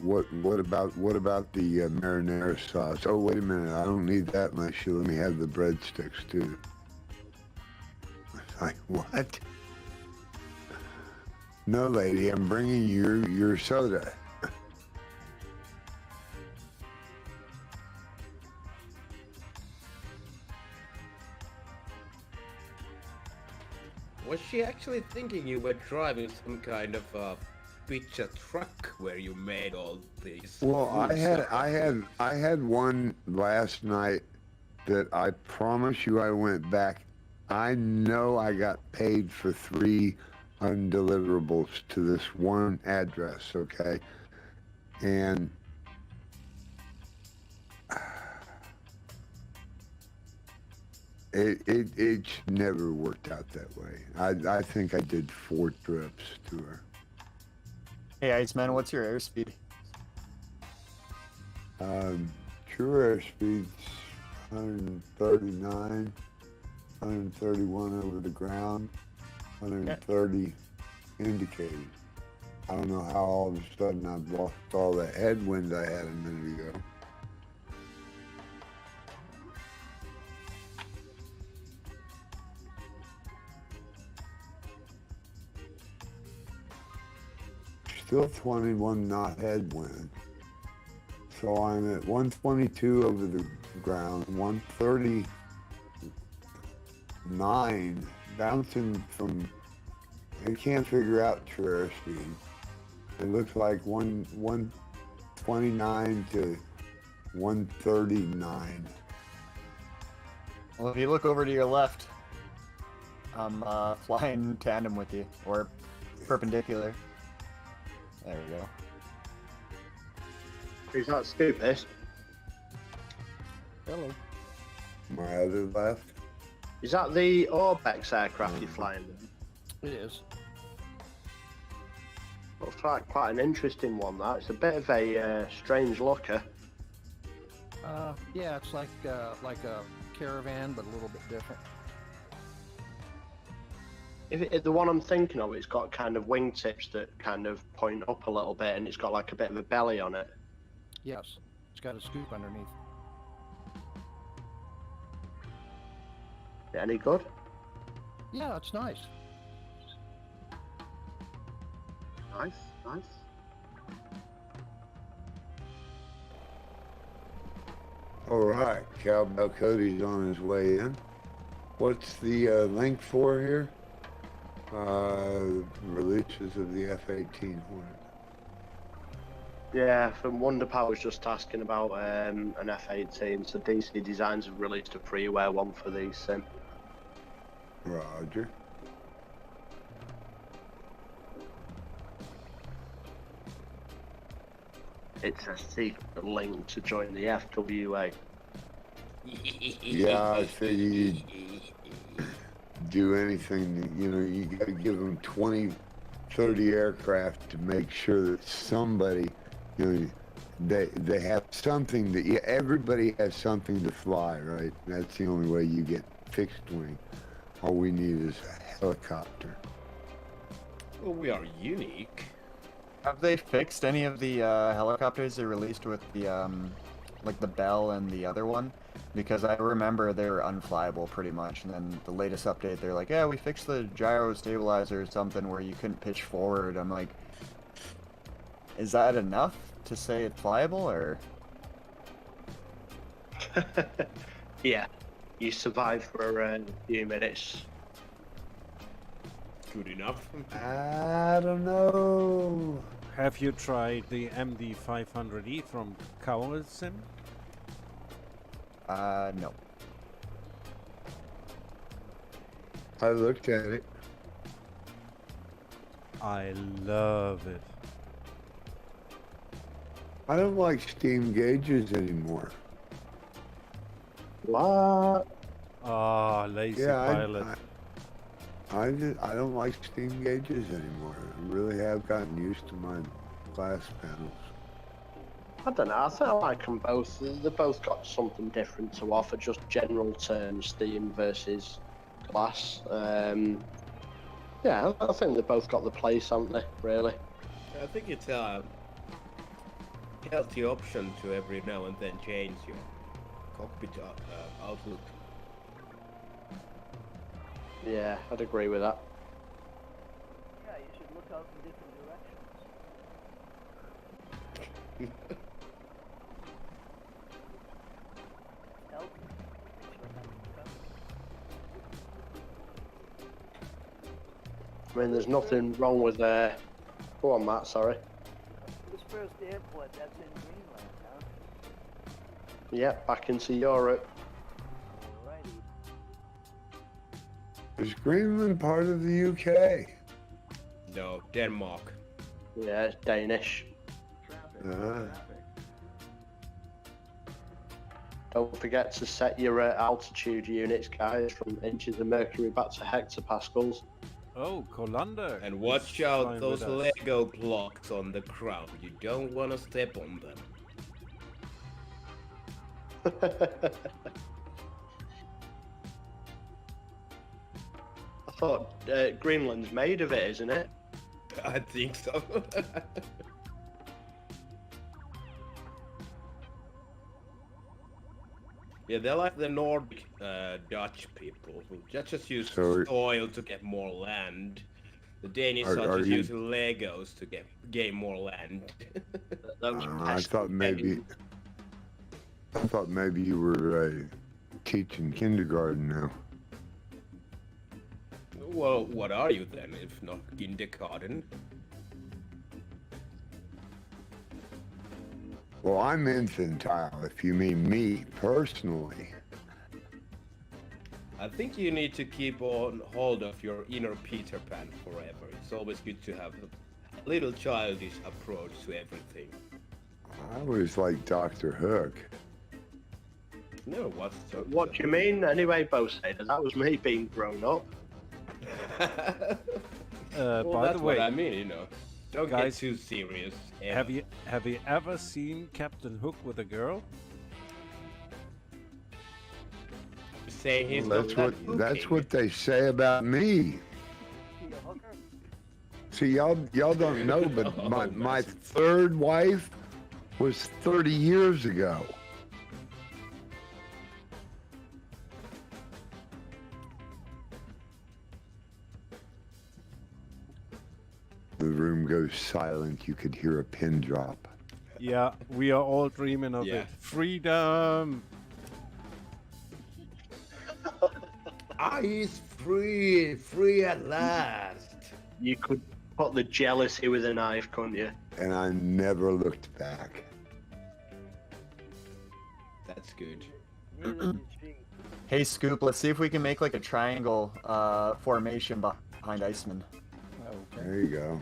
What about the marinara sauce? Oh wait a minute, I don't need that unless you let me have the breadsticks too. Like what? No, lady, I'm bringing you your soda. Was she actually thinking you were driving some kind of picture truck where you made all these? Well, food stuff? I had one last night that I promise you I went back. I know I got paid for 3 undeliverables to this one address, okay? And it never worked out that way. I think I did 4 trips to her. Hey, Iceman, what's your airspeed? True airspeed's 139, 131 over the ground, 130 indicated. I don't know how all of a sudden I've lost all that headwind I had a minute ago. Still 21 knot headwind. So I'm at 122 over the ground, 139, bouncing from, I can't figure out true airspeed. It looks like 129 to 139. Well, if you look over to your left, I'm flying tandem with you, or perpendicular. There we go. Is that stupid? Hello. My other left. Is that the Orbex aircraft you're flying? It is. Looks like quite an interesting one. That it's a bit of a strange looker. Yeah, it's like a caravan, but a little bit different. If the one I'm thinking of, it's got kind of wingtips that kind of point up a little bit, and it's got like a bit of a belly on it. Yes, it's got a scoop underneath. Any good? Yeah, it's nice. Nice, nice. All right, Cowbell Cody's on his way in. What's the link for here? Releases of the F-18 Hornet. Yeah, from Wonder Power was just asking about an F-18. So DC Designs have released a freeware one for these sim. Roger. It's a secret link to join the FWA. Yeah, I figured you'd do anything, you know, you gotta give them 20, 30 aircraft to make sure that somebody, you know, they have something that, yeah, everybody has something to fly, right? That's the only way you get fixed wing. All we need is a helicopter. Well, we are unique. Have they fixed any of the helicopters they released with the like the Bell and the other one? Because I remember they were unflyable pretty much, and then the latest update they're like, yeah, we fixed the gyro stabilizer or something where you couldn't pitch forward. I'm like, is that enough to say it's flyable, or? Yeah, you survive for a few minutes. Good enough. I don't know. Have you tried the MD500E from Sim? No. I looked at it. I love it. I don't like steam gauges anymore. What? Ah, lazy Yeah, pilot. I don't like steam gauges anymore. I really have gotten used to my glass panels. I don't know. I think I like them both. They've both got something different to offer. Just general terms, steam versus glass. Yeah, I think they've both got the place, haven't they? Really. I think it's a healthy option to every now and then change your cockpit outlook. Yeah, I'd agree with that. Yeah, you should look out in different directions. Help. I mean, there's nothing wrong with Go on, Matt. Sorry. This first airport, that's in Greenland, huh? Yeah, back into Europe. Alrighty. Is Greenland part of the UK? No, Denmark. Yeah, it's Danish. Don't forget to set your altitude units, guys, from inches of mercury back to hectopascals. Oh, Colander. And watch out those Lego blocks on the ground. You don't want to step on them. I thought Greenland's made of it, isn't it? I think so. Yeah, they're like the Nordic Dutch people who just use soil to get more land. The Danish are just using Legos to gain more land. I thought maybe you were teaching kindergarten now. Well, what are you then, if not kindergarten? Well, I'm infantile, if you mean me personally. I think you need to keep on hold of your inner Peter Pan forever. It's always good to have a little childish approach to everything. I was like Dr. Hook. No, what do you mean? Anyway, Bosader, that was me being grown up. Well, by that's the way, what I mean, you know. Don't guys, get too serious. Have you ever seen Captain Hook with a girl? Say he's That's what they say about me. See, y'all don't know, but my third wife was 30 years ago. The room goes silent. You could hear a pin drop. Yeah, we are all dreaming of it. Freedom! He's free! Free at last! You could put the jealousy with a knife, couldn't you? And I never looked back. That's good. Hey Scoop, let's see if we can make like a triangle formation behind Iceman. There you go.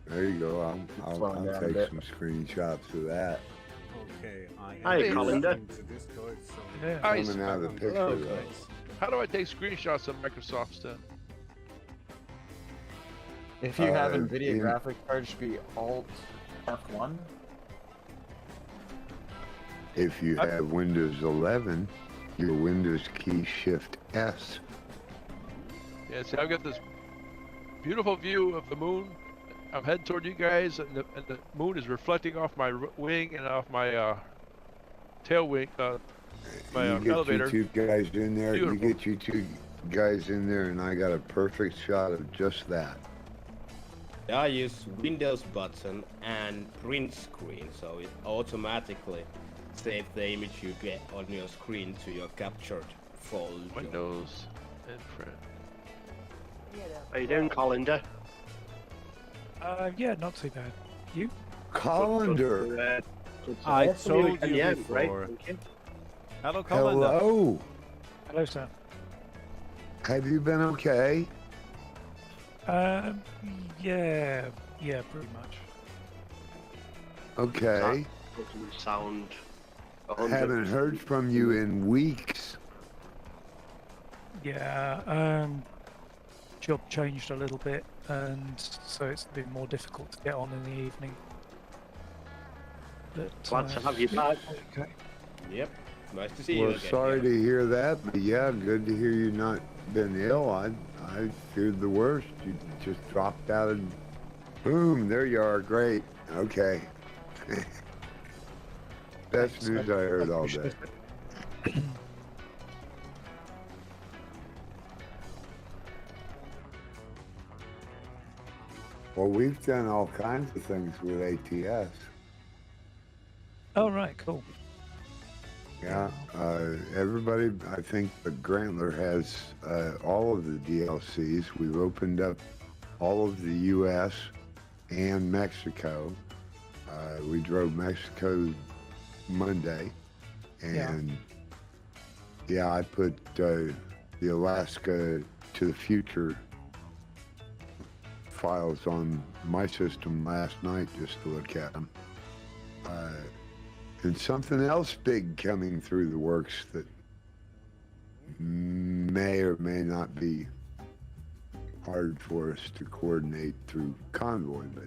There you go. I'll take some screenshots of that. Okay, Hi, Colander. Coming out of the picture though. How do I take screenshots of Microsoft stuff? If you have NVIDIA graphic card, it should be Alt F1. If you have Windows 11, your Windows key Shift S. Yeah, see, I've got this beautiful view of the moon. I'm heading toward you guys, and the moon is reflecting off my wing and off my tail wing, my elevator. You two guys in there. Beautiful. You get you two guys in there, and I got a perfect shot of just that. I use Windows button and print screen, so it automatically saves the image you get on your screen to your captured folder. Windows and print. How you doing, Colander? Yeah, not too bad. You? Colander. I told you Yeah, before. great, thank you. Hello, Colander. Hello. Hello, sir. Have you been okay? Yeah, pretty much. Okay. Doesn't sound. I haven't heard from you in weeks. Yeah, job changed a little bit, and so it's been more difficult to get on in the evening. But, Glad to have you back. Okay. Yep. Nice to see you Well, again. sorry to hear that, but yeah, good to hear you not been ill. I feared the worst. You just dropped out and boom, there you are. Great. Okay. Best news I heard all day. Well, we've done all kinds of things with ATS. Oh, right, cool. Yeah, everybody, I think the Grantler has all of the DLCs. We've opened up all of the U.S. and Mexico. We drove Mexico Monday, and yeah, I put the Alaska to the Future files on my system last night just to look at them. And something else big coming through the works that may or may not be hard for us to coordinate through Convoy, but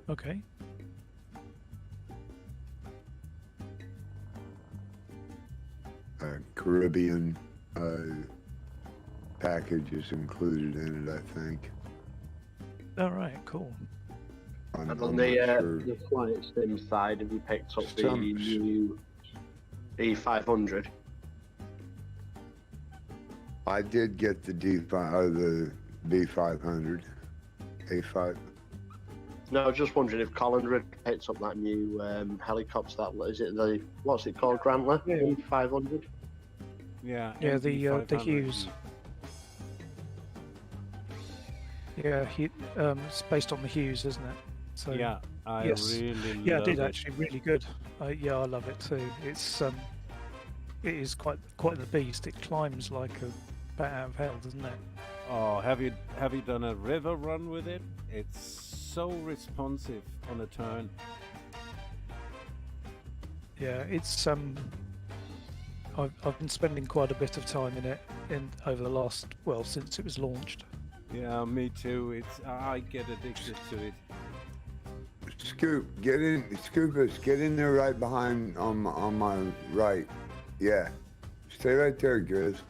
Okay. Caribbean package is included in it, I think. All right, cool. And I'm on not sure. the flight sim side, have you picked up the Some- new E500? I did get the the B500, A5. No, I was just wondering if Collender had picked up that new helicopter. That is it the what's it called, Grantler? E500. Yeah. Yeah, the MD500. Hughes. Yeah, it's based on the Hughes, isn't it? So Yeah, I yes. really Yeah, I love did it. actually. Really good. Yeah, I love it too. It is quite the beast. It climbs like a bat out of hell, doesn't it? Oh, have you done a river run with it? It's so responsive on a turn. Yeah, it's I've been spending quite a bit of time in it over the last since it was launched. Yeah, me too. I get addicted to it. Scoop, get in, Scoopus, get in there right behind on my right. Yeah, stay right there, Grizz.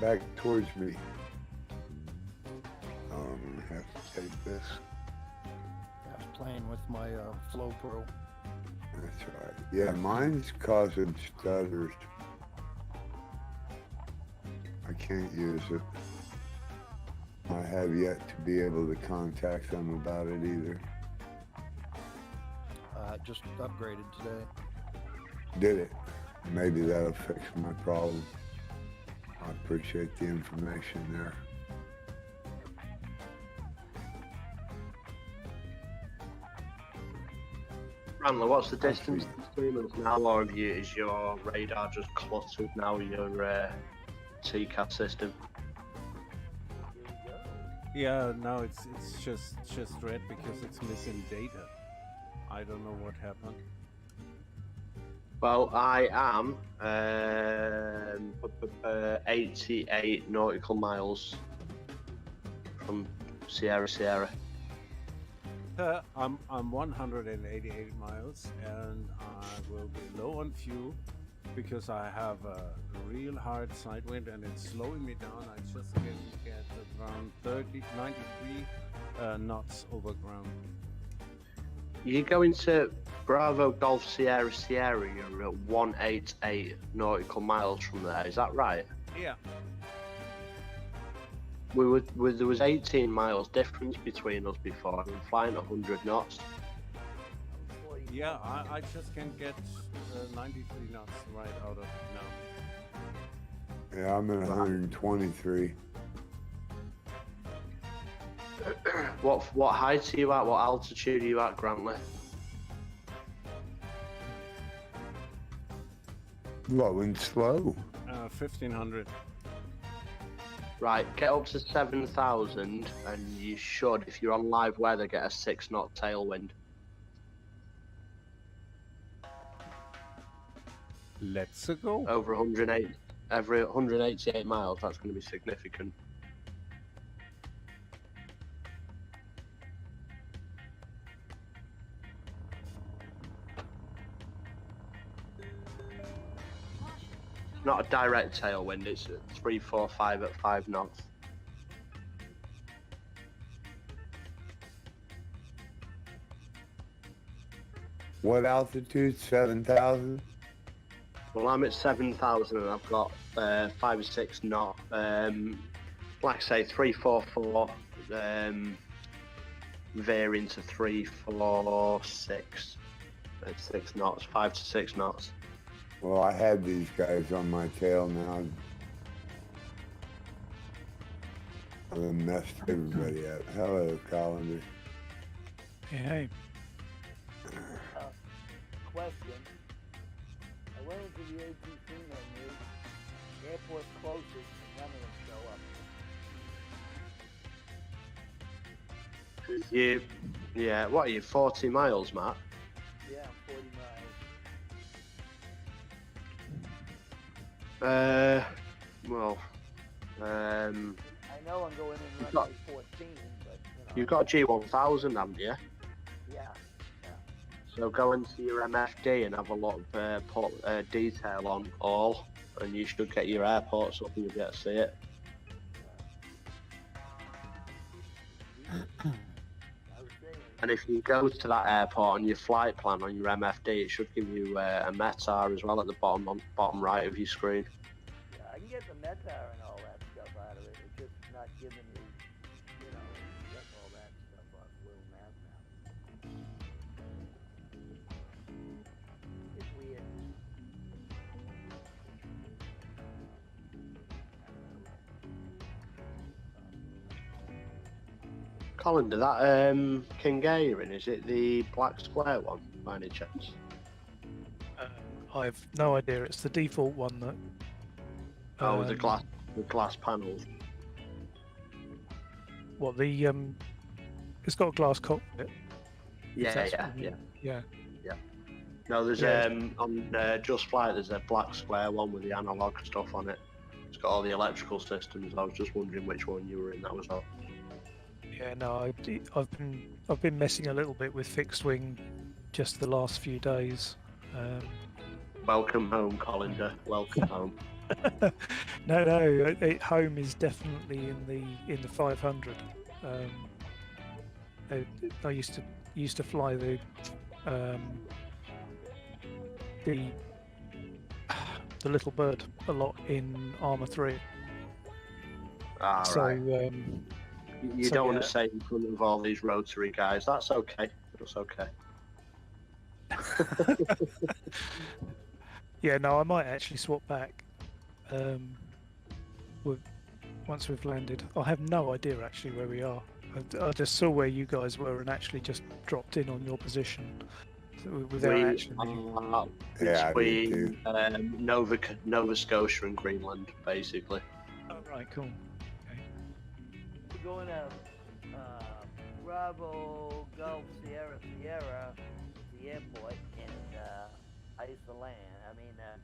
Back towards me. I'm gonna have to take this. I was playing with my Flow Pro. That's right. Yeah, mine's causing stutters. I can't use it. I have yet to be able to contact them about it either. Just upgraded today. Did it? Maybe that'll fix my problem. I appreciate the information there. Grantler, what's the distance between us now, or is your radar just cluttered now? Your TCAS system. Yeah, no, it's just red because it's missing data. I don't know what happened. Well, I am 88 nautical miles from Sierra. I'm 188 miles, and I will be low on fuel because I have a real hard side wind and it's slowing me down. I just get around 93 knots over ground. You go into Bravo Golf Sierra, you're at 188 nautical miles from there, is that right? Yeah. There was 18 miles difference between us before. I'm flying 100 knots. Yeah, I just can't get 93 knots right out of now. Yeah, I'm at 123. What height are you at? What altitude are you at, Grantley? Low and slow. 1500. Right, get up to 7,000 and you should, if you're on live weather, get a 6-knot tailwind. Let's go. Over 108. every 188 miles. That's going to be significant. Not a direct tailwind, it's 345 at 5 knots. What altitude? 7,000? Well, I'm at 7,000 and I've got 5 or 6 knot. Like I say, 344, veering to 346 at 6 knots, 5 to 6 knots. Well, I had these guys on my tail now. I've messed everybody up. Hello, Colander. Hey. Question. I went into the ATC menu, the airport's closest, and none of them show up. Yeah, what are you, 40 miles, Matt? Yeah, 40 miles. Well, I know I'm going in runway 14, but you've got a G1000, haven't you? Yeah. So go into your MFD and have a lot of detail on all, and you should get your airports up and you'll be able to see it. And if you go to that airport on your flight plan on your MFD, it should give you a METAR as well at the bottom right of your screen. Yeah, I can get the METAR and all that stuff out of it. It's just not giving you, get all that stuff off Will Map now. It's weird. Colander, that King Gairin, is it the black square one by any chance? I've no idea. It's the default one that. The glass panels. What the It's got a glass cockpit. Yeah. No, there's on Just Flight. There's a black square one with the analog stuff on it. It's got all the electrical systems. I was just wondering which one you were in. That was all. Yeah, no, I've been messing a little bit with fixed wing just the last few days. Welcome home, Colander. Welcome home. No, home is definitely in the 500. I used to fly the Little Bird a lot in Armour 3. Right. You don't want to say in front of all these rotary guys. That's okay. That's okay. Yeah, no, I might actually swap back. Once we've landed, I have no idea actually where we are. I just saw where you guys were and actually just dropped in on your position without actually. Between Nova Scotia and Greenland, basically. Oh right, cool. Okay. We're going to Bravo Golf Sierra, the airport in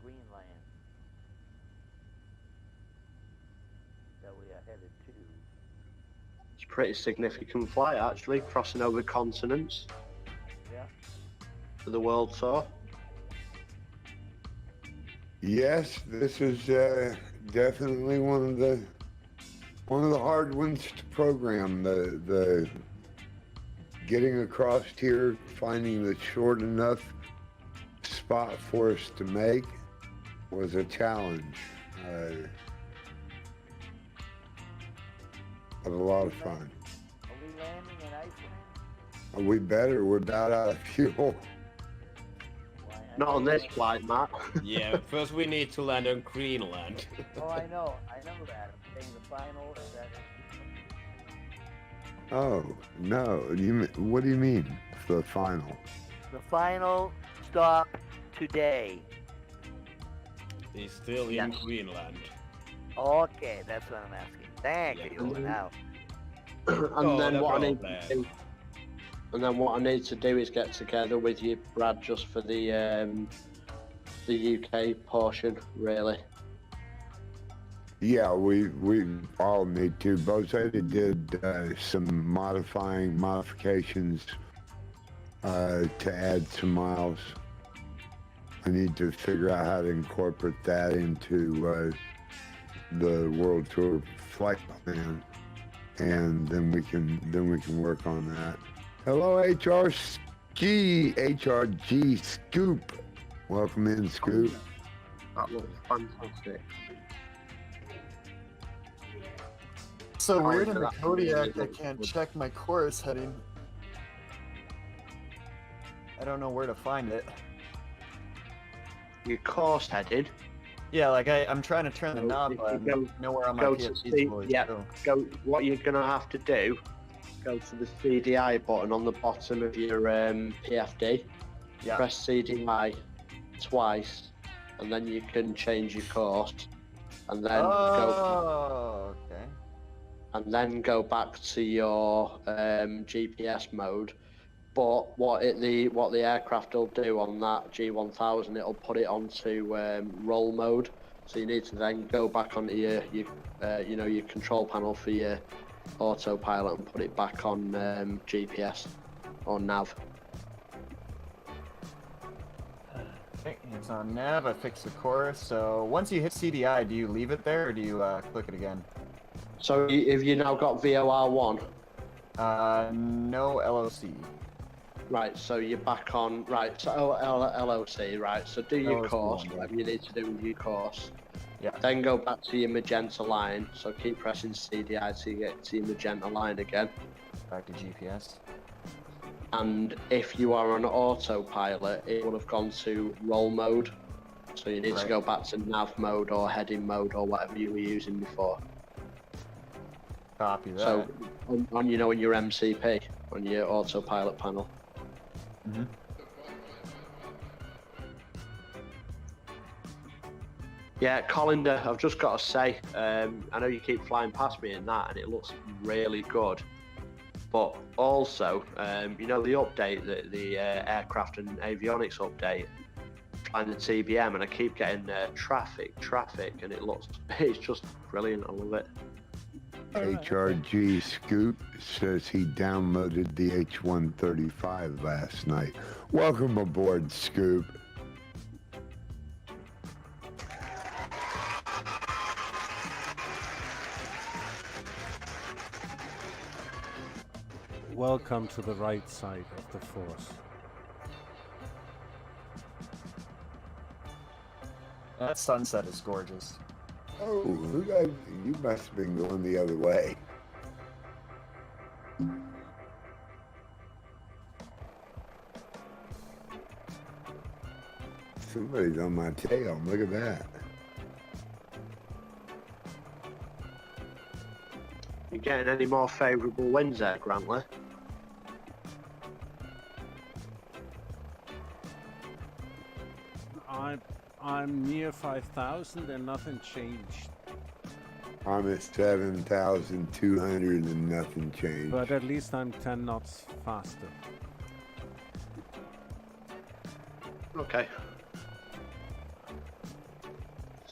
Greenland. That we are headed to. It's a pretty significant flight, actually, crossing over continents. Yeah. For the world tour. Yes, this is definitely one of the hard ones to program. The getting across here, finding the short enough spot for us to make was a challenge. But a lot of fun. Are we landing in Iceland? We better. We're about out of fuel. Not on this flight, Matt. Yeah, first we need to land on Greenland. Oh, I know that. I'm saying the final. Oh no! What do you mean? The final? The final stop today. He's still in Greenland. Okay, that's what I'm asking. Thank you. Now. And then what I need to do is get together with you, Brad, just for the UK portion, really. Yeah, we all need to. Bozetta did some modifications to add some miles. I need to figure out how to incorporate that into the World Tour flight plan, and then we can work on that. Hello, HRG Scoop. Welcome in, Scoop. That looks fantastic. So Oh, weird in yeah, the that's Kodiak, really I can't good. check my course heading. I don't know where to find it. Your course headed. Yeah, like I'm trying to turn the So knob, if but you I'm nowhere on my go to PFD's voice. yeah, So. go. What you're gonna have to do, go to the CDI button on the bottom of your PFD. Yeah. Press CDI twice, and then you can change your course, and then Oh, okay. and then go back to your GPS mode. But what the aircraft will do on that G1000, it'll put it onto roll mode. So you need to then go back onto your your control panel for your autopilot and put it back on GPS or nav. It's on nav. I fixed the course. So once you hit CDI, do you leave it there or do you click it again? So have you now got VOR1? No LOC. Right, so you're back on, right, so LOC, right, so do your LOC course, one, whatever you need to do with your course. Yeah. Then go back to your magenta line, so keep pressing CDI till you get to your magenta line again. Back to GPS. And if you are on autopilot, it will have gone to roll mode. So you need to go back to nav mode or heading mode or whatever you were using before. Copy that. So on in your MCP, on your autopilot panel. Mm-hmm. Yeah, Colander, I've just got to say, I know you keep flying past me in that, and it looks really good. But also, the update, the aircraft and avionics update, flying the TBM, and I keep getting traffic, and it's just brilliant. I love it. HRG Scoop says he downloaded the H145 last night. Welcome aboard, Scoop. Welcome to the right side of the force. That sunset is gorgeous. Oh, you must have been going the other way. Somebody's on my tail. Look at that. You getting any more favourable winds there, Grantley? I'm near 5,000 and nothing changed. I'm at 7,200 and nothing changed. But at least I'm 10 knots faster. Okay.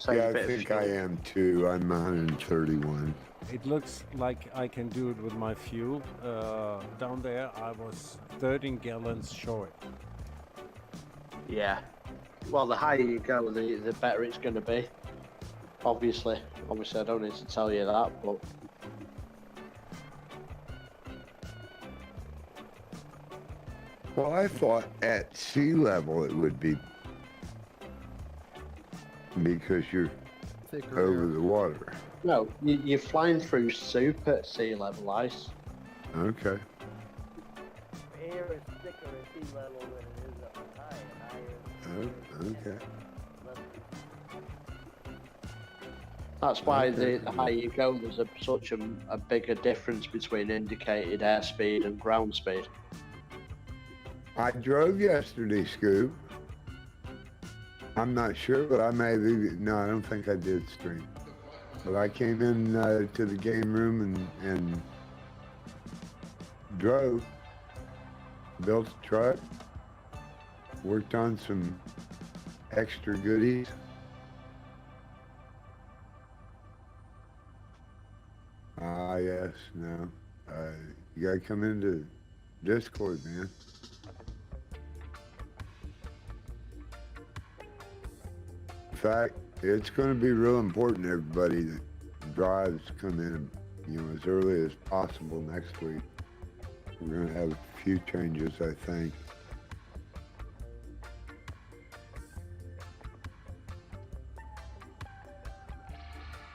Yeah, I think I am too. I'm 131. It looks like I can do it with my fuel. Down there I was 13 gallons short. Yeah. Well, the higher you go, the better it's going to be. Obviously, I don't need to tell you that, but Well, I thought at sea level it would be because you're over the water. no, you're flying through soup at sea level ice. Okay. Air is thicker at sea level than it is up high, and higher. Okay. That's why the higher you go, there's such a bigger difference between indicated airspeed and ground speed. I drove yesterday, Scoop. I'm not sure, but I may be. No, I don't think I did stream. But I came in to the game room and drove, built a truck, worked on some extra goodies. yes, no. You gotta come into Discord, man. In fact, it's gonna be real important, everybody, that drives come in, as early as possible next week. We're gonna have a few changes, I think.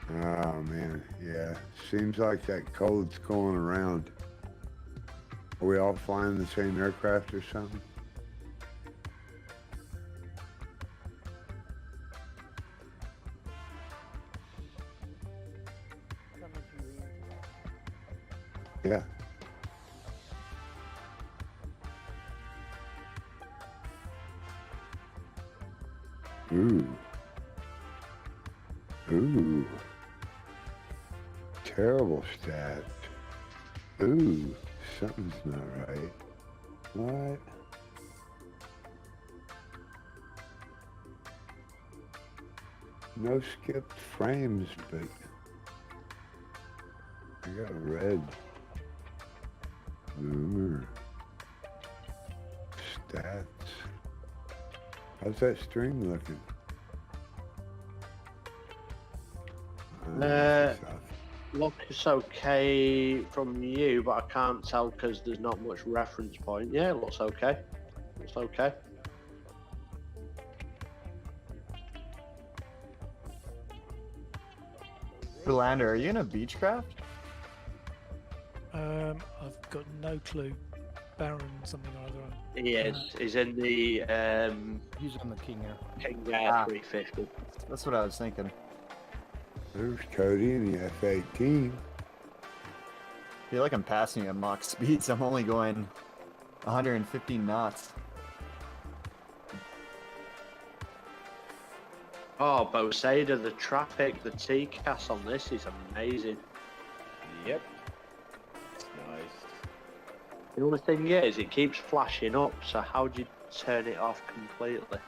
Oh man, yeah. Seems like that code's going around. Are we all flying the same aircraft or something? Yeah. Ooh. Ooh. Terrible stats. Ooh. Something's not right. What? No skipped frames, but I got a red. Ooh. Stats. How's that string looking? Looks okay from you, but I can't tell because there's not much reference point. Yeah, it looks okay. Looks okay. Verlander, are you in a Beechcraft? I've got no clue. Baron something or other. He is. He's in the He's on the King Air. King Air 350. That's what I was thinking. There's Cody in the F-18. I feel like I'm passing at Mach speeds. I'm only going 115 knots. Oh, Boseda, the traffic, the TCAS on this is amazing. Yep. It's nice. The only thing is, it keeps flashing up, so how do you turn it off completely?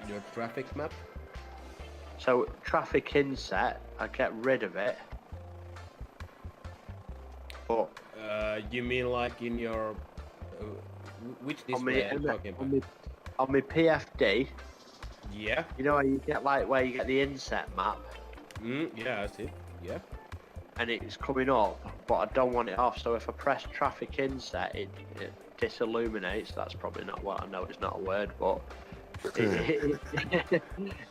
Your traffic map? So, traffic inset, I get rid of it. But you mean like in your... which display are you talking about? On my PFD, Yeah. you know how you get like where you get the inset map? Yeah, I see. Yeah. And it's coming up, but I don't want it off, so if I press traffic inset, it disilluminates. That's probably not what I know, it's not a word, but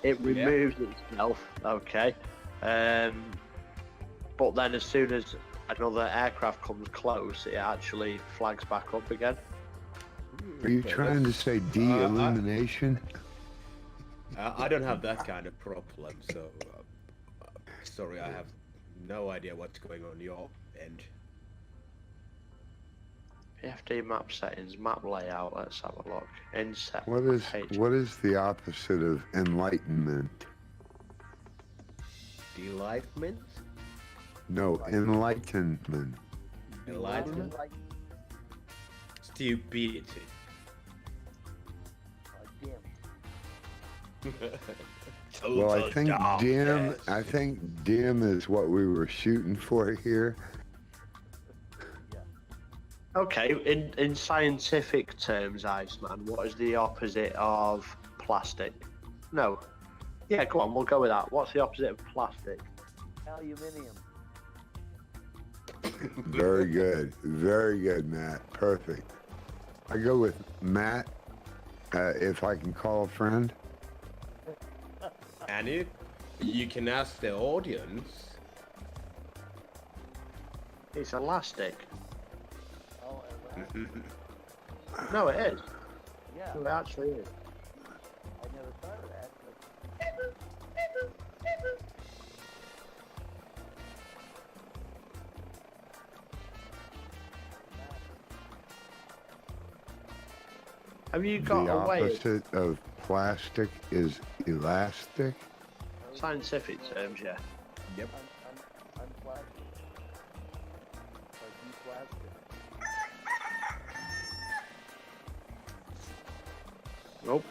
it removes itself, okay. But then as soon as another aircraft comes close, it actually flags back up again. Are you trying to say de-illumination? I don't have that kind of problem, so sorry, I have no idea what's going on your end. PFD map settings, map layout, let's have a look. Inset. What is the opposite of enlightenment? Delightment? No, enlightenment. Enlightenment? Stupidity. Well, I think dim is what we were shooting for here. Okay, in scientific terms, Iceman, what is the opposite of plastic? No. Yeah, go on, we'll go with that. What's the opposite of plastic? Aluminium. Very good. Very good, Matt. Perfect. I go with Matt, if I can call a friend. And you can ask the audience. It's elastic. Oh, elastic. No, it is. Yeah. No, it actually is. I never thought of that, Have you got the a way? opposite of plastic is elastic? Scientific terms, yeah. Yep. Unplastic. Like plastic. Nope.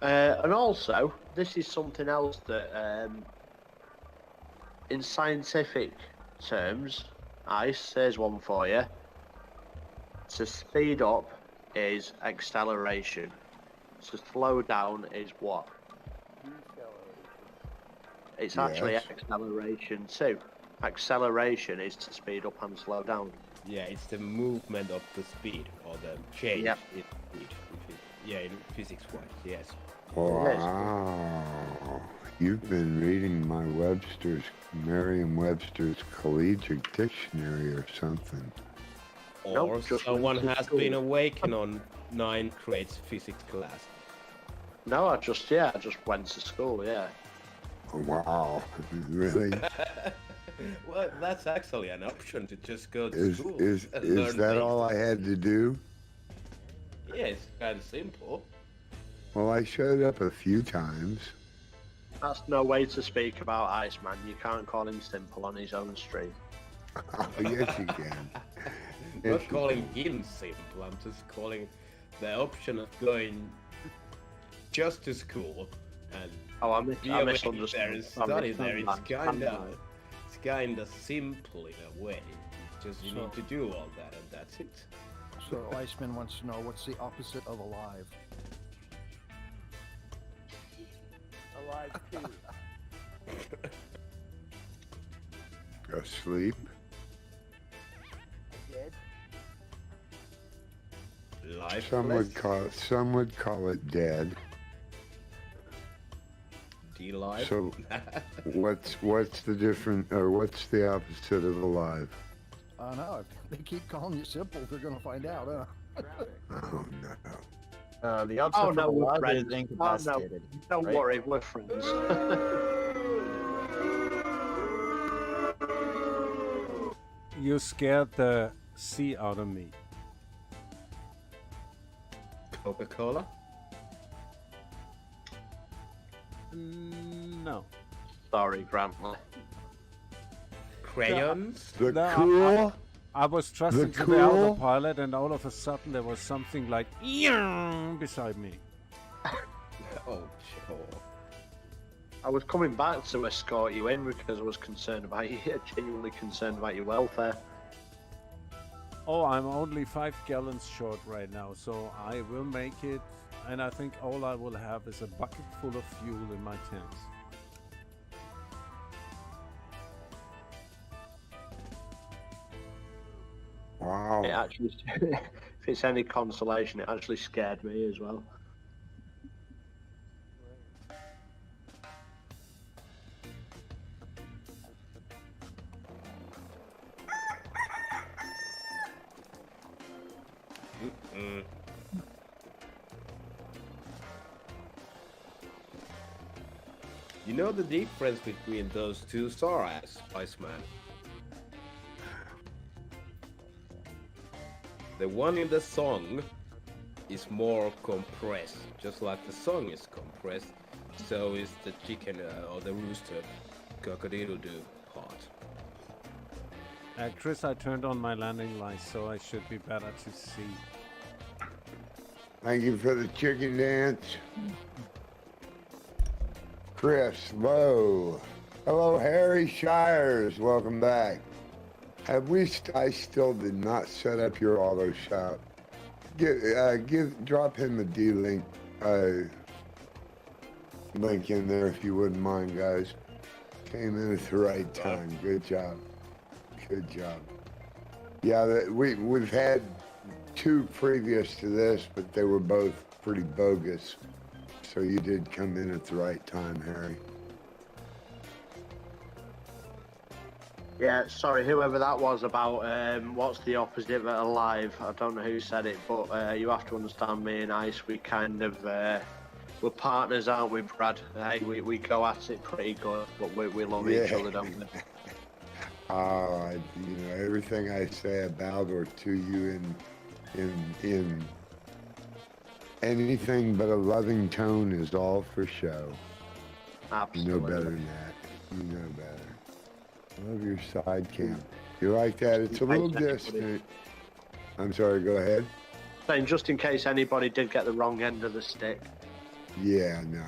And also, this is something else that in scientific terms, ice, there's one for you. To speed up is acceleration. To slow down is what? It's actually Yes. acceleration too. Acceleration is to speed up and slow down. Yeah, it's the movement of the speed or the change Yep. in speed. Yeah, in physics-wise, yes. Wow. You've been reading my Merriam-Webster's Collegiate Dictionary or something. Or Nope, just someone went to has school. been awakened on 9th grade physics class. No, I just went to school, yeah. Oh, wow. Really? Well, that's actually an option to just go to Is school. is and is learn that things. all I had to do? Yeah, it's kind of simple. Well, I showed up a few times. That's no way to speak about Iceman. You can't call him simple on his own stream. Oh, yes, you can. Yes, Not you calling him simple, I'm just calling the option of going just to school and Oh, I be misunderstood. awake there and study there. It's kinda simple in a way. Just you So- need to do all that and that's it. So Iceman wants to know what's the opposite of alive. Alive too. Asleep. Dead. Life. Some would call it dead. D-life. So, what's the different, or what's the opposite of alive? No, if they keep calling you simple, they're gonna find out, huh? Oh no. The opposite Oh of no, we're alive friends. is Oh incapacitated. no, don't right? worry, we're friends. You scared the sea out of me. Coca-Cola? No. Sorry, Grantley. Crayons? The No, cool. I was trusting The to the cool- autopilot, and all of a sudden there was something like beside me. Oh, sure. I was coming back to escort you in because I was concerned about you, genuinely concerned about your welfare. Oh, I'm only 5 gallons short right now, so I will make it. And I think all I will have is a bucket full of fuel in my tanks. Wow. It actually, if it's any consolation, it actually scared me as well. Mm. You know the difference between those two stars, Iceman? The one in the song is more compressed, just like the song is compressed, so is the chicken or the rooster cock-a-doodle-doo part. Chris, I turned on my landing lights, so I should be better to see. Thank you for the chicken dance. Chris Lowe. Hello, Harry Shires. Welcome back. I still did not set up your auto shop. Drop him a D-Link link in there if you wouldn't mind, guys. Came in at the right time. Good job. Good job. Yeah, we've had 2 previous to this, but they were both pretty bogus. So you did come in at the right time, Harry. Yeah, sorry, whoever that was about what's the opposite of alive, I don't know who said it, but you have to understand me and Ice, we kind of, we're partners, aren't we, Brad? Hey, we go at it pretty good, but we love each other, don't we? Everything I say about or to you in anything but a loving tone is all for show. Absolutely. You know better than that. You know better. I love your side cam. You like that? It's a little distant. I'm sorry, go ahead. Saying just in case anybody did get the wrong end of the stick. Yeah, no.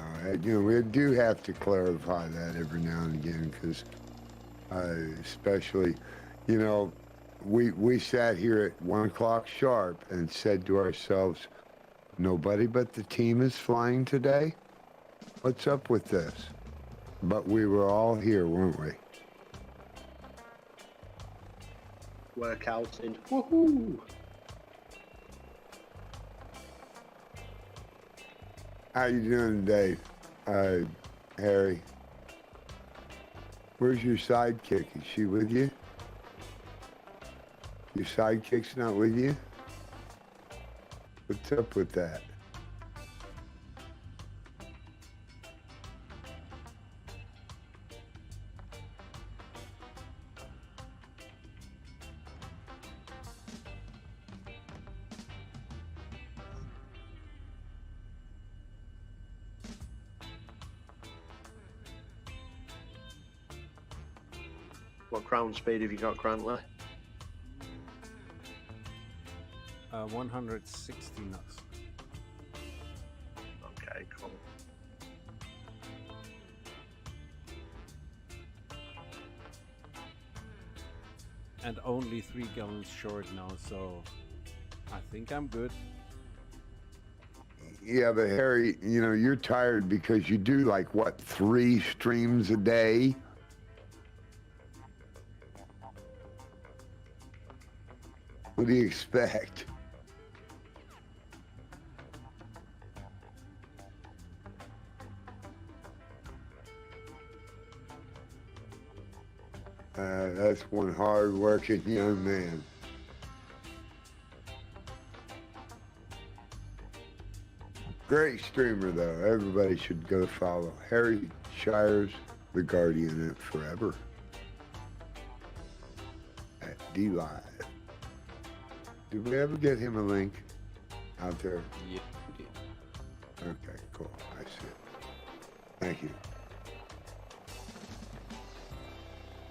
We do have to clarify that every now and again because Especially, you know, we sat here at 1 o'clock sharp and said to ourselves, nobody but the team is flying today? What's up with this? But we were all here, weren't we? Workouting. Woohoo! How you doing today, Harry? Where's your sidekick? Is she with you? Your sidekick's not with you? What's up with that? What ground speed have you got currently? 160 knots. Okay, cool. And only 3 gallons short now, so I think I'm good. Yeah, but Harry, you know, you're tired because you do like, what, 3 streams a day? What do you expect? That's one hard-working young man. Great streamer, though. Everybody should go follow. Harry Shires, the Guardian at Forever. At D-Live. Did we ever get him a link out there? Yeah, we did. Okay, cool. I see it. Thank you.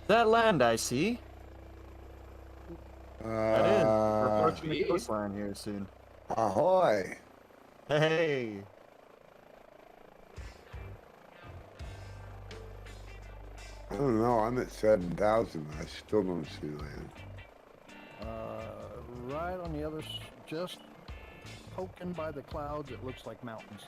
That land I see. That is. We're Uh, approaching the coastline here soon. ahoy! Hey. I don't know. I'm at 7,000. I still don't see land. Right on the other, just poking by the clouds, it looks like mountains.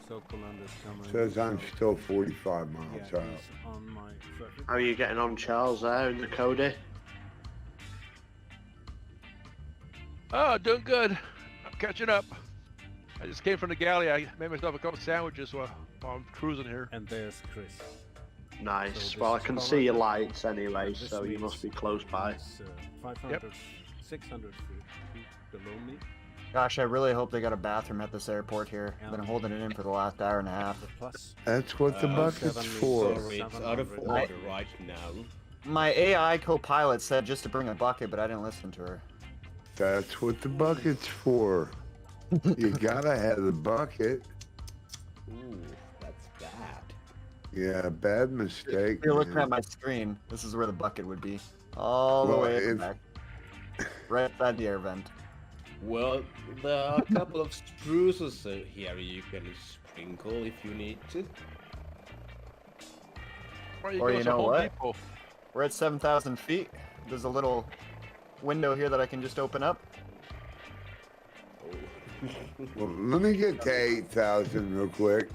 So Columbus coming. Says I'm still 45 miles Yeah, out. he's on my traffic. How are you getting on, Charles, there in the Cody? Oh, doing good. I'm catching up. I just came from the galley. I made myself a couple sandwiches while I'm cruising here. And there's Chris. Nice. So Well, I this can is see your Columbus. lights anyway, This so you means must be close by. he's, 500, 600 feet below me. Gosh, I really hope they got a bathroom at this airport here. I've been Yeah. holding it in for the last hour and a half. The plus. That's what the bucket's 7 for. meters. Sorry, it's out of 700. order right now. My AI co-pilot said just to bring a bucket, but I didn't listen to her. That's what the bucket's for. You gotta have the bucket. Ooh, that's bad. Yeah, bad mistake. If you're looking man. at my screen, this is where the bucket would be. All the Well, way at the if- back. Right outside the air vent. Well, there are a couple of spruces here you can sprinkle if you need to. Or you Or go you to know Home what? Depot. We're at 7,000 feet. There's a little window here that I can just open up. Well, let me get to 8,000 real quick.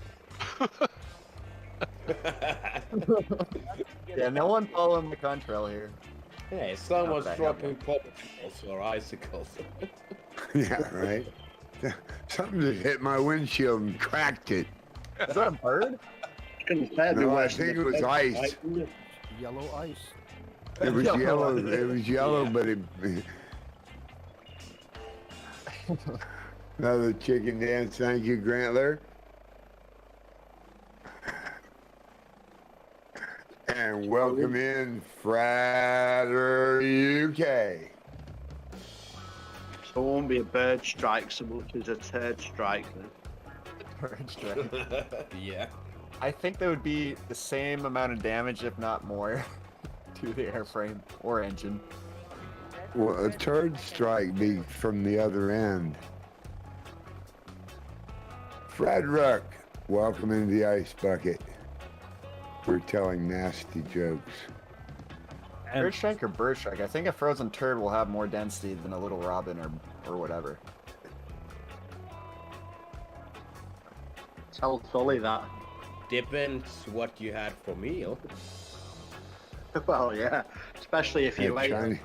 Yeah, no one following the contrail here. Hey, someone's that dropping popsicles or icicles. Yeah, right. Something just hit my windshield and cracked it. Is that a bird? No, I think it was ice. Yellow ice. It was Yellow yellow. ice. It was yellow, Yeah. but it. Another chicken dance. Thank you, Grantler. And welcome in Frater UK. So it won't be a bird strike so much as a turd strike then. Bird strike. Yeah. I think there would be the same amount of damage, if not more, to the airframe or engine. Well, a turd strike be from the other end. Frederick, welcome into the ice bucket. We're telling nasty jokes. Bird Strike or Bird Strike? I think a frozen turd will have more density than a little robin or whatever. Tell Sully that. Depends what you had for meal. Well, yeah, especially if you ate.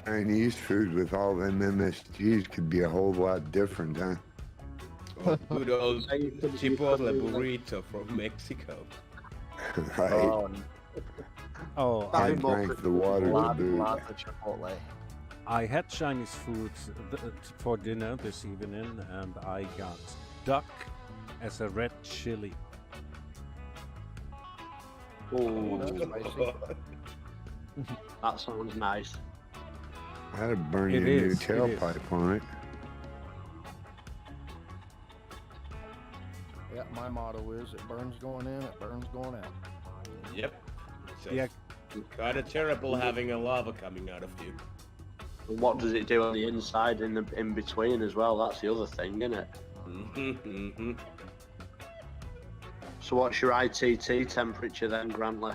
Chinese food with all them MSGs could be a whole lot different, huh? Oh, good old Chipotle burrito from Mexico. Right. Oh, I drank the water to boot. Lots of Chipotle. I had Chinese food for dinner this evening, and I got duck as a red chili. Oh, That's spicy. that sounds nice. I had to burn you a new tailpipe on it. Yeah, my motto is it burns going in, it burns going out. Yep. So Yeah. Kind of terrible having a lava coming out of you. And what does it do on the inside in between as well? That's the other thing, isn't it? So what's your ITT temperature then, Grantley?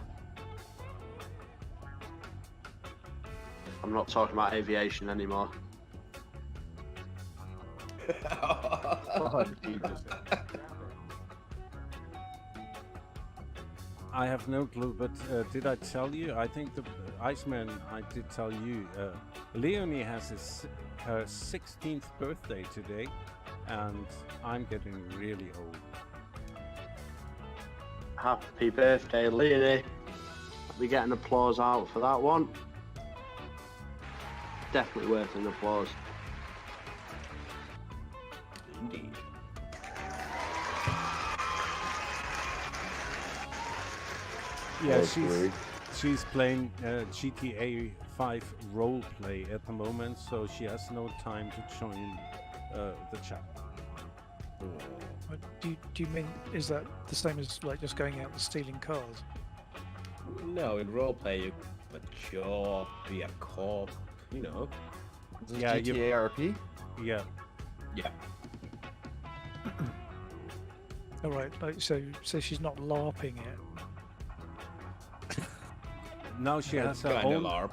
I'm not talking about aviation anymore. Oh, Jesus. I have no clue, but did I tell you? I think the Iceman, I did tell you. Leonie has her 16th birthday today, and I'm getting really old. Happy birthday, Leonie. We get an applause out for that one. Definitely worth an applause. Indeed. Yeah, she's playing GTA 5 role play at the moment, so she has no time to join the chat. Do you mean, is that the same as like just going out and stealing cars? No, in roleplay you a job, be a cop, you know. Is this Yeah, GTA RP? Yeah. Yeah. All right, like so she's not LARPing it. Now she has her Kinda own. LARP.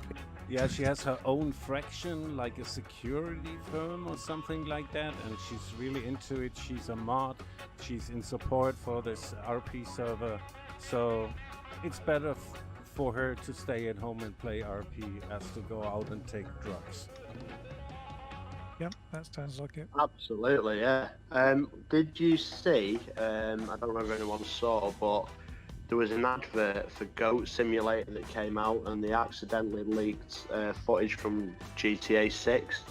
Yeah, she has her own fraction, like a security firm or something like that, and she's really into it. She's a mod. She's in support for this RP server, so it's better for her to stay at home and play RP as to go out and take drugs. Yep, that sounds like it. Absolutely, yeah. Did you see, I don't know if anyone saw, but there was an advert for Goat Simulator that came out and they accidentally leaked footage from GTA 6,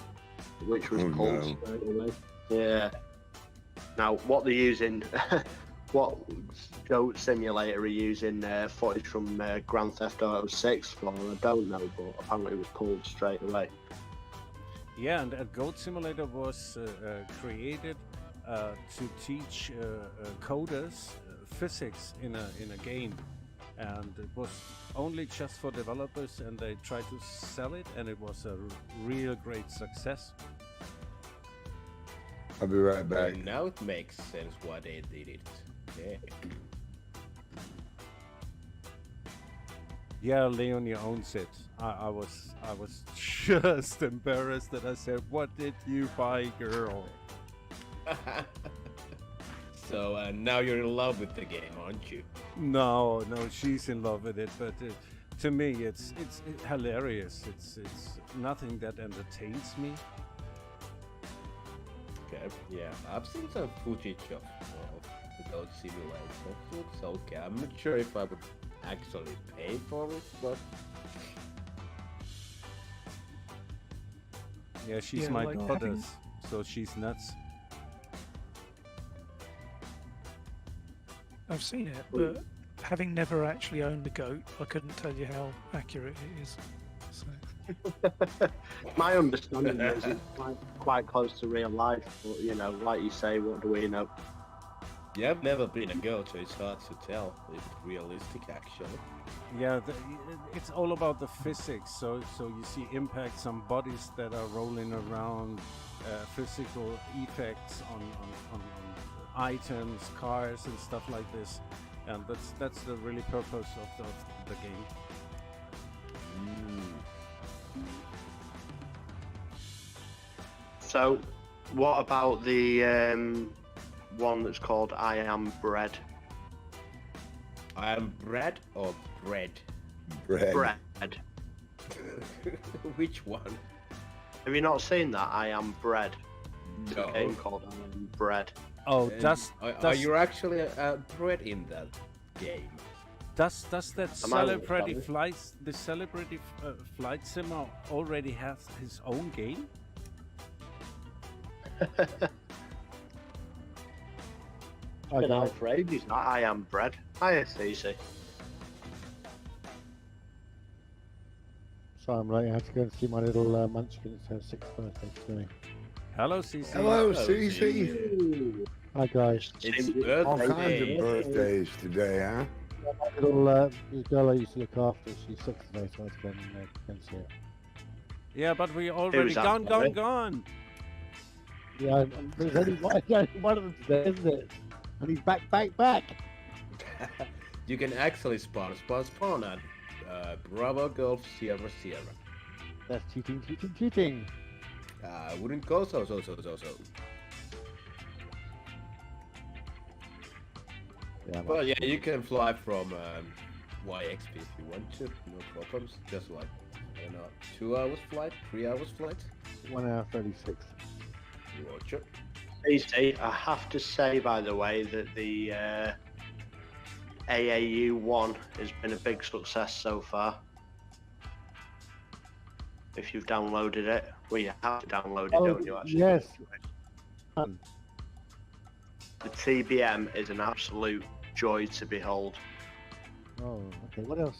which was pulled straight away. Yeah. Now, what they're using, what Goat Simulator are using footage from Grand Theft Auto 6 for, I don't know, but apparently it was pulled straight away. Yeah, and Goat Simulator was created to teach coders physics in a game, and it was only just for developers, and they tried to sell it, and it was a real great success. I'll be right back. And now it makes sense why they did it. Yeah. Yeah, Leonie owns it. I was just embarrassed that I said, "What did you buy, girl?" So now you're in love with the game, aren't you? No, she's in love with it, but to me, it's hilarious. It's nothing that entertains me. Okay, yeah, I've seen some footage of the Goat Simulator. It looks okay. I'm not sure if I would actually pay for it, but Yeah, she's Yeah, my like daughter's, so she's nuts. I've seen it, but having never actually owned a goat, I couldn't tell you how accurate it is. So. My understanding is it's quite close to real life, but you know, like you say, what do we know? Yeah, I've never been a goat, so it's hard to tell if it's realistic actually. Yeah, it's all about the physics. So you see impacts on bodies that are rolling around, physical effects on items, cars, and stuff like this. And that's the really purpose of the game. So, what about the one that's called I Am Bread? I am bread or bread? Bread. Which one? Have you not seen that? I Am Bread. It's No. a game called I Am Bread. Oh, And does are you actually bread in that game? that Am I celebrity understanding? flights the celebrity flight simmer already has his own game? Been out for ages. I Am Bread. Hiya, CC. So I'm late. I have to go and see my little munchkin. It's her 6th birthday today. Hello, CC. Hello, Cece. Hi guys. It's All kinds birthday. of birthdays today, huh? My little the girl I used to look after. She's 6 today, so I have to go and see her. Yeah, but we already that, gone. sorry? Yeah, there's only one of them today, isn't it? And he's back. You can actually spawn at Bravo Golf Sierra. That's cheating. I wouldn't go so. Yeah, But yeah, you can fly from YXP if you want to, no problems. Just like, I don't know, 2 hours flight, 3 hours flight. 1 hour 36. Roger. CC, I have to say, by the way, that the AAU1 has been a big success so far. If you've downloaded it, well, you have to download it, don't you? Actually, Yes. the TBM is an absolute joy to behold. Oh, okay. What else?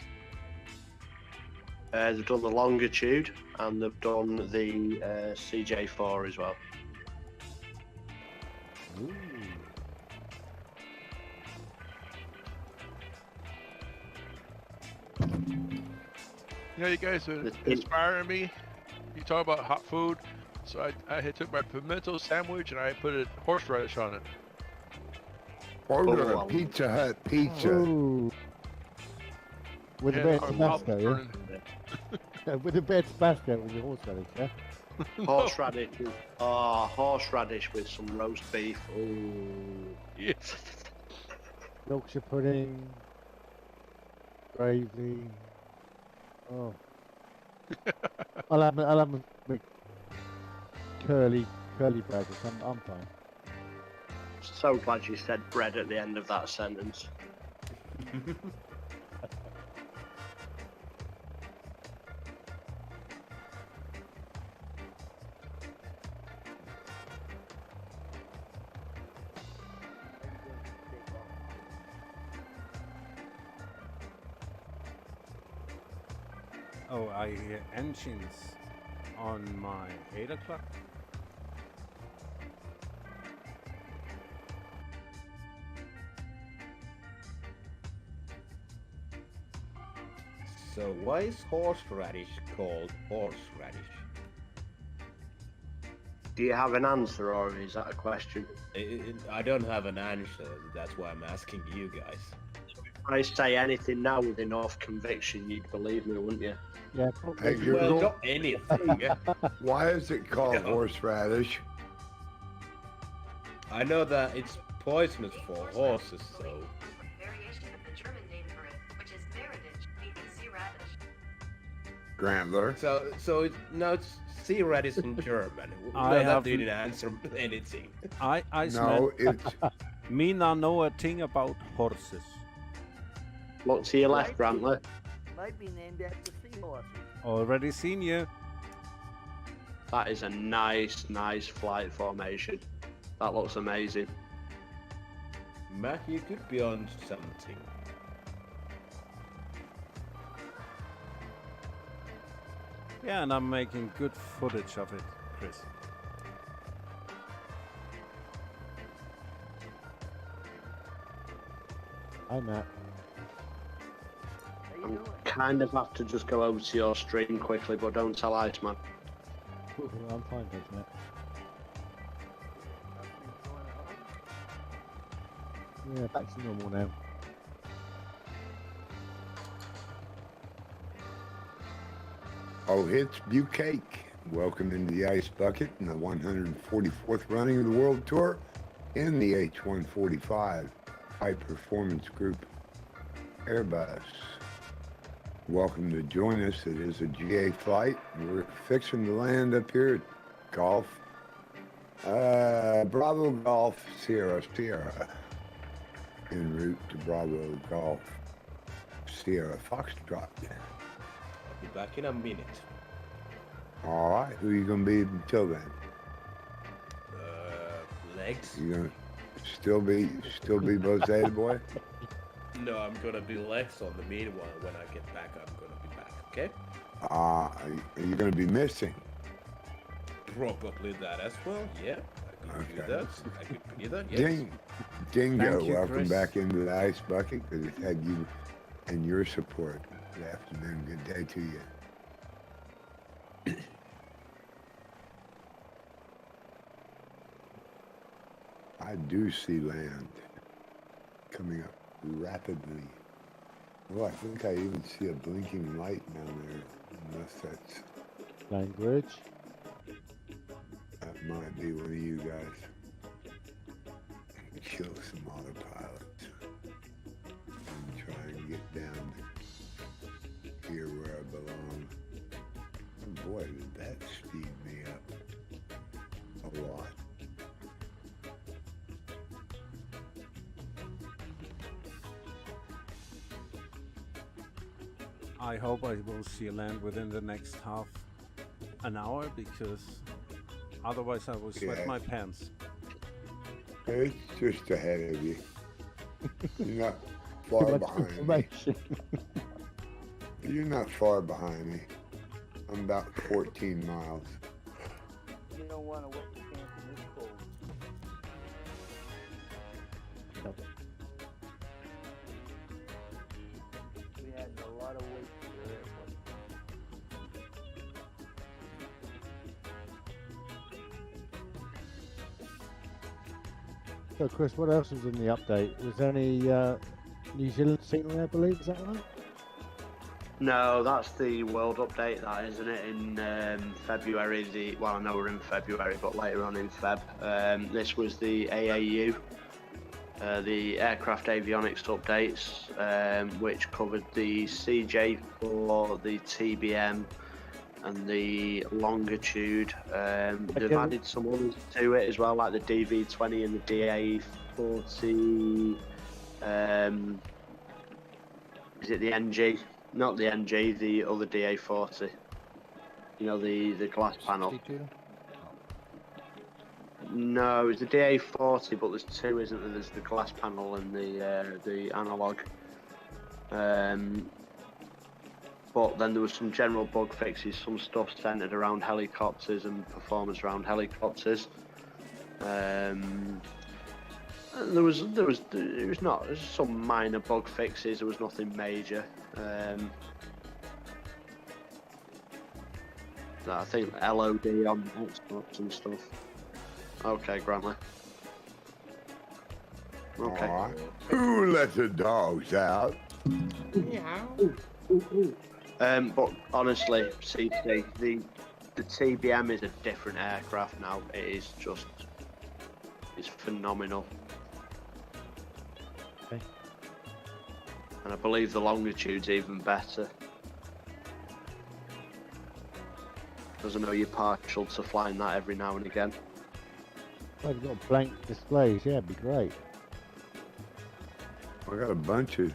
They've done the longitude and they've done the CJ4 as well. Ooh. You know, you guys are inspiring me. You talk about hot food. So I took my pimento sandwich and I put a horseradish on it. Order a Pizza Hut pizza. Ooh. With a bit of Tabasco, yeah? With a bit of Tabasco with your horseradish, yeah? Horseradish. Horseradish with some roast beef. Ooh. Yes. Yorkshire pudding. Gravy. Oh. I'll have my curly bread. I'm fine. So glad you said bread at the end of that sentence. Oh, I hear engines on my 8 o'clock. So why is horseradish called horseradish? Do you have an answer, or is that a question? I don't have an answer. That's why I'm asking you guys. If I say anything now with enough conviction, you'd believe me, wouldn't you? Yeah, Hey, probably. Well, Google, not anything. why is it called horseradish? I know that it's poisonous for horses, so. Variation of the German name for it, which is Meerrettich, meaning sea radish. Grandler. So it's sea radish in German. That didn't answer anything. I No, smell. it's Me not know a thing about horses. Look to your left, Grantler. Might be named after seahorses. Already seen you. That is a nice flight formation. That looks amazing. Matt, you could be on something. Yeah, and I'm making good footage of it, Chris. Hi, Matt. How you doing? Kind of have to just go over to your stream quickly, but don't tell Iceman. I'm fine, thanks, Matt. Yeah, back to normal now. Oh, it's Bucake. Welcome into the Ice Bucket in the 144th running of the World Tour in the H145 High Performance Group Airbus. Welcome to join us. It is a GA flight. We're fixing to land up here at Golf. Bravo Golf Sierra Sierra. En route to Bravo Golf Sierra Foxtrot. I'll be back in a minute. All right, who are you gonna be until then? Legs? You gonna still be Bozeta boy? No, I'm gonna be Lex on the meanwhile. When I get back, I'm gonna be back, okay? Are you gonna be missing? Probably that as well, yeah. I could Okay. do that. I could be that, yes. Dingo, Thank you, welcome Chris. back into the Ice Bucket because it's had you and your support. Good afternoon, good day to you. I do see land coming up rapidly. Oh, I think I even see a blinking light down there, unless that's, Language. that might be one of you guys. Kill some autopilots and try and get down here where I belong. Oh boy, did that speed me up a lot. I hope I will see land within the next half an hour because otherwise I will sweat Yeah. my pants. It's just ahead of you. You're not Too far much behind me. information. You're not far behind me. I'm about 14 miles. You don't want to wet your pants in this cold. We had a lot of weight to your airport. So, Chris, what else was in the update? Was there any New Zealand signal, I believe? Is that right? No, that's the world update, that isn't it? In February, well, I know we're in February, but later on in Feb. This was the AAU, the aircraft avionics updates, which covered the CJ4, the TBM, and the longitude. They've added some others to it as well, like the DV20 and the DA40. Is it the NG? Not the NG, the other DA40. You know, the glass panel. 62? No, it's the DA40, but there's two, isn't there? There's the glass panel and the analog. But then there was some general bug fixes, some stuff centered around helicopters and performance around helicopters. There was some minor bug fixes. There was nothing major. I think LOD on Xbox and stuff. Okay, Grantley. Okay. All right. Who let the dogs out? But honestly, CT, the TBM is a different aircraft now. It is just, it's phenomenal. Okay. And I believe the longitude's even better. Because I know you're partial to flying that every now and again. Well, you've got blank displays. Yeah, it'd be great. I got a bunch of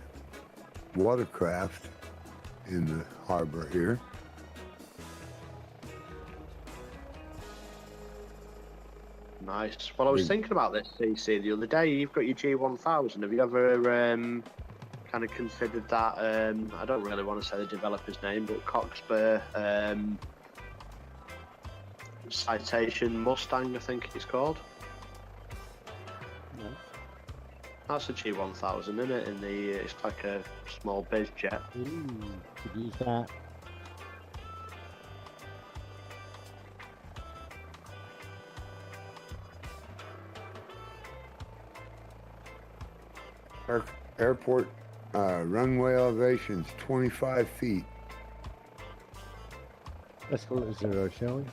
watercraft in the harbor here. Nice. Well, I was thinking about this, CC, the other day. You've got your G1000. Have you ever kind of considered that? I don't really want to say the developer's name, but Cockspur Citation Mustang, I think it's called. That's a G1000, isn't it? In the it's like a small biz jet. Ooh, could use that. Airport runway elevation's 25 feet. Let's call it 0, shall we?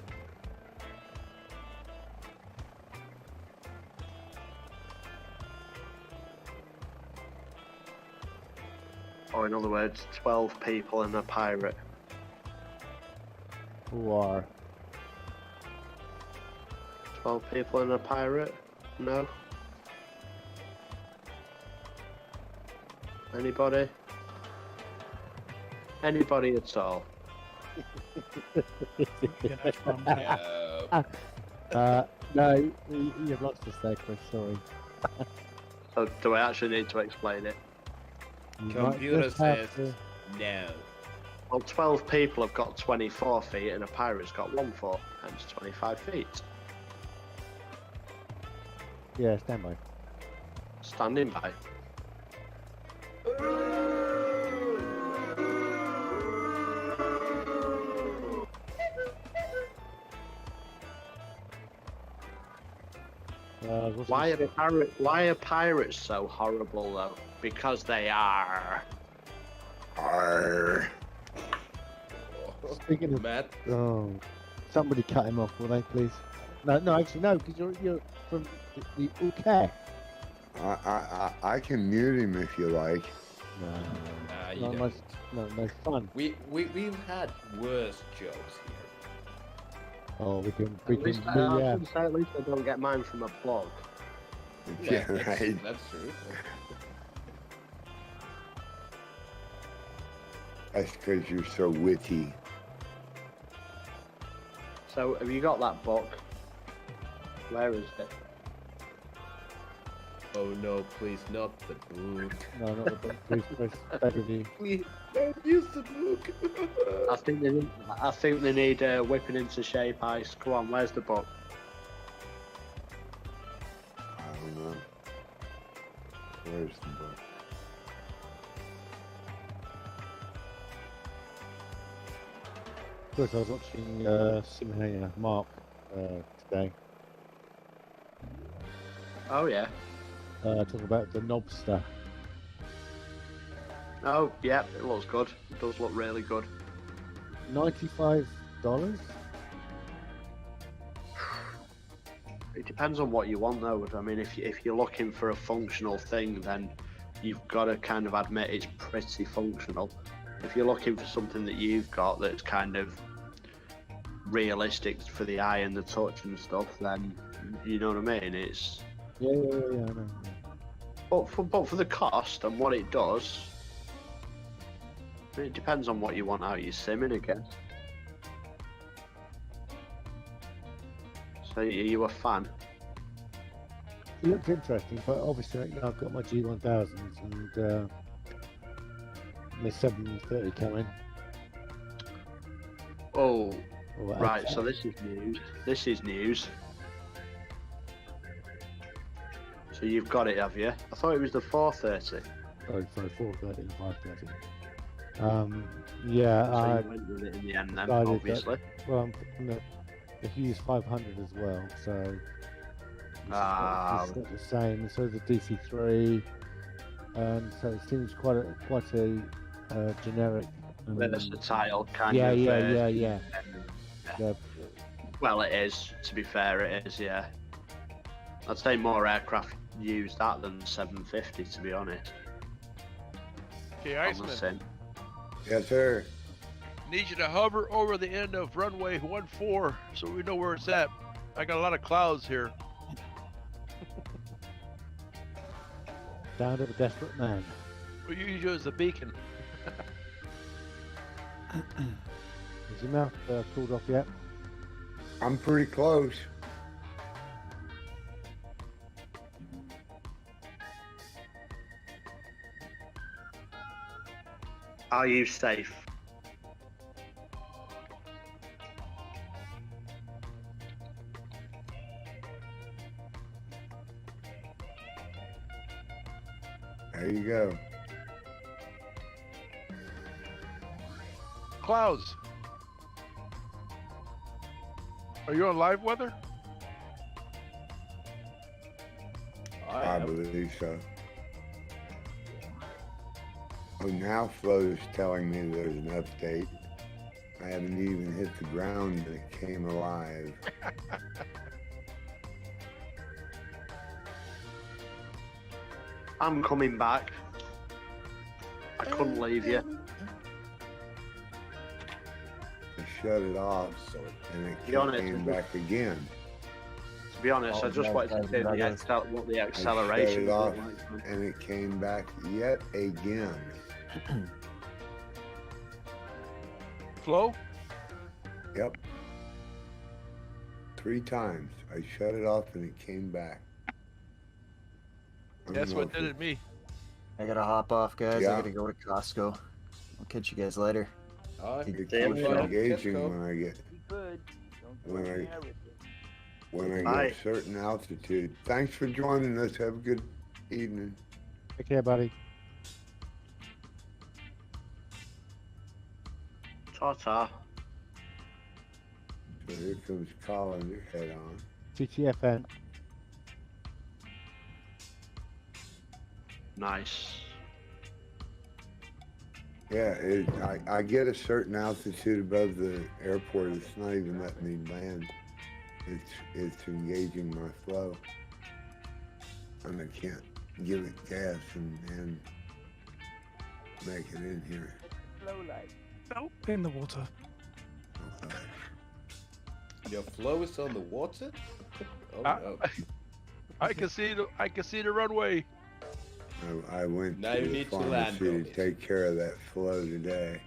Or in other words, 12 people and a pirate. Who are? 12 people and a pirate? No? Anybody? Anybody at all? No, you've lost us there, Chris, sorry. So do I actually need to explain it? You might Computer just have says to- no. Well, 12 people have got 24 feet and a pirate's got 1 foot, hence 25 feet. Yeah, stand by. Standing by. Why are pirates so horrible though? Because they are. Arr. Speaking of Matt, oh, somebody cut him off, will they, please? No, actually, no, because you're from the UK. I can mute him if you like. you No, don't. no fun. We've had worse jokes here. Oh, we can, At least, yeah. at least I don't get mine from a blog. Yeah, that's, right. that's true. That's because you're so witty. So, have you got that book? Where is it? Oh no, please not the book. No, not the book, please, Chris. Beg of you. Please don't use the book. I think they need whipping into shape ice. Come on, where's the book? I don't know. Where's the book? Chris, I was watching Simulator Mark today. Oh yeah. Talk about the Knobster. Oh yeah, it looks good. It does look really good. $95. It depends on what you want though. I mean, if you're looking for a functional thing, then you've got to kind of admit it's pretty functional. If you're looking for something that you've got that's kind of realistic for the eye and the touch and stuff, then you know what I mean. It's Yeah, I know. but for the cost and what it does, it depends on what you want out of your simming, I guess. So are you a fan? It looks interesting, but obviously I've got my G1000s and my 730 coming. Oh, Or right. H- So this is news. This is news. So you've got it, have you? I thought it was the 430. Sorry, 430 and 530. So you went with it in the end then, decided that- obviously. well, I'm putting the Hughes 500 as well, so it's not the same. So the DC3, and so it seems quite a generic. Versatile kind yeah, of. yeah. Well, it is. To be fair, it is. Yeah. I'd say more aircraft use that than 750. To be honest. Okay, On the Iceman. sim. Yes, sir. Need you to hover over the end of runway 14 so we know where it's at. I got a lot of clouds here. Sound of a desperate man. We'll use you as a beacon. Is your mouth cooled off yet? I'm pretty close. Are you safe? There you go. Clouds. Are you on live weather? I believe so. Oh, now Flo's telling me there's an update. I haven't even hit the ground and it came alive. I'm coming back. I couldn't leave you. I shut it off and it came back again. To be honest, I just wanted to see what the acceleration I shut was it off like. and it came back yet again. Flow? Yep. 3 times. I shut it off and it came back. I don't That's know what if did it me. I gotta hop off, guys. Yeah. I gotta go to Costco. I'll catch you guys later. It keeps Damn, engaging Costco. when I get Good. Don't when go I near it. when I Bye. get a certain altitude. Thanks for joining us. Have a good evening. Take care, buddy. Ta-ta. So here comes Colin, head on. TTFN. Nice. Yeah, I get a certain altitude above the airport. It's not even letting me land. It's engaging my flow, and I can't give it gas and make it in here. Slow light. Oh, in the water. Your flow is on the water? Oh no. I can see the runway. I went Now to you the need to land pharmacy on to it. take care of that flow today.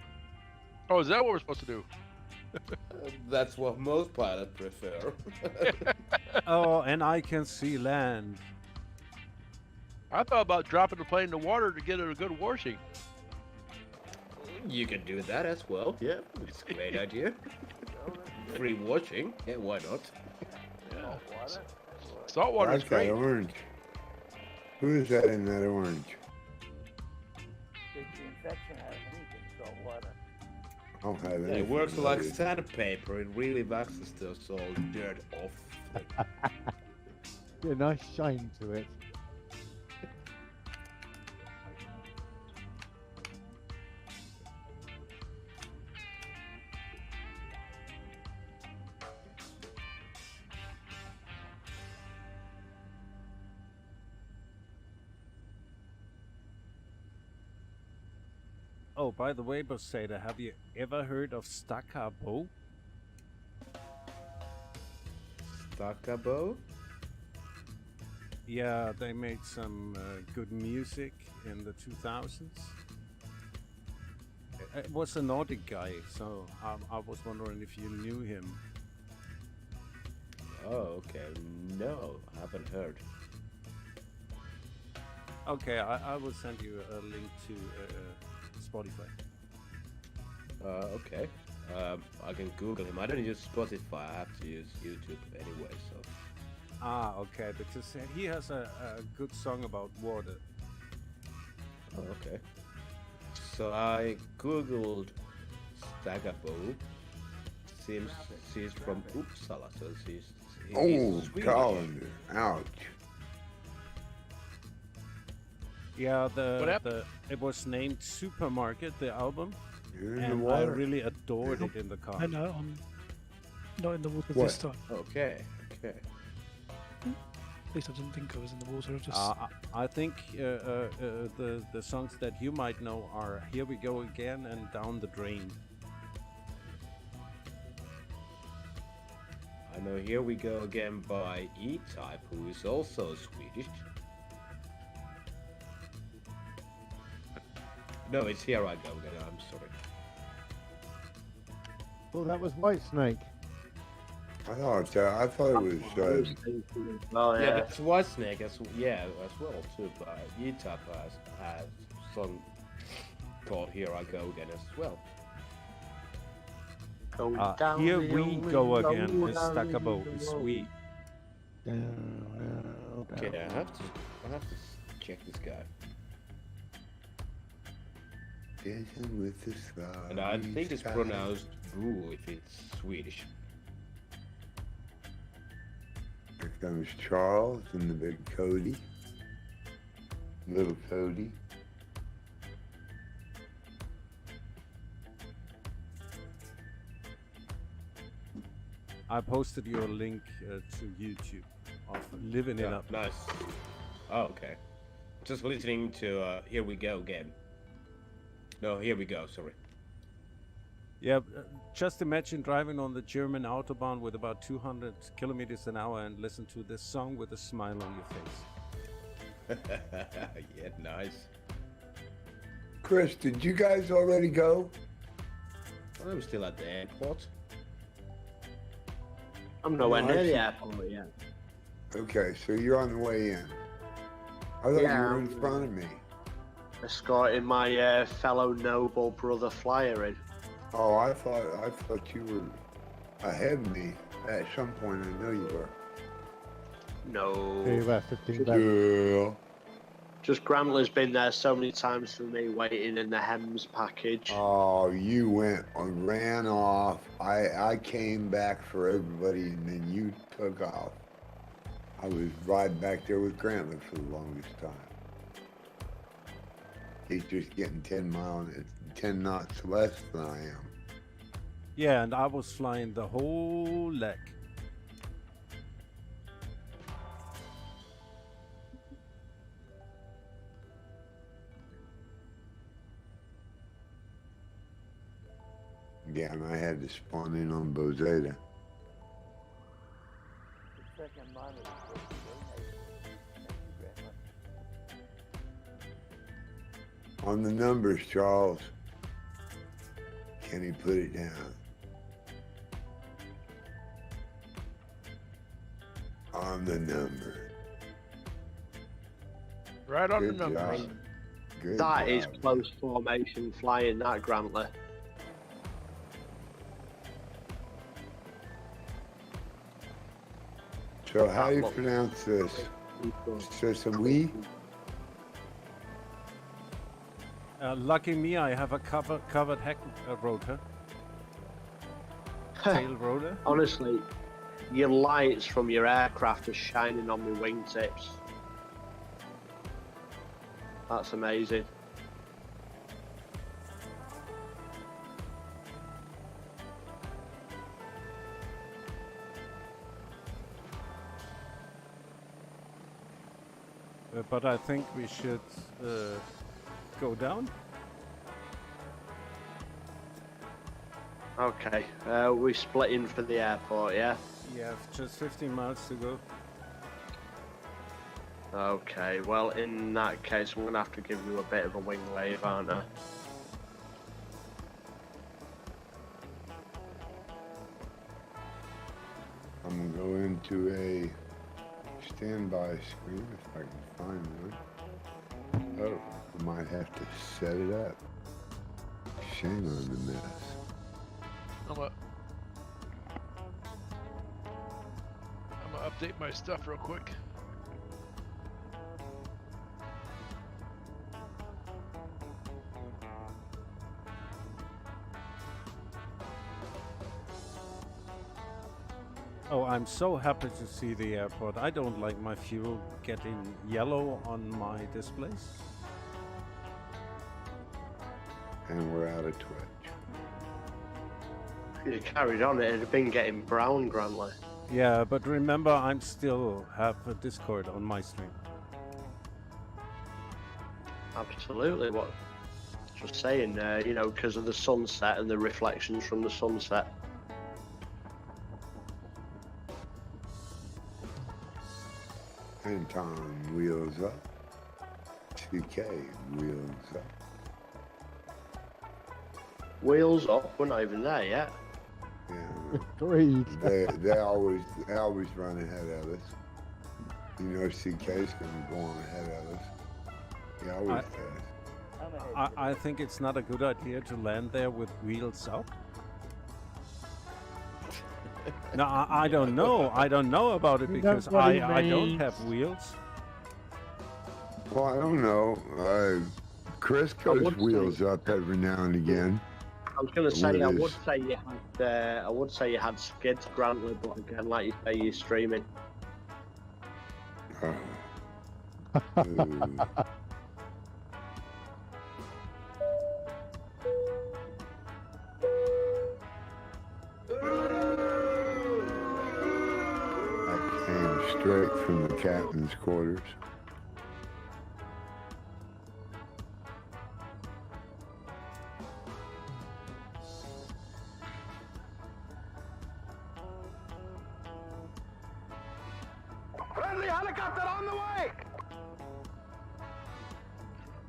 Oh, is that what we're supposed to do? That's what most pilots prefer. Oh, and I can see land. I thought about dropping the plane in the water to get it a good washing. You can do that as well. Yeah, it's a great idea. Free watching. Yeah, why not? Yeah. Saltwater is That's great. that orange. Who is that in that orange? Takes the infection out of anything, salt water. I don't have Yeah, anything it works like loaded. sandpaper. It really waxes the all dirt off. Get a nice shine to it. Oh, by the way, Bosada, have you ever heard of Staccato? Staccato? Yeah, they made some good music in the 2000s. It was a Nordic guy, so I was wondering if you knew him. Oh, okay. No, I haven't heard. Okay, I will send you a link to Spotify. Okay. I can Google him. I don't use Spotify. I have to use YouTube anyway, so. Ah, okay, because he has a good song about water. Oh, okay. So I googled Stagabo. Seems she's from Uppsala, so he's Oh, Swedish. Colin, ouch. Yeah, What happened? it was named Supermarket, the album, You're in the and I water. really adored it in the car. I know, I'm not in the water What? this time. Okay, okay. At least I didn't think I was in the water. I just I think the songs that you might know are "Here We Go Again" and "Down the Drain." I know Here We Go Again by E-Type, who is also Swedish. No, it's Here I Go Again, I'm sorry. Well, that was Whitesnake. I thought it was. Oh Yeah, yeah. that's Whitesnake as well too. But E-Type has a song called Here I Go Again as well. Going down Here the we only go road again. It's down Staccato. the It's road. sweet. Down, Okay, I have to check this guy. Dancing with the stars. And I think it's pronounced boo if it's Swedish. Here comes Charles and the big Cody. Little Cody. I posted your link to YouTube of Living It Up. Nice. Oh, okay. Just listening to Here We Go again. No, Here We Go, sorry. Yeah, just imagine driving on the German Autobahn with about 200 kilometers an hour and listen to this song with a smile on your face. Yeah, nice. Chris, did you guys already go? I'm still at the airport. I'm nowhere near the actually- airport yet. Okay, so you're on the way in. I thought you were in front of me. Escorting my fellow noble brother flyer in. Oh, I thought you were ahead of me. At some point, I know you were. No. Yeah, about 15 back. Yeah. Just Grantler's been there so many times for me waiting in the Hems package. Oh, you ran off. I came back for everybody, and then you took off. I was riding back there with Grantler for the longest time. He's just getting 10 knots less than I am. Yeah, and I was flying the whole leg. Yeah, and I had to spawn in on Bozeda. The second monitor was very nice. Thank you very much. On the numbers, Charles. Can he put it down? On the number. Right on Good the numbers. job. Good That is job. close formation flying, that Grantler. So how do you pronounce this? Sesame? Lucky me, I have a covered heck rotor. Tail rotor. Honestly, your lights from your aircraft are shining on my wingtips. That's amazing. But I think we should go down. Okay, we split in for the airport, yeah? Yeah, just 15 miles to go. Okay, well, in that case, I'm going to have to give you a bit of a wing wave, aren't I? I'm going to go into a standby screen if I can find one. Oh, I might have to set it up. Shame on the mess. I'm gonna update my stuff real quick. Oh, I'm so happy to see the airport. I don't like my fuel getting yellow on my displays. And we're out of Twitch. If you carried on, it'd have been getting brown, Grantler. Yeah, but remember, I'm still have a Discord on my stream. Absolutely. What? Just saying, you know, because of the sunset and the reflections from the sunset. Anton, wheels up. TK, wheels up. Wheels up. We're not even there yet. Yeah, Agreed. they always run ahead of us. You know, CK's gonna go on ahead of us. He always does. I'm ahead. I think it's not a good idea to land there with wheels up. No, I don't know. I don't know about it because what he I don't means. have wheels. Well, I don't know. Chris I goes would say- wheels up every now and again. I was going to say, With I his- would say you had, I would say you had skids, Grantley, but again, like you say, you're streaming. Ooh. I came straight from the captain's quarters. Friendly helicopter on the way!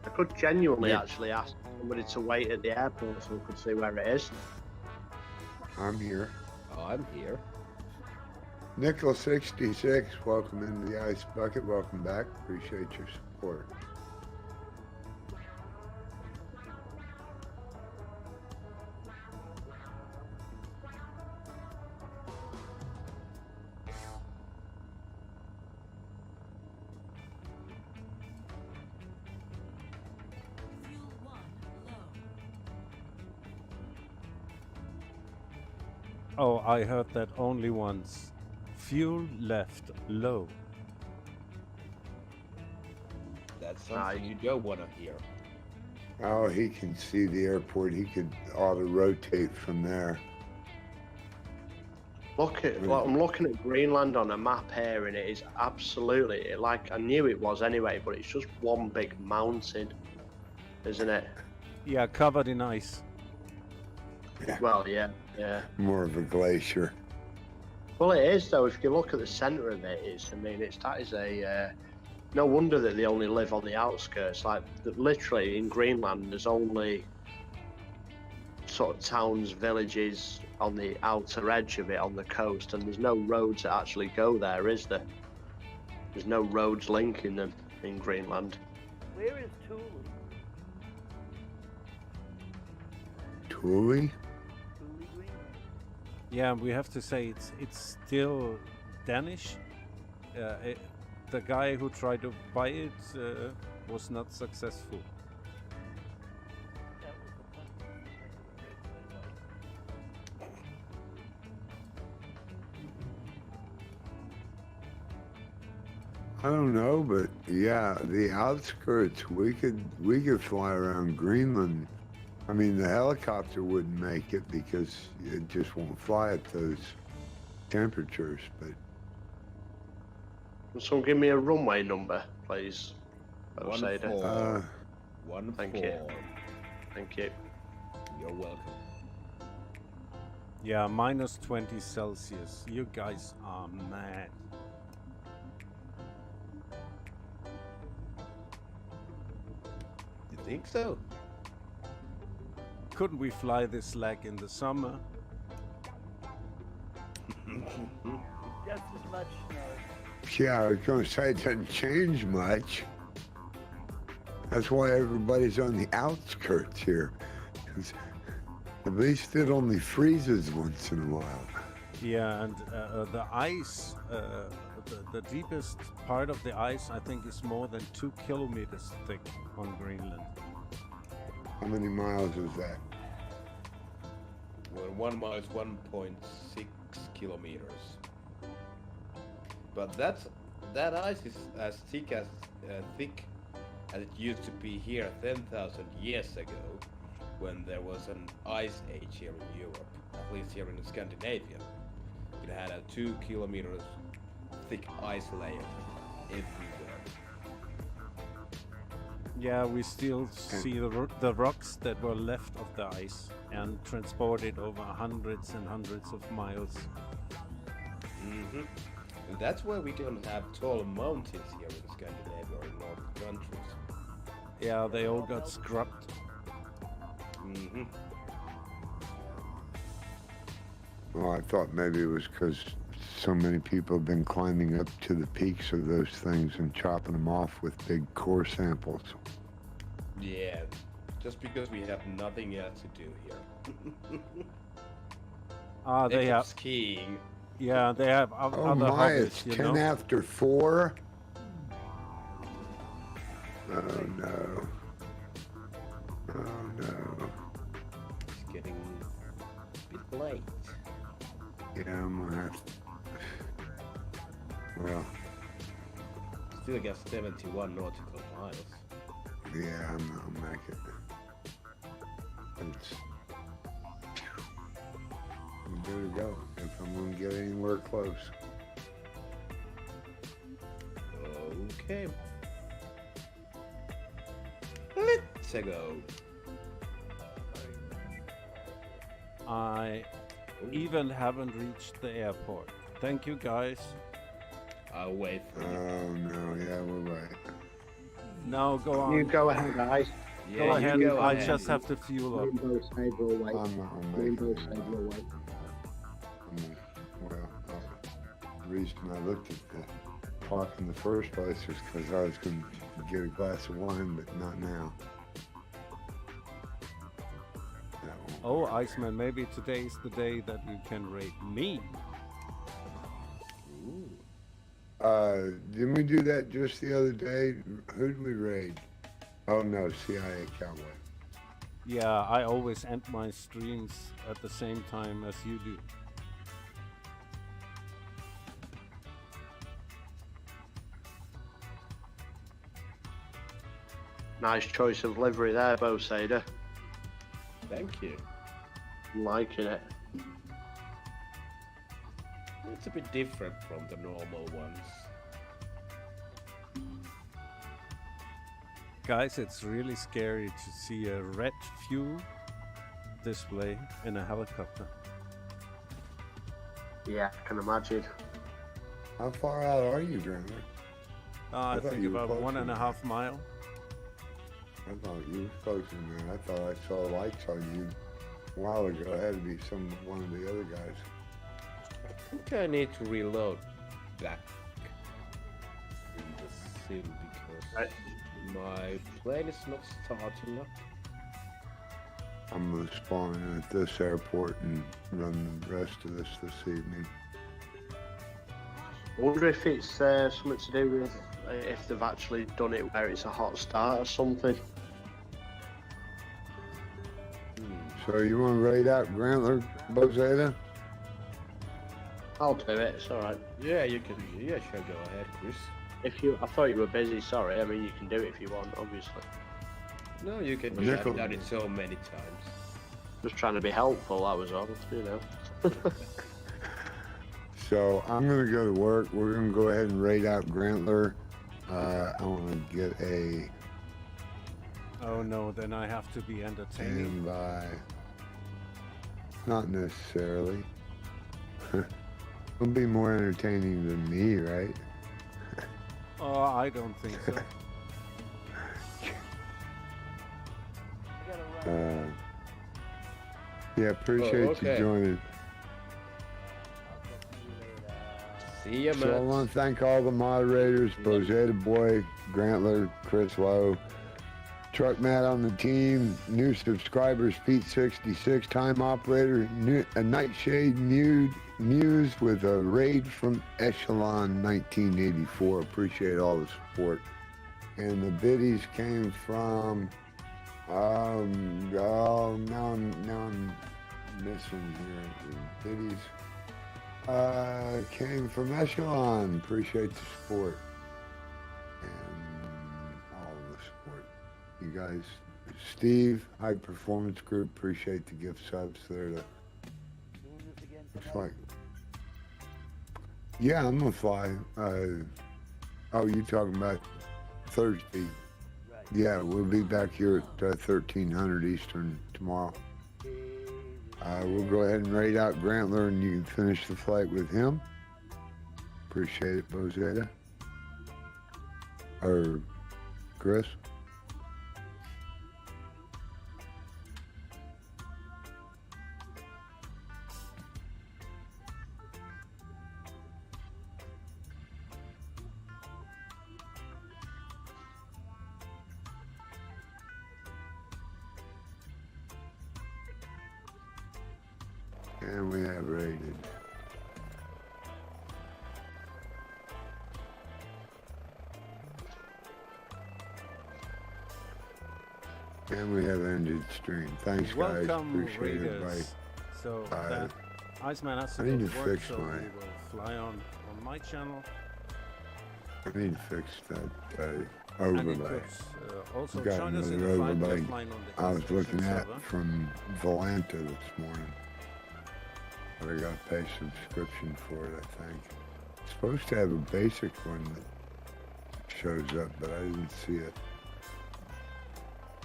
I could genuinely actually ask somebody to wait at the airport so we could see where it is. I'm here. Oh, I'm here. Nickel 66, welcome into the Ice Bucket. Welcome back. Appreciate your support. Oh, I heard that only once. Fuel left low. That's something you don't want to hear. Oh, he can see the airport. He could auto-rotate from there. Look at, well, I'm looking at Greenland on a map here, and it is absolutely, like, I knew it was anyway, but it's just one big mountain, isn't it? Yeah, covered in ice. Well, yeah, yeah. More of a glacier. Well, it is though. If you look at the centre of it, it's. I mean, that is a. No wonder that they only live on the outskirts. Like, literally in Greenland, there's only sort of towns, villages on the outer edge of it, on the coast, and there's no roads that actually go there, is there? There's no roads linking them in Greenland. Where is Thule? Thule? Yeah, we have to say it's still Danish. The guy who tried to buy it was not successful. I don't know, but yeah, the outskirts, we could fly around Greenland. I mean, the helicopter wouldn't make it because it just won't fly at those temperatures, but... Can someone give me a runway number, please? 14. Thank you. Thank you. You're welcome. Yeah, minus 20 Celsius. You guys are mad. You think so? Couldn't we fly this lag in the summer? Just as much snow. Yeah, I was going to say it doesn't change much. That's why everybody's on the outskirts here. 'Cause at least it only freezes once in a while. Yeah, and the ice, the deepest part of the ice, I think, is more than 2 kilometers thick on Greenland. How many miles is that? Well, 1 mile is 1.6 kilometers. But that ice is as thick as it used to be here 10,000 years ago, when there was an ice age here in Europe, at least here in Scandinavia. It had a 2 kilometers thick ice layer everywhere. Yeah, we still see the rocks that were left of the ice and transported over hundreds and hundreds of miles. Mm-hmm. And that's why we don't have tall mountains here in Scandinavia or in Nordic countries. Yeah, they all got scrubbed. Mm-hmm. Well, I thought maybe it was because so many people have been climbing up to the peaks of those things and chopping them off with big core samples. Yeah, just because we have nothing else to do here. They have skiing. Yeah, they have other Oh my, hobbies, it's you 10 know? after 4? Oh no. Oh no. It's getting a bit late. Yeah, I'm gonna have to. Well, Still got 71 nautical miles. yeah, I'm not make it. It's, I'm good to go if I'm gonna get anywhere close. Okay. Let's go. I even haven't reached the airport. Thank you, guys. I'll wait for you. Oh no, yeah, we're right. Now go on. You go ahead, guys. Yeah, Go ahead. you go I ahead. just have to fuel up. Rainbow side will wait. I'm not gonna make Rainbow it. side will wait. Well, the reason I looked at the clock in the first place was because I was going to get a glass of wine, but not now. Oh, Iceman, maybe today's the day that you can rate me. Didn't we do that just the other day? Who did we raid? Oh no, CIA Cowboy. Yeah, I always end my streams at the same time as you do. Nice choice of livery there, Bosader. Thank you. Liking it. It's a bit different from the normal ones. Guys, it's really scary to see a red fuel display in a helicopter. Yeah, I can imagine. How far out are you, Dreamer? I thought think you were about closer 1.5 mile. I thought you were closer than that. I thought I saw lights on you a while ago. It had to be one of the other guys. I think I need to reload back in the sim because my plane is not starting up. I'm going to spawn in at this airport and run the rest of this evening. I wonder if it's something to do with if they've actually done it where it's a hot start or something. So you want to raid out Grantler, Bozada? I'll do it, it's alright. Yeah, you can. Yeah, sure, go ahead, Chris. I thought you were busy, sorry. I mean, you can do it if you want, obviously. No, you can. I've done it so many times. Just trying to be helpful, that was all, you know. So I'm going to go to work. We're going to go ahead and raid out Grantler. I want to get a Oh no, then I have to be entertaining. standby. Not necessarily. It'll be more entertaining than me, right? Oh, I don't think so. Yeah, appreciate you joining. See ya, So I man. want to thank all the moderators, Bozetta Boy, Grantler, Chris Lowe, Truck Matt on the team, new subscribers, Pete 66, time operator, a Nightshade Muse with a raid from Echelon 1984. Appreciate all the support. And the biddies came from, now I'm missing here. The biddies came from Echelon. Appreciate the support. And all the support. You guys, Steve, High Performance Group, appreciate the gift subs there. Looks like, yeah, I'm gonna fly. Oh, you talking about Thursday? Yeah, we'll be back here at 1300 Eastern tomorrow. We'll go ahead and raid out Grantler, and you can finish the flight with him. Appreciate it, Bozetta. Or Chris. And we have raided. And we have ended stream. Thanks, guys. Welcome, Appreciate everybody. Raiders. So that Iceman has to I go need to to work, fix so my- we will fly on my channel. I need to fix that And you overlay. could also Got join us in another the fight. We're overlay flying on the I was East looking Asian at server. from Volanta this morning. But I got to pay subscription for it, I think. It's supposed to have a basic one that shows up, but I didn't see it.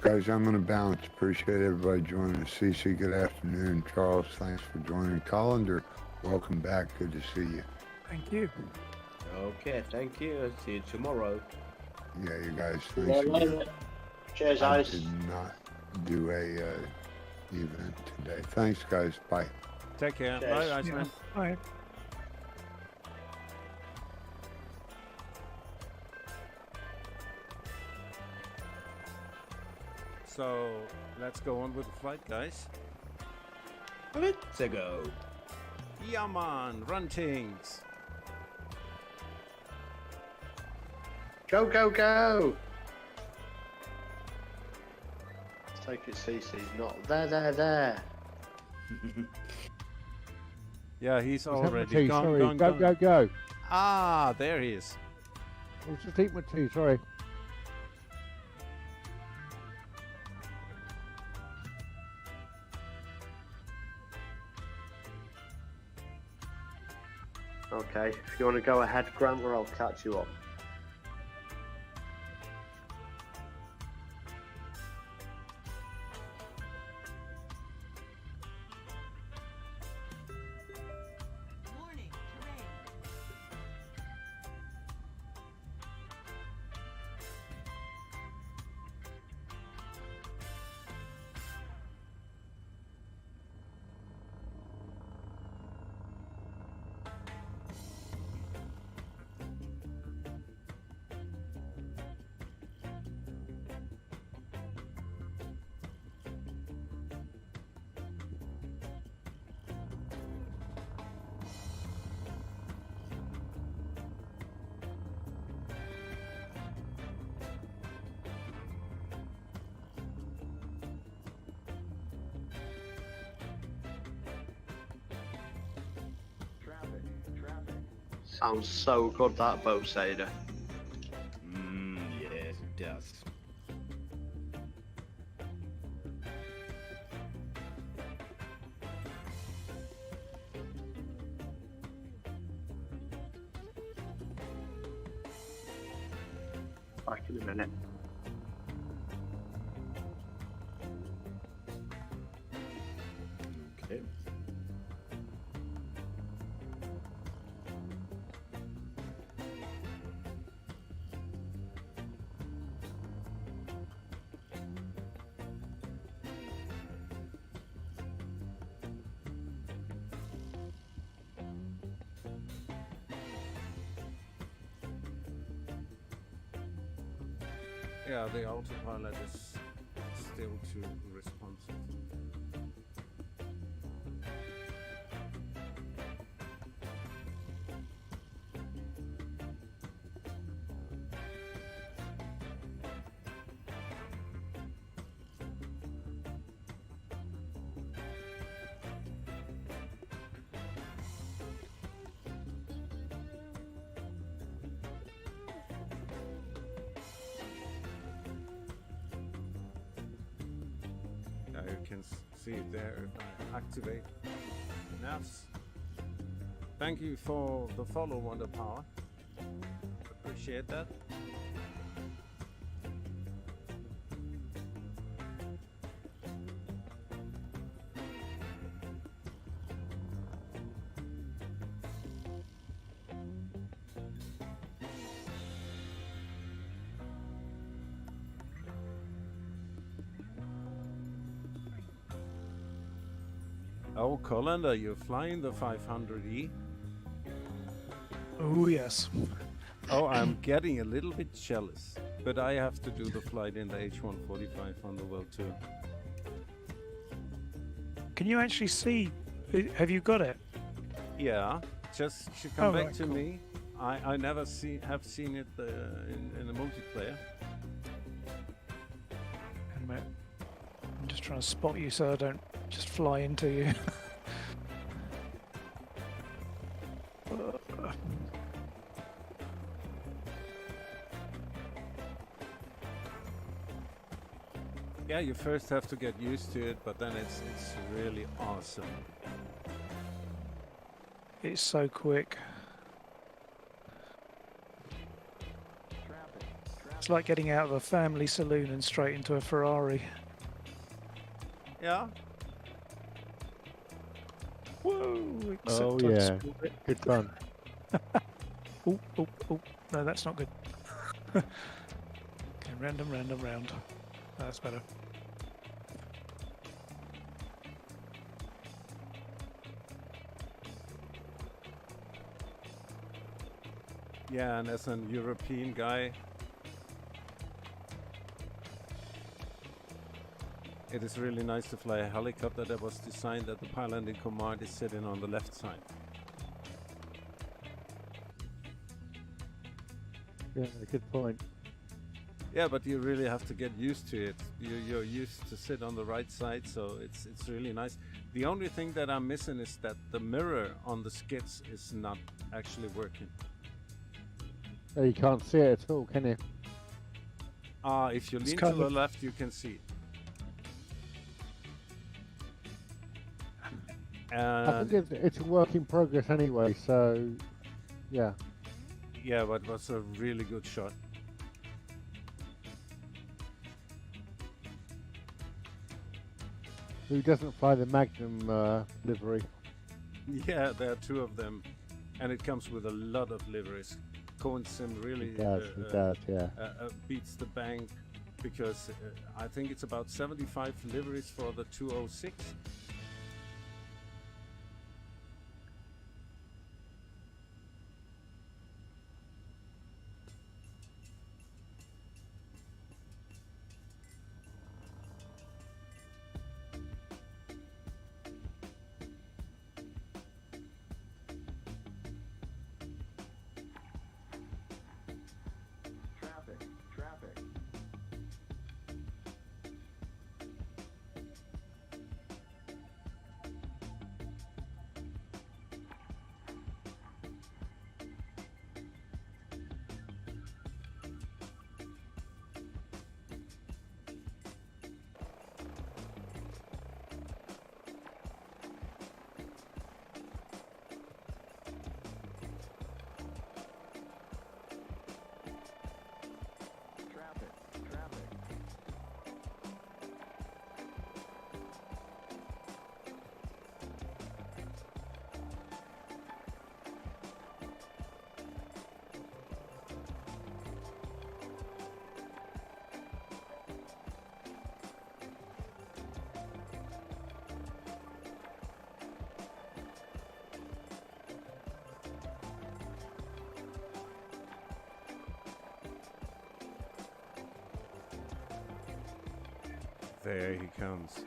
Guys, I'm going to bounce. Appreciate everybody joining us. CC, good afternoon. Charles, thanks for joining. Collender, welcome back. Good to see you. Thank you. Okay, thank you. See you tomorrow. Yeah, you guys, Yeah, thanks again. later. Cheers, I Ice. did not do a event today. Thanks, guys. Bye. Take care. Cheers. Bye, Iceman. Bye. So let's go on with the flight, guys. Let's go. Yeah, man. Run things. Go, go, go! Take it, CC's not there. Yeah, he's What's happened already to you? gone, Sorry. gone, Go, gone. go, go. Ah, there he is. I was just eating my tea. Sorry. Okay, if you want to go ahead, Grant, or I'll catch you up. Warning, terrain. Sounds so good, that boat, Sada. Yes, it does. Back in a minute. Okay. Yeah, the autopilot is still too responsive. Yeah, you can see it there if I activate navs. Thank you for the follow, Wonder Power. Appreciate that. Oh, Colander, you're flying the 500E. Oh, yes. Oh, I'm getting a little bit jealous, but I have to do the flight in the H145 on the World Tour. Can you actually see? Have you got it? Yeah, just to come Oh, back right, to cool. me. I never have seen it in the multiplayer. In a minute. trying to spot you so I don't just fly into you. Yeah, you first have to get used to it, but then it's really awesome. It's so quick. It's like getting out of a family saloon and straight into a Ferrari. Yeah. Whoa! Oh except I yeah, spilled it. good fun. Oh, oh, oh. No, that's not good. Okay, random, round. That's better. Yeah, and as an European guy, it is really nice to fly a helicopter that was designed that the pilot in command is sitting on the left side. Yeah, good point. Yeah, but you really have to get used to it. You're used to sit on the right side, so it's really nice. The only thing that I'm missing is that the mirror on the skids is not actually working. Oh, you can't see it at all, can you? If you It's lean to kind the of- left, you can see it. I think it's a work in progress anyway, so yeah. Yeah, but it was a really good shot. Who doesn't fly the Magnum livery? Yeah, there are two of them, and it comes with a lot of liveries. Coinsim really It does, yeah. beats the bank because I think it's about 75 liveries for the 206. Traffic. There he comes.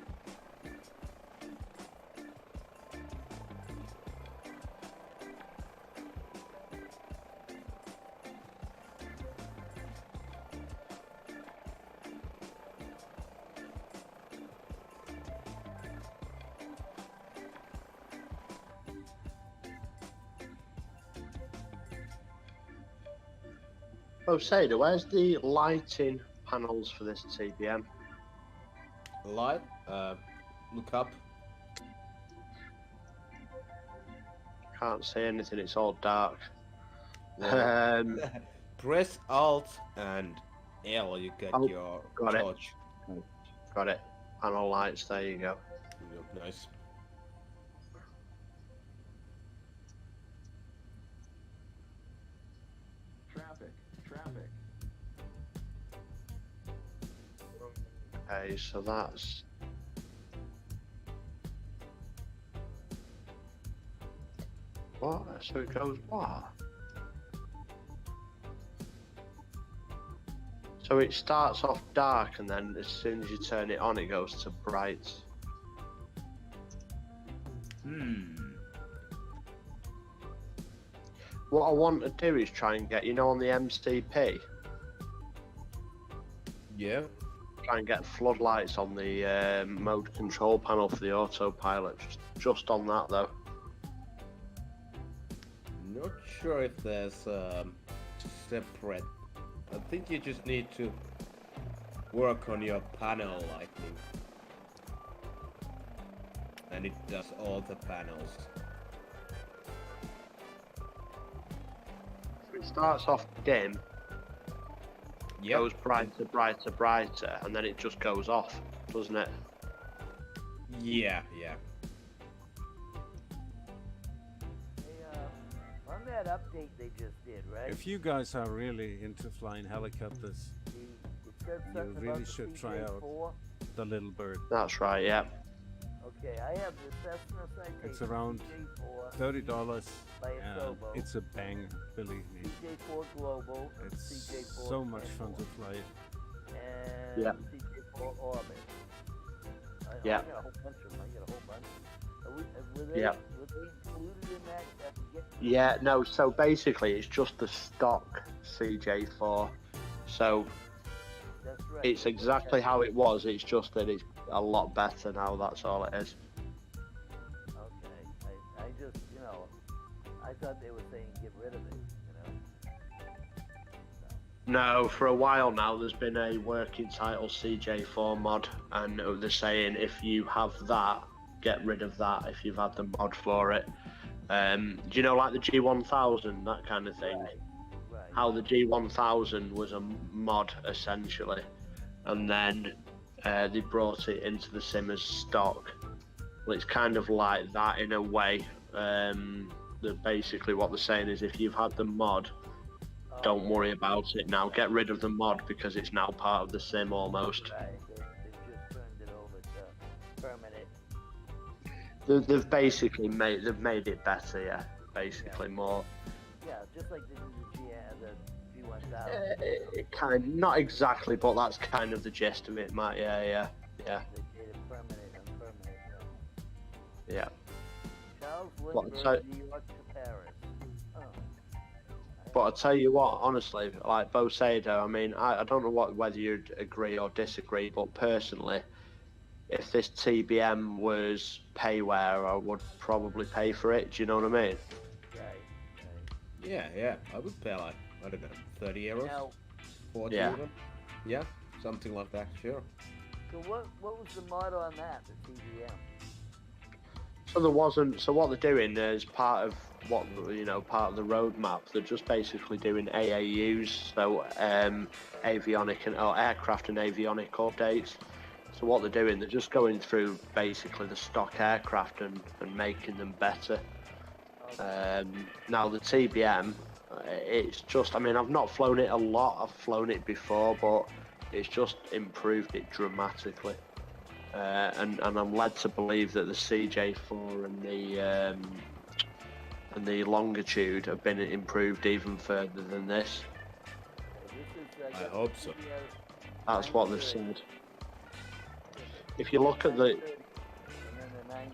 Oh, Sada, where's the lighting panels for this TBM? Light, look up. Can't see anything, it's all dark. Well, press Alt and L, you get Oh, your got it. torch. Got it. Panel lights, there you go. Yep, nice. Traffic. Okay, so that's... What? So it goes what? So it starts off dark and then as soon as you turn it on it goes to bright. What I want to do is try and get, you know, on the MCP, Yeah. try and get floodlights on the mode control panel for the autopilot. Just on that though. Not sure if there's separate. I think you just need to work on your panel lighting, and it does all the panels. It starts off dim, Yep. goes brighter, brighter, brighter, and then it just goes off, doesn't it? Yeah, yeah. On that update they just did, right? If you guys are really into flying helicopters, It said you something really about the should try out CJ4. the little bird. That's right, yeah. Okay, I have the Cessna Citation It's around CJ4 $30, by a and Sobo. it's a banger, believe me. CJ4 Global, It's CJ4 so much fun to fly it. and Yeah. CJ4 Orbit. Yeah. I got a whole bunch of them. I got a whole bunch. Were they, Yeah. were they included in that? Yeah, no, so basically it's just the stock CJ4. So That's right. it's exactly how it was, it's just that it's a lot better now, that's all it is. Okay. I just, I thought they were saying get rid of it, No, for a while now there's been a working title CJ4 mod, and they're saying if you have that, get rid of that if you've had the mod for it. Do you know, like the G1000, that kind of thing? Right. How the G1000 was a mod essentially, and then they brought it into the sim as stock. Well, it's kind of like that in a way. That basically what they're saying is if you've had the mod, don't worry about it now. Get rid of the mod because it's now part of the sim almost. Right. They just turned it over to permanent. They've basically made it better, yeah. Basically more. Yeah, just like they did the G1000. It kind of, not exactly, but that's kind of the gist of it, Matt. Yeah. They did it permanent and permanent. Yeah. Charles What, Lindbergh, so- New York to Paris. Oh. But I tell you what, honestly, like Bo Sado, I mean, I don't know whether you'd agree or disagree, but personally, if this TBM was payware, I would probably pay for it. Do you know what I mean? Yeah. I would pay like, I don't know, 30 euros? Now, 40 Yeah. even? Yeah, something like that, sure. so what was the mod on that, the TBM? So there wasn't. So what they're doing is part of what part of the roadmap. They're just basically doing AAUs, so avionic and aircraft and avionic updates. So what they're doing, they're just going through basically the stock aircraft and making them better. Now the TBM, it's just. I mean, I've not flown it a lot. I've flown it before, but it's just improved it dramatically. And I'm led to believe that the CJ4 and the Longitude have been improved even further than this. I hope so. That's what they've said. If you look at the... And then the 930-1.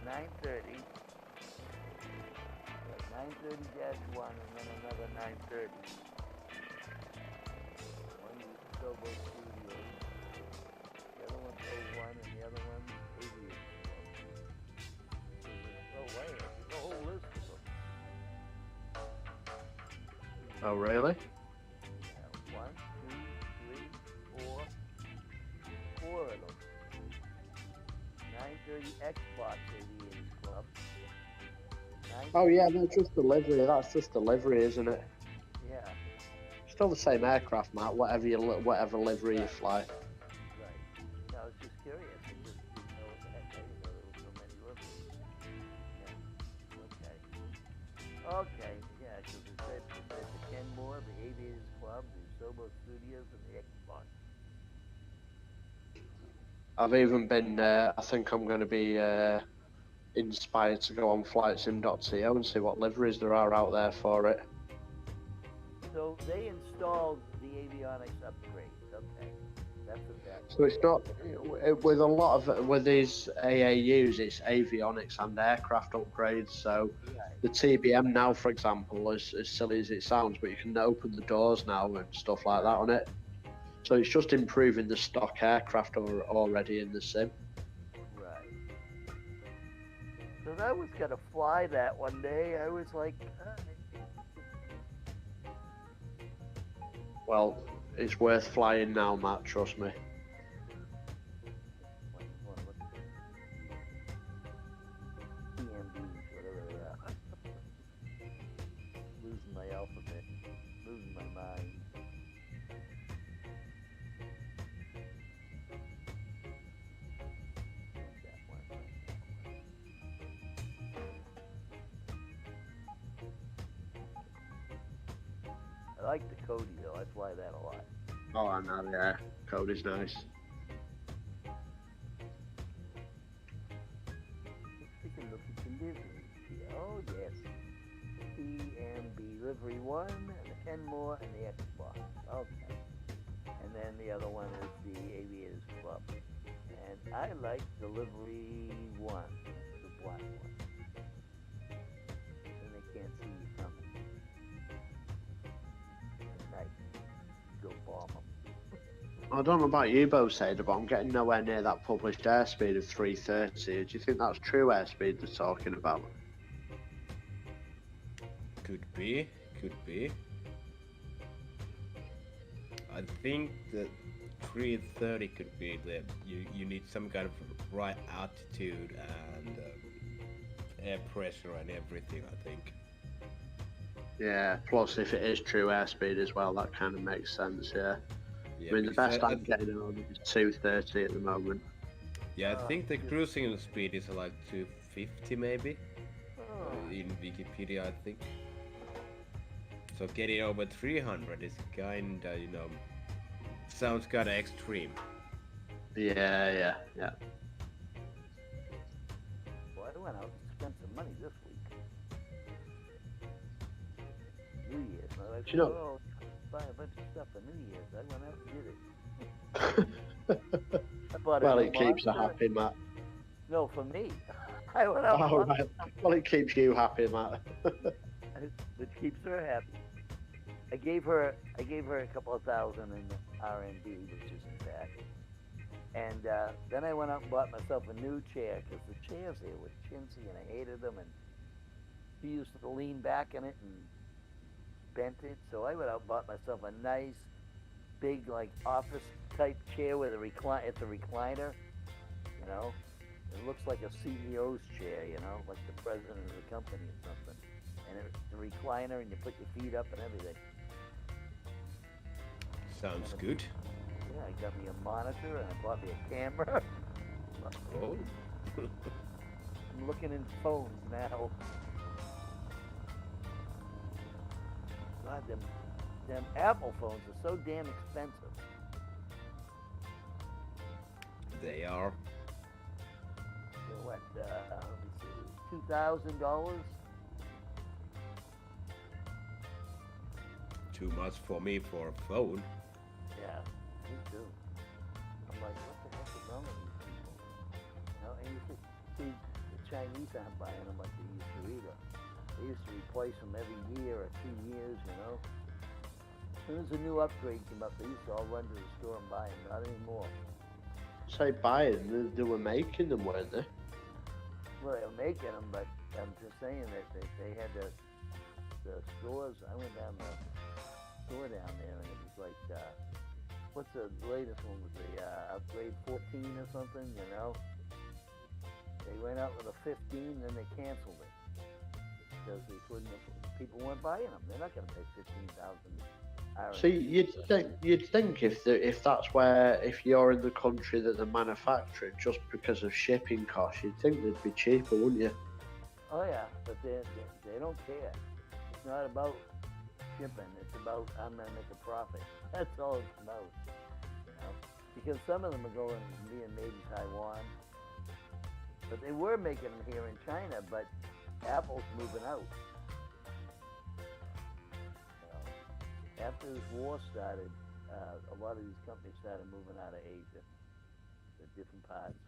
930. 930-1 and then another 930. One is Sobo Studios. The other one's 01 and the other one's 88. Oh, wait, there's a whole list of them. Oh, really? Yeah, 1, 2, 3, 4. 4 of them. 930 Xbox Aviators Club. Oh, yeah, that's just delivery. That's just delivery, isn't it? Yeah, Still the same aircraft, Matt, whatever livery you fly. right. No, I was just curious. I just didn't know what the heck there were so many liveries. Yeah, okay. Yeah, because it said the Kenmore, the Aviators Club, the Sobo Studios, and the Xbox. I've even been, I think I'm going to be inspired to go on flightsim.co and see what liveries there are out there for it. So they installed the avionics upgrades, okay. That's a fact. So it's not with a lot of with these AAUs, it's avionics and aircraft upgrades. So the TBM now, for example, as silly as it sounds, but you can open the doors now and stuff like that on it. So it's just improving the stock aircraft already in the sim. Right. Because I was gonna fly that one day. I was like, Well, it's worth flying now, Matt. Trust me. PMBs, whatever they are. Losing my alphabet, losing my mind. That one. I like the Cody though. I fly that a lot. Oh, I know. Yeah, code is nice. Taking a look at the livery here. Oh yes, PMB livery 1 and the Kenmore and the Xbox. Okay. And then the other one is the Aviators Club. And I like the livery 1, the black one. And they can't see you coming. At night, go bomb them. I don't know about you both, Sada, but I'm getting nowhere near that published airspeed of 330. Do you think that's true airspeed they're talking about? Could be. I think that 330 could be that you need some kind of right altitude and air pressure and everything, I think. Yeah, plus if it is true airspeed as well, that kind of makes sense, yeah. Yeah, I mean, the because best I'm getting on is 230 at the moment. Yeah, I think the cruising speed is like 250 maybe. In Wikipedia, I think. So getting over 300 is kinda, sounds kinda extreme. Yeah. Well, I went out and spent some money this week. New Year's. My wife said, oh, buy a bunch of stuff for New Year's. I went out and did it. I bought Well, a it keeps her Monster. happy, Matt. No, for me. I went out and Oh, bought right. Well, it keeps you happy, Matt. which keeps her happy. I gave her a couple of thousand in R&D, which isn't bad. And then I went out and bought myself a new chair because the chairs here were chintzy and I hated them. And she used to lean back in it and bent it. So I went out and bought myself a nice, big, like office type chair with it's a recliner. It looks like a CEO's chair, like the president of the company or something. And it's a recliner, and you put your feet up and everything. Sounds good. Yeah, I got me a monitor and I bought me a camera. Oh. I'm looking in phones now. God, them Apple phones are so damn expensive. They are. They're what, let me see, $2,000? Too much for me for a phone. Yeah, me too. I'm like, what the heck is wrong with these people? And you see, the Chinese aren't buying them like they used to either. They used to replace them every year or 2 years, As soon as a new upgrade came up, they used to all run to the store and buy them, not anymore. Say buying, they were making them, weren't they? Well, they were making them, but I'm just saying that they had the stores. I went down the store down there, and it was like, what's the latest one? Was the upgrade 14 or something? They went out with a 15, then they canceled it because they couldn't. People weren't buying them. They're not going to pay $15,000. See, you'd think if that's where, if you're in the country that they're manufacturing, just because of shipping costs, you'd think they'd be cheaper, wouldn't you? Oh yeah, but they don't care. It's not about shipping. It's about I'm gonna make a profit. That's all it's about. Because some of them are being made in Taiwan, but they were making them here in China. But Apple's moving out. After this war started, a lot of these companies started moving out of Asia, to different parts.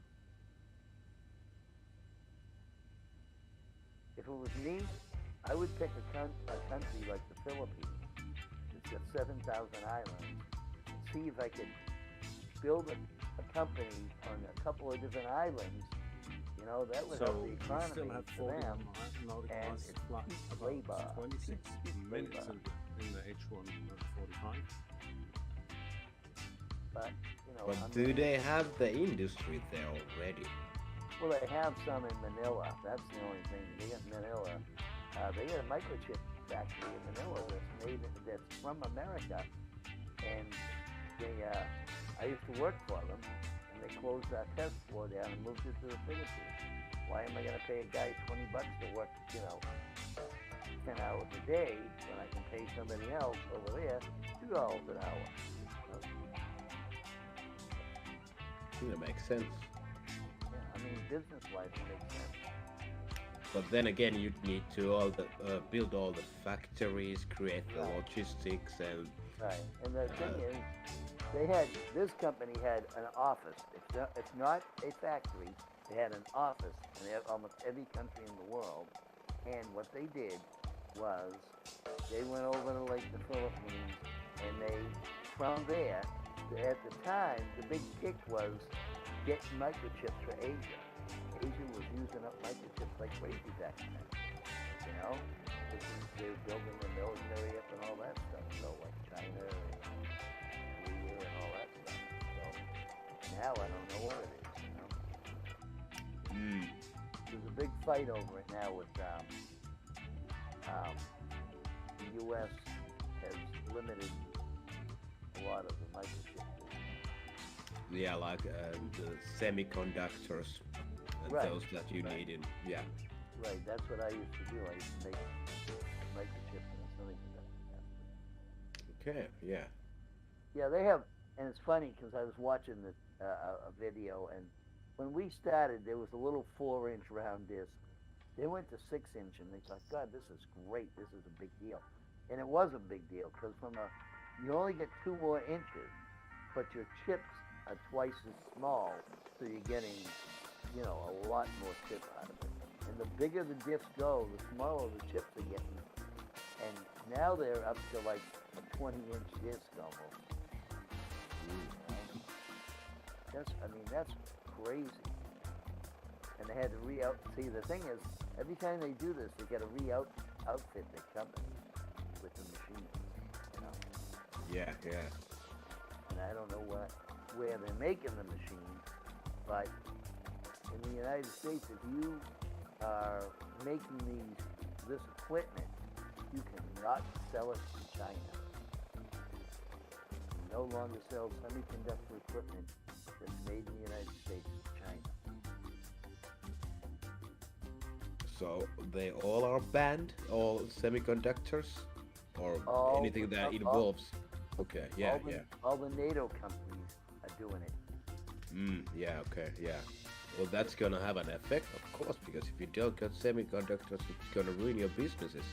If it was me, I would pick a country like the Philippines. It's got 7,000 islands. See if I could build a company on a couple of different islands. You know, that would help the economy we still have for 40 them. nautical And miles it's flight, cheap about labor. 26 minutes labor. in the H145. But, you know, But do they have the industry there already? Well, they have some in Manila. That's the only thing. They got Manila. They got a microchip factory in Manila that's from America. And they, I used to work for them, and they closed our test floor down and moved it to the Philippines. Why am I going to pay a guy $20 to work, 10 hours a day when I can pay somebody else over there $2 an hour? That makes sense. Yeah, I mean, business-wise, it makes sense. But then again, you'd need to build all the factories, create the logistics, and right. And the thing is, this company had an office. It's not a factory. They had an office in almost every country in the world. And what they did was they went over to like the Philippines, and from there, at the time, the big kick was getting microchips for Asia. Asia was using up microchips like crazy back then. You know, they were building the military up and all that stuff. So like China and Korea and all that stuff. So now I don't know what it is. There's a big fight over it now with the U.S. has limited a lot of the microchips. yeah, like the semiconductors and Right, those that you need in. Yeah. Right, that's what I used to do. I used to make microchips and semiconductors. Okay. Yeah. Yeah, they have, and it's funny because I was watching a video, and when we started, there was a little 4-inch round disc. They went to 6-inch, and they thought, God, this is great. This is a big deal. And it was a big deal because you only get 2 more inches, but your chips are twice as small, so you're getting, a lot more chip out of it. And the bigger the discs go, the smaller the chips are getting. And now they're up to like a 20-inch disc almost. That's crazy. And they had to see, the thing is, every time they do this, they got to outfit their company with the machines, Yeah. Yeah. And I don't know where they're making the machines, but in the United States, if you are making this equipment, you cannot sell it to China. You no longer sell semiconductor equipment that's made in the United States to China. So they all are banned, all semiconductors, or anything that involves. Okay. Yeah. All the NATO companies are doing it. Yeah. Okay. Yeah. Well, that's gonna have an effect, of course, because if you don't get semiconductors, it's gonna ruin your businesses.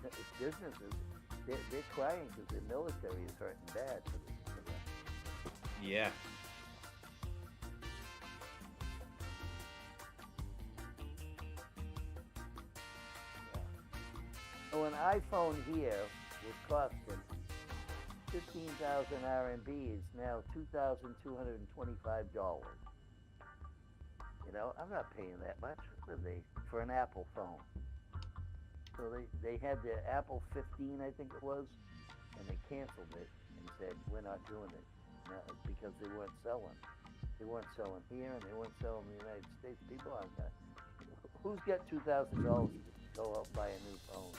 It's businesses. They're crying because their military is hurting bad for them. Yeah. So an iPhone here was costing 15,000 RMB. It's now $2,225. I'm not paying that much for an Apple phone. So they had the Apple 15, I think it was, and they canceled it and said, we're not doing it because they weren't selling. They weren't selling here, and they weren't selling in the United States. People aren't that. Who's got $2,000 to go out and buy a new phone?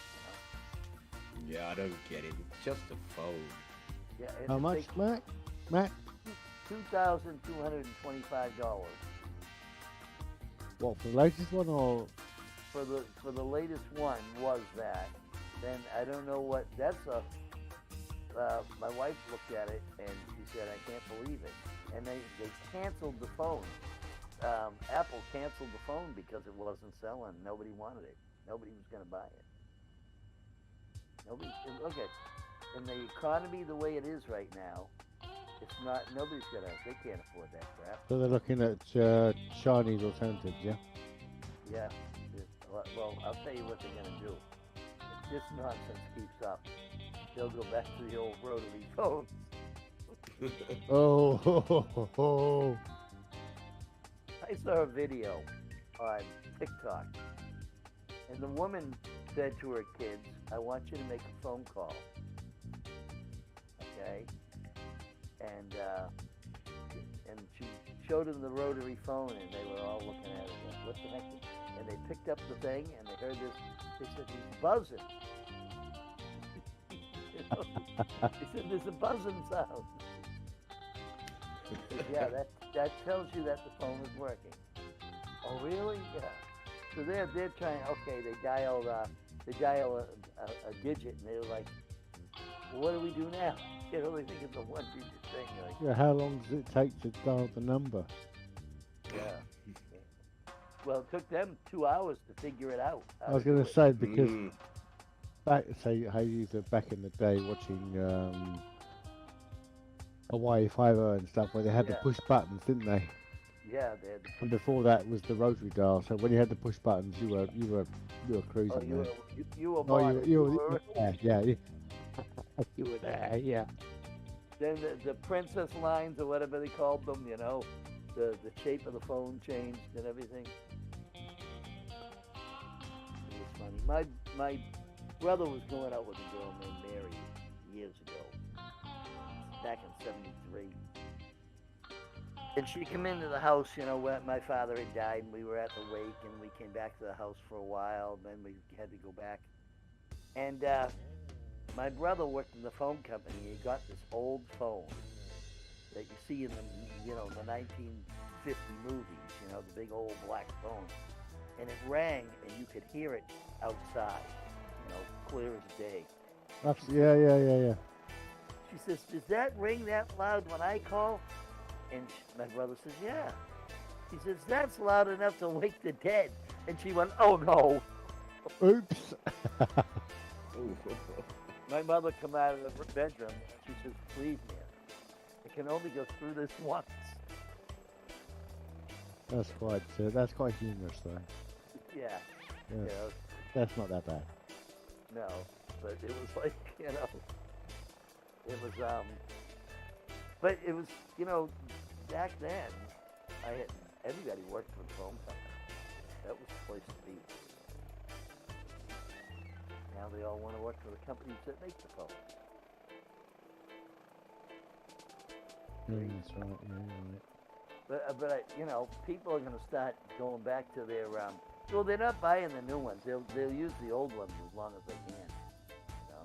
Yeah, I don't get it. It's just a phone. Yeah. How much, Mac? $2,225. What, for the latest one or? For the latest one was that. Then I don't know what that's a. My wife looked at it and she said, I can't believe it. And they canceled the phone. Apple canceled the phone because it wasn't selling. Nobody wanted it. Nobody was going to buy it. Okay. in the economy the way it is right now, it's not. They can't afford that crap. So they're looking at Chinese alternatives, yeah? Yeah. Well, I'll tell you what they're gonna do. If this nonsense keeps up, they'll go back to the old rotary phones. Oh. I saw a video on TikTok, and the woman said to her kids, "I want you to make a phone call." Okay, and she showed them the rotary phone, and they were all looking at it like, "What the heck?" And they picked up the thing, and they heard this. They said, "He's buzzing." They said, "There's a buzzing sound." Yeah, that tells you that the phone is working. Oh, really? Yeah. So they're trying. Okay, they dial a digit, and they're like, well, "What do we do now?" You know, they think it's a one-digit thing. Like, Yeah, how long does it take to dial the number? yeah. Well, it took them 2 hours to figure it out. I was going to say, because back in the day watching Hawaii Five-0 and stuff, where they had the push buttons, didn't they? Yeah, they had the And before that was the rotary dial. So when you had the push buttons, you were cruising. Oh, there. you were Oh, modern. you were yeah. You were there, yeah. Then the princess lines, or whatever they called them, you know, the shape of the phone changed and everything. It was funny. My brother was going out with a girl named Mary years ago, back in '73. And she came into the house, you know, when my father had died, and we were at the wake, and we came back to the house for a while, and then we had to go back. And my brother worked in the phone company, and he got this old phone that you see in the 1950 movies, you know, the big old black phone. And it rang, and you could hear it outside, you know, clear as day. Yeah. She says, "Does that ring that loud when I call?" And my brother says, "Yeah." He says, "That's loud enough to wake the dead." And she went, "Oh no." Oops. My mother come out of the bedroom. She says, "Please, man, it can only go through this once." That's quite humorous, though. Yeah. Yes. You know, That's not that bad. no, but it was like, you know, it was but it was, you know, back then, everybody worked for the phone company. That was the place to be. Now they all want to work for the companies that make the phone. That's right. Yeah, right. But you know, people are going to start going back to their well, they're not buying the new ones. They'll use the old ones as long as they can. You know?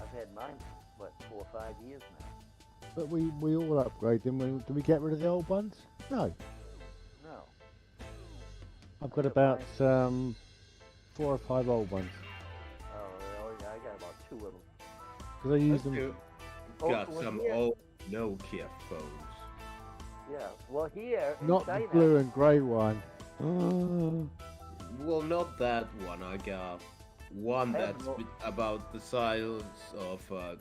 I've had mine, 4 or 5 years now. But we all upgrade them. Do we get rid of the old ones? No. No. I've got about 4 or 5 old ones. Oh, yeah, I got about 2 of them. Because I use them. Got some old Nokia phones. Yeah, well here in Not China, the blue and grey one. Well, not that one. I got one that's about the size of a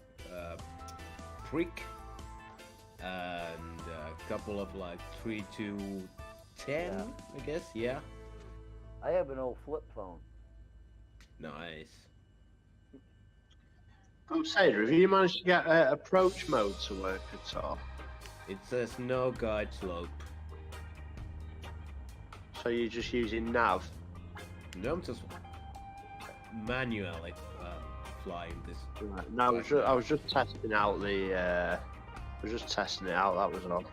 prick, and a couple of like 3 to 10, I guess. Yeah. I have an old flip phone. Nice. Crusader, have you managed to get approach mode to work at all? It says no guide slope. So you're just using nav? No, I'm just manually flying this. Right. No, I was just testing out the. I was just testing it out. That was all.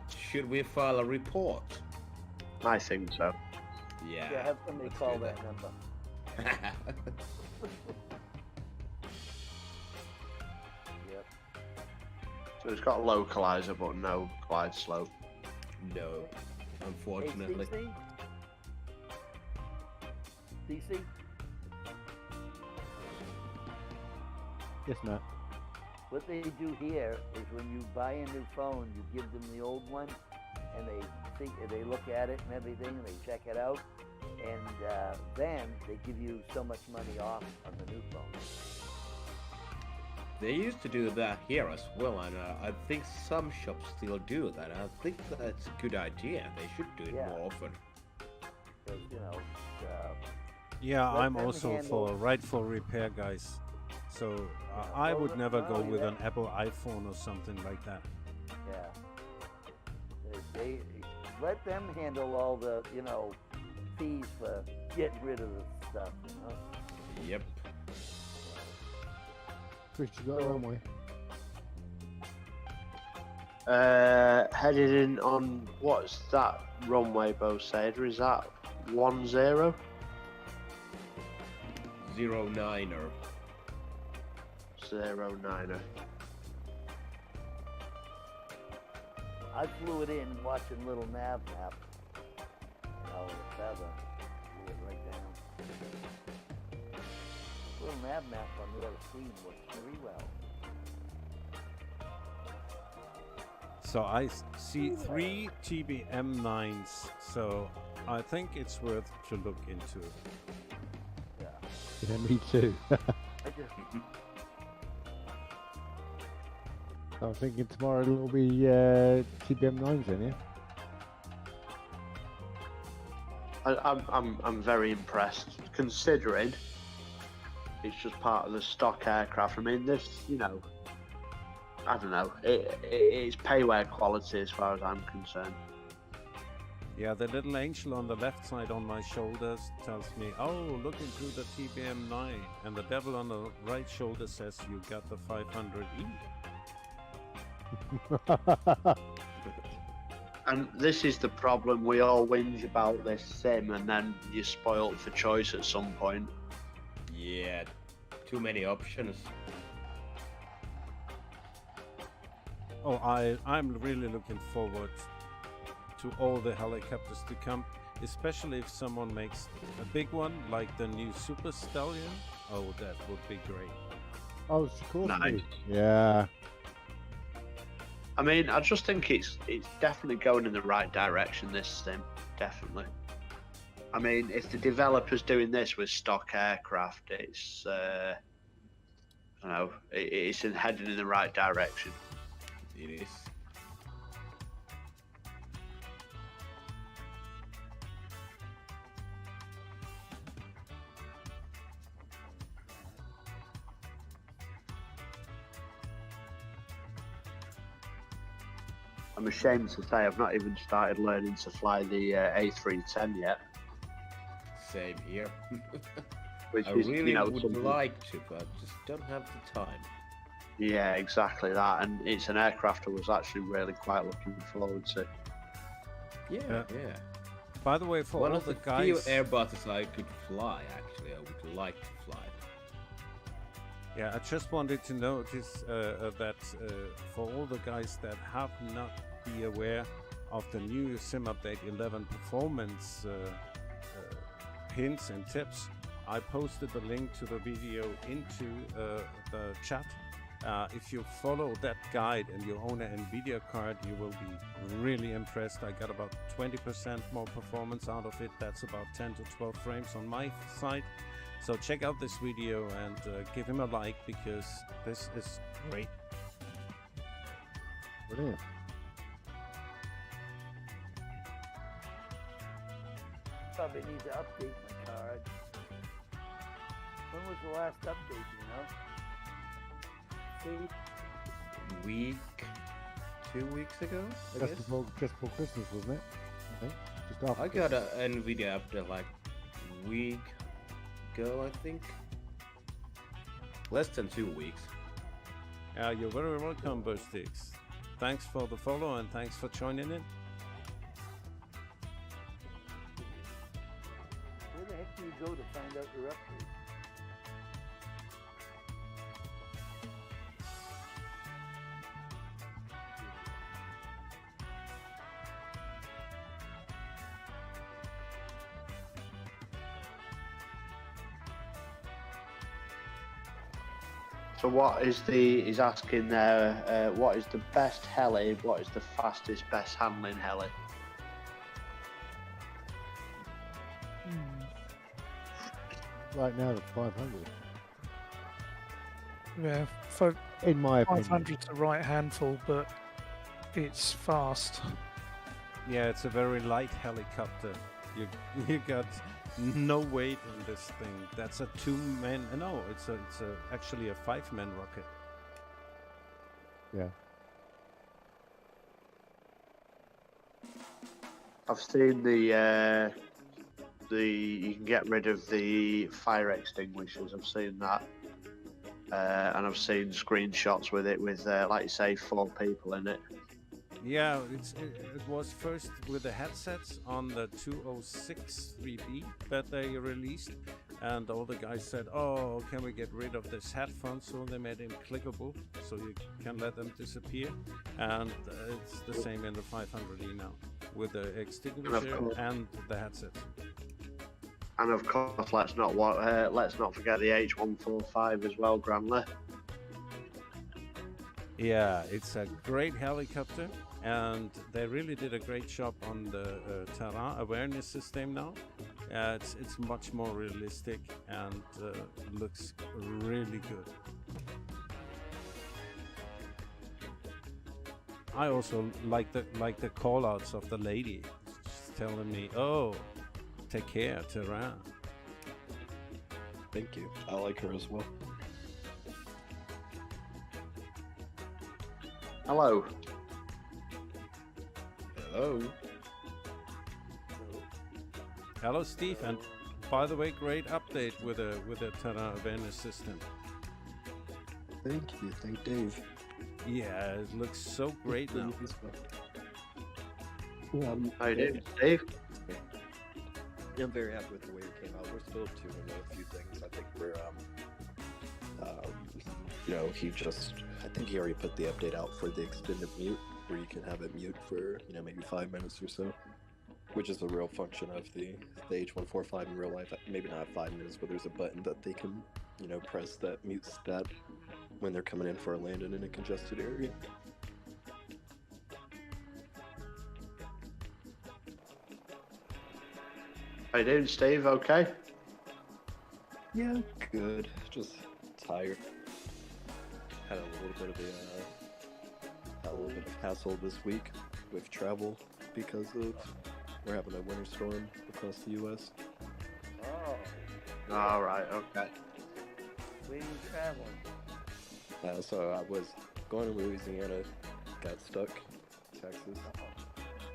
Should we file a report? I think so. Yeah. Yeah, have somebody call that number. Yep. So it's got a localizer, but no glide slope. No, unfortunately. Hey, DC? Yes, Matt. What they do here is when you buy a new phone, you give them the old one, and they look at it and everything, and they check it out, and then they give you so much money off on the new phone. They used to do that here as well, and I think some shops still do that. I think that's a good idea. They should do it more often. Because, you know, Yeah, let I'm them also handle- for rightful repair, guys. So I well, would never not go only with that- an Apple iPhone or something like that. Yeah. They let them handle all the, you know, fees for getting rid of the stuff, you know? Yep. Chris, you got a runway. Headed in on, what's that runway, Bo said? Is that 10? 09er. 09er. I flew it in watching little nav map. You know, the feather. Flew it right down. Little nav map on the other screen works very well. So I see 3 TBM9s, so I think it's worth to look into. Yeah, me too. I just I'm thinking tomorrow it'll be TBM9s then, yeah? I'm very impressed, considering it's just part of the stock aircraft. I mean, this, you know, I don't know, it's payware quality as far as I'm concerned. Yeah, the little angel on the left side on my shoulders tells me, oh, look into the TBM9. And the devil on the right shoulder says, you got the 500E. And this is the problem, we all whinge about this sim and then you're spoiled for choice at some point. Yeah, too many options. Oh, I'm really looking forward to all the helicopters to come, especially if someone makes a big one like the new Super Stallion. Oh, that would be great. Oh, it's cool. Nice. Yeah. I mean, I just think it's definitely going in the right direction, this sim, definitely. I mean, if the developer's doing this with stock aircraft, it's, I don't know, it's heading in the right direction. It is. I'm ashamed to say I've not even started learning to fly the A310 yet. Same here. Which I is, really you know, would something- like to, but just don't have the time. Yeah, exactly that. And it's an aircraft I was actually really quite looking forward to. Yeah, Yeah. yeah. By the way, for One all of the the guys... few Airbuses I could fly, actually. I would like to fly. Yeah, I just wanted to notice that for all the guys that have not be aware of the new Sim Update 11 performance hints and tips, I posted the link to the video into the chat. If you follow that guide and you own an NVIDIA card, you will be really impressed. I got about 20% more performance out of it. That's about 10 to 12 frames on my side. So check out this video and give him a like, because this is great. Brilliant. probably need to update my card. When was the last update, you know? See? Week, 2 weeks ago, I Just guess. before Christmas, wasn't it? I think. Just after. I got an NVIDIA update like a week ago, I think. Less than 2 weeks. Yeah, you're very welcome, Bostix. Thanks for the follow and thanks for joining in. Where the heck do you go to find out your update? So what is he's asking there, what is the best heli, what is the fastest, best handling heli? right now the 500. Yeah, In my opinion. 500's the right handful, but it's fast. Yeah, it's a very light helicopter. You got no weight in this thing. That's a 2-man. No, it's actually a 5-man rocket. Yeah. I've seen the you can get rid of the fire extinguishers. I've seen that, and I've seen screenshots with it with like you say 4 people in it. Yeah, it was first with the headsets on the 206-3B that they released, and all the guys said, "Oh, can we get rid of this headphone?" So they made him clickable, so you can let them disappear. And it's the same in the 500E now, with the extinguisher and the headsets. And of course, let's not forget the H145 as well, Granley. Yeah, it's a great helicopter, and they really did a great job on the terrain awareness system now. It's much more realistic and looks really good. I also like the call-outs of the lady. She's telling me, "Oh, take care, terrain." Thank you. I like her as well. Hello. Hello. Hello, Steve, and by the way, great update with a terrain awareness system. Thank you. Thank Dave. Yeah, it looks so great now. How you doing, Dave? Yeah, I'm very happy with the way it came out. We're still tuning a few things. I think we're I think he already put the update out for the extended mute, where you can have it mute for, maybe 5 minutes or so, which is a real function of the H145 in real life. Maybe not 5 minutes, but there's a button that they can, press that mute stat when they're coming in for a landing in a congested area. How you doing, Steve? Okay? Yeah, good. Just tired. Had a little bit of hassle this week with travel because we're having a winter storm across the U.S. Oh. All right. Okay. Where are you traveling? So I was going to Louisiana, got stuck. Texas.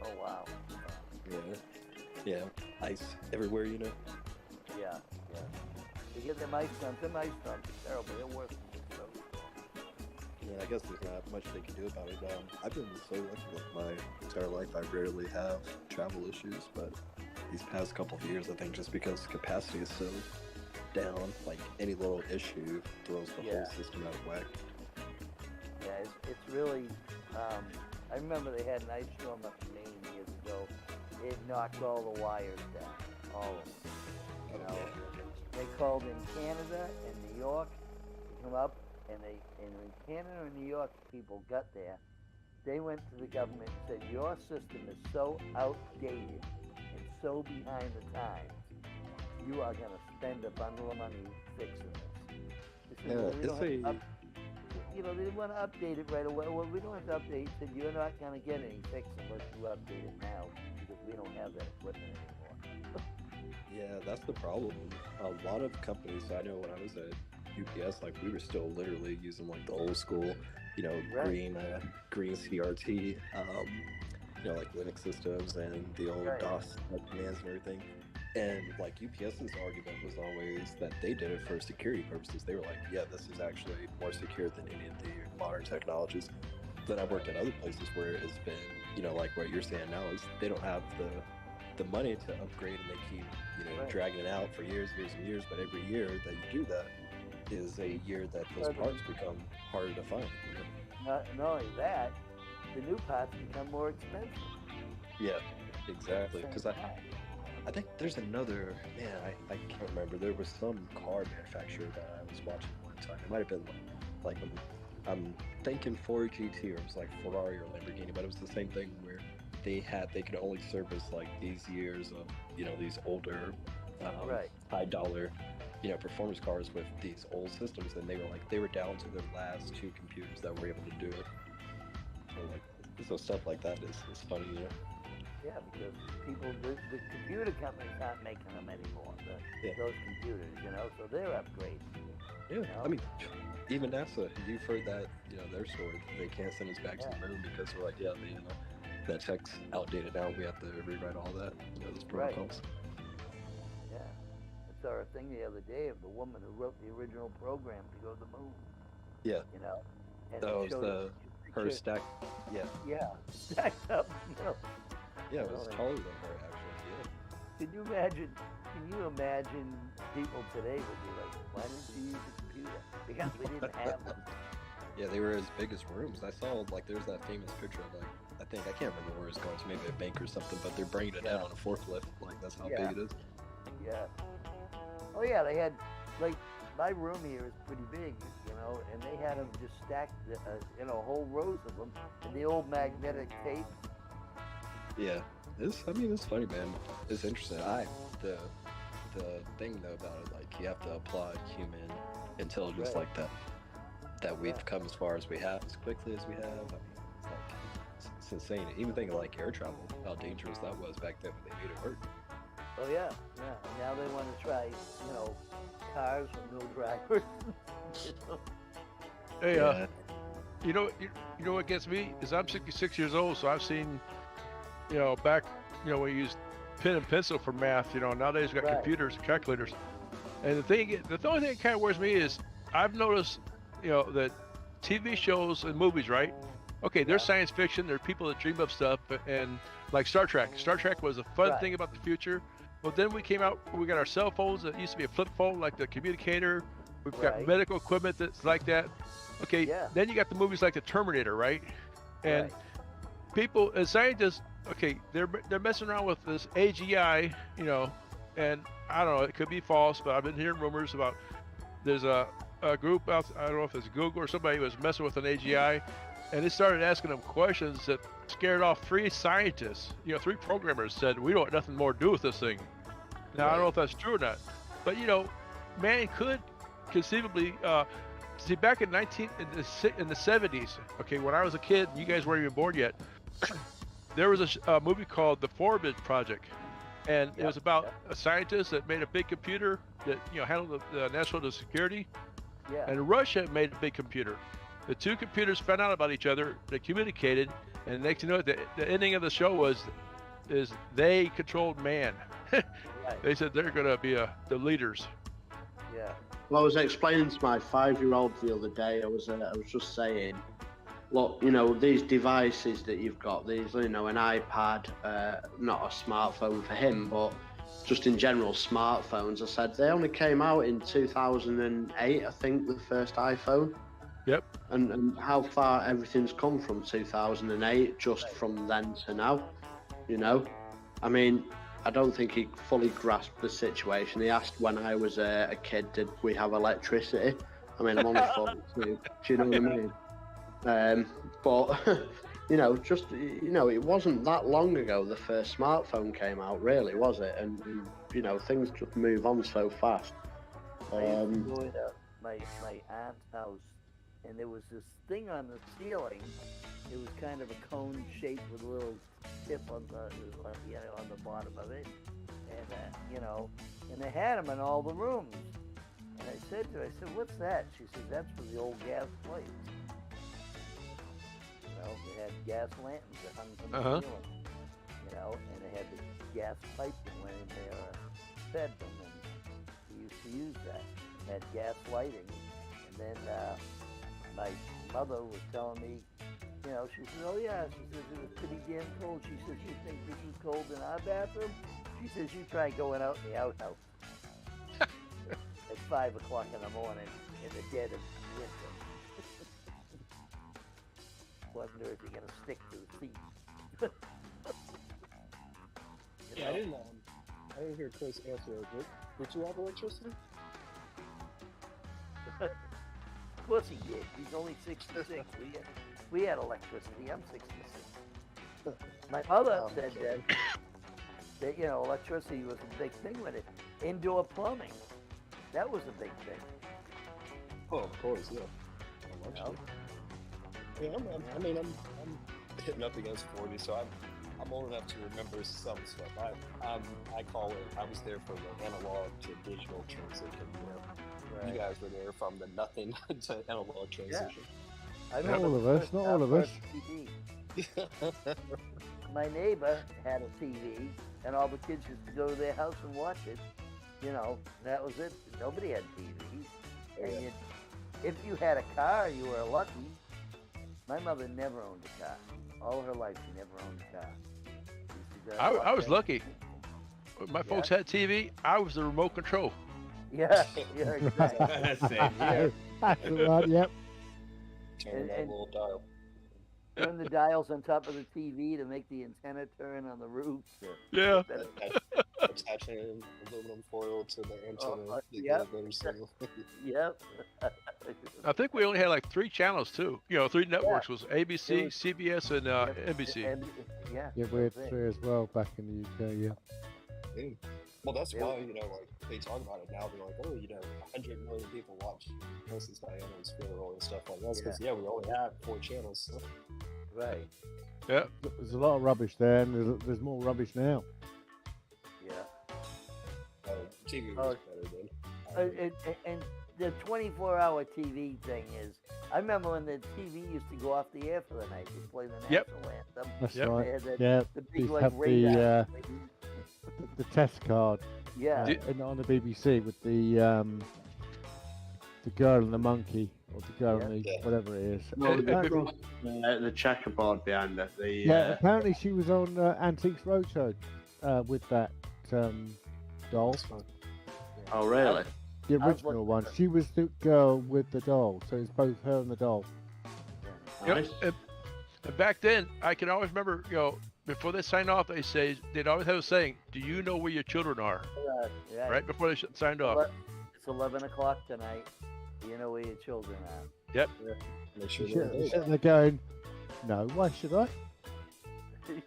Oh wow. Yeah. Ice everywhere, Yeah. You get them ice dumps. Them ice dumps are terrible. They're worse. Yeah, I guess there's not much they can do about it. I've been so lucky with my entire life. I rarely have travel issues, but these past couple of years, I think just because capacity is so down, like any little issue throws the whole system out of whack. Yeah, it's really. I remember they had an ice storm up in Maine years ago. It knocked all the wires down, all of them. They called in Canada and New York to come up. And when Canada and New York people got there, they went to the government and said, "Your system is so outdated and so behind the times. You are going to spend a bundle of money fixing this." They said, they didn't want to update it right away. Well, we don't have to update. They said, "You're not going to get any fix unless you update it now because we don't have that equipment anymore." Yeah, that's the problem. A lot of companies, I know when I was at UPS, like we were still literally using like the old school, green CRT, like Linux systems and the old DOS commands and everything. And like UPS's argument was always that they did it for security purposes. They were like, yeah, this is actually more secure than any of the modern technologies. Then I worked at other places where it's been, like what you're saying now is they don't have the money to upgrade, and they keep, dragging it out for years and years. But every year that you do that is a year that those parts become harder to find. Not only that, the new parts become more expensive. Yeah, exactly. Because I think there's another, I can't remember. There was some car manufacturer that I was watching one time. It might have been like, I'm thinking Ford GT, or it was like Ferrari or Lamborghini, but it was the same thing where they could only service like these years of, these older, high dollar you know, performance cars with these old systems, and they were down to their last 2 computers that were able to do it. So stuff like that is funny, you know. Yeah, because the computer companies aren't making them anymore. Those computers, you know, so they're upgrading. Yeah, you know? I mean, even NASA, you've heard that, you know, their story. They can't send us back to the moon because they're like, yeah, you know, that tech's outdated now. We have to rewrite all that, you know, those protocols. Yeah. I saw a thing the other day of the woman who wrote the original program to go to the moon. Yeah. You know? And that it was showed her stack. Yeah. Yeah, stacked up, you know. Yeah, it was taller than her, actually. Yeah. Can you imagine people today would be like, why didn't you use a computer? Because we didn't have them. Yeah, they were as big as rooms. I saw, like, there's that famous picture of, like, I can't remember where it's going to, maybe a bank or something, but they're bringing it down on a forklift. Like, that's how big it is. Yeah. Oh, yeah, they had, like, my room here is pretty big, you know, and they had them just stacked, you know, whole rows of them, and the old magnetic tape. Yeah, it's funny, man. It's interesting. The thing though about it, like, you have to applaud human intelligence like that we've come as far as we have, as quickly as we have. I mean, it's insane. Even thinking like air travel, how dangerous that was back then when they made it work. Oh yeah. And now they want to try, you know, cars with no drivers. You know? Hey, you know what gets me is I'm 66 years old, so I've seen, you know, back, you know, we used pen and pencil for math. You know, nowadays we got computers and calculators. And the only thing that kind of worries me is I've noticed, you know, that TV shows and movies, right? Okay, there's science fiction. There are people that dream up stuff, and like Star Trek. Star Trek was a fun thing about the future. But then we came out, we got our cell phones that used to be a flip phone, like the communicator. We've got medical equipment that's like that. Okay, then you got the movies like the Terminator, right? And people, as scientists, okay, they're messing around with this AGI, you know, and I don't know, it could be false, but I've been hearing rumors about there's a group out, I don't know if it's Google or somebody was messing with an AGI, and they started asking them questions that scared off 3 scientists. You know, 3 programmers said, we don't want nothing more to do with this thing. Now, I don't know if that's true or not, but, you know, man could conceivably, see, back in the 70s, okay, when I was a kid, you guys weren't even born yet, there was a movie called The Forbid Project, and it was about a scientist that made a big computer that, you know, handled the national security, and Russia made a big computer. The 2 computers found out about each other, they communicated, and next thing you know, the ending of the show is they controlled man. They said they're going to be the leaders. Yeah. Well, I was explaining to my 5-year-old the other day, I was just saying, look, you know, these devices that you've got, these, you know, an iPad, not a smartphone for him, but just in general, smartphones, I said, they only came out in 2008, I think, the first iPhone. Yep. And how far everything's come from 2008, just from then to now, you know? I mean, I don't think he fully grasped the situation. He asked when I was a kid, did we have electricity? I mean, I'm only 42, do you know what I mean? But, you know, just, you know, it wasn't that long ago the first smartphone came out, really, was it? And you know, things just move on so fast. I used to go to my aunt's house, and there was this thing on the ceiling. It was kind of a cone shaped with a little tip on the bottom of it, and you know, and they had them in all the rooms. And I said to her, "What's that?" She said, "That's for the old gas lights." You know, they had gas lanterns that hung from the ceiling. You know, and they had the gas pipe that went in their bedroom, and we used to use that. It had gas lighting, and then my mother was telling me, you know, she said, "Oh yeah," she says, "it was pretty damn cold." She says, "You think this is cold in our bathroom?" She says, "You try going out in the outhouse at 5 o'clock in the morning in the dead of winter. Wonder if you're gonna stick to the seat." Yeah, I didn't hear Chris answer. Did you have electricity? Of course he did. He's only 66. We had electricity. I'm 66. My mother said that, you know, electricity was a big thing with it. Indoor plumbing. That was a big thing. Oh, of course, yeah. I watched it. Yeah, I'm hitting up against 40, so I'm old enough to remember some stuff. I call it. I was there for the analog to digital transition. You guys were there from the nothing to analog transition. I Not remember all of the us. first- Not our all of us. first TV. My neighbor had a TV, and all the kids used to go to their house and watch it. You know, that was it. Nobody had TVs. And if you had a car, you were lucky. My mother never owned a car. All her life, she never owned a car. Used to go I out was there. lucky. When my folks had TV, I was the remote control. Yeah, yeah, exactly. Same here. That's right. Yep. Turn that little dial. Turn the dials on top of the TV to make the antenna turn on the roof. Yeah. Attaching aluminum foil to the antenna. Yep. Yep. Uh, I think we only had like 3 channels too. You know, 3 networks was ABC, It was- CBS, and NBC. Yeah. Yeah, we had 3 as well back in the UK. Yeah. Yeah. Well, that's why, like, they talk about it now. They're like, 100 million people watch Princess Diana's funeral and stuff like that. Because, we only had 4 channels. So. Right. Yeah. There's a lot of rubbish there, and there's more rubbish now. Yeah. TV was better then. And the 24-hour TV thing is, I remember when the TV used to go off the air for the night. They'd play the national anthem. That's They right. had that- Yeah. the Used big, to like, have radar. the test card. Yeah. On the BBC with the girl and the monkey, or the girl and the whatever it is. No, Apparently- the checkerboard behind it. yeah, apparently she was on Antiques Roadshow with that doll. Oh, really? The original one. She was the girl with the doll, so it's both her and the doll. Yep. And back then, I can always remember, before they signed off, they'd always have a saying, "Do you know where your children are?" Yeah. Right before they signed off. It's 11 o'clock tonight. You know where your children are. Yep. Make sure You're sitting there going, "No, why should I?"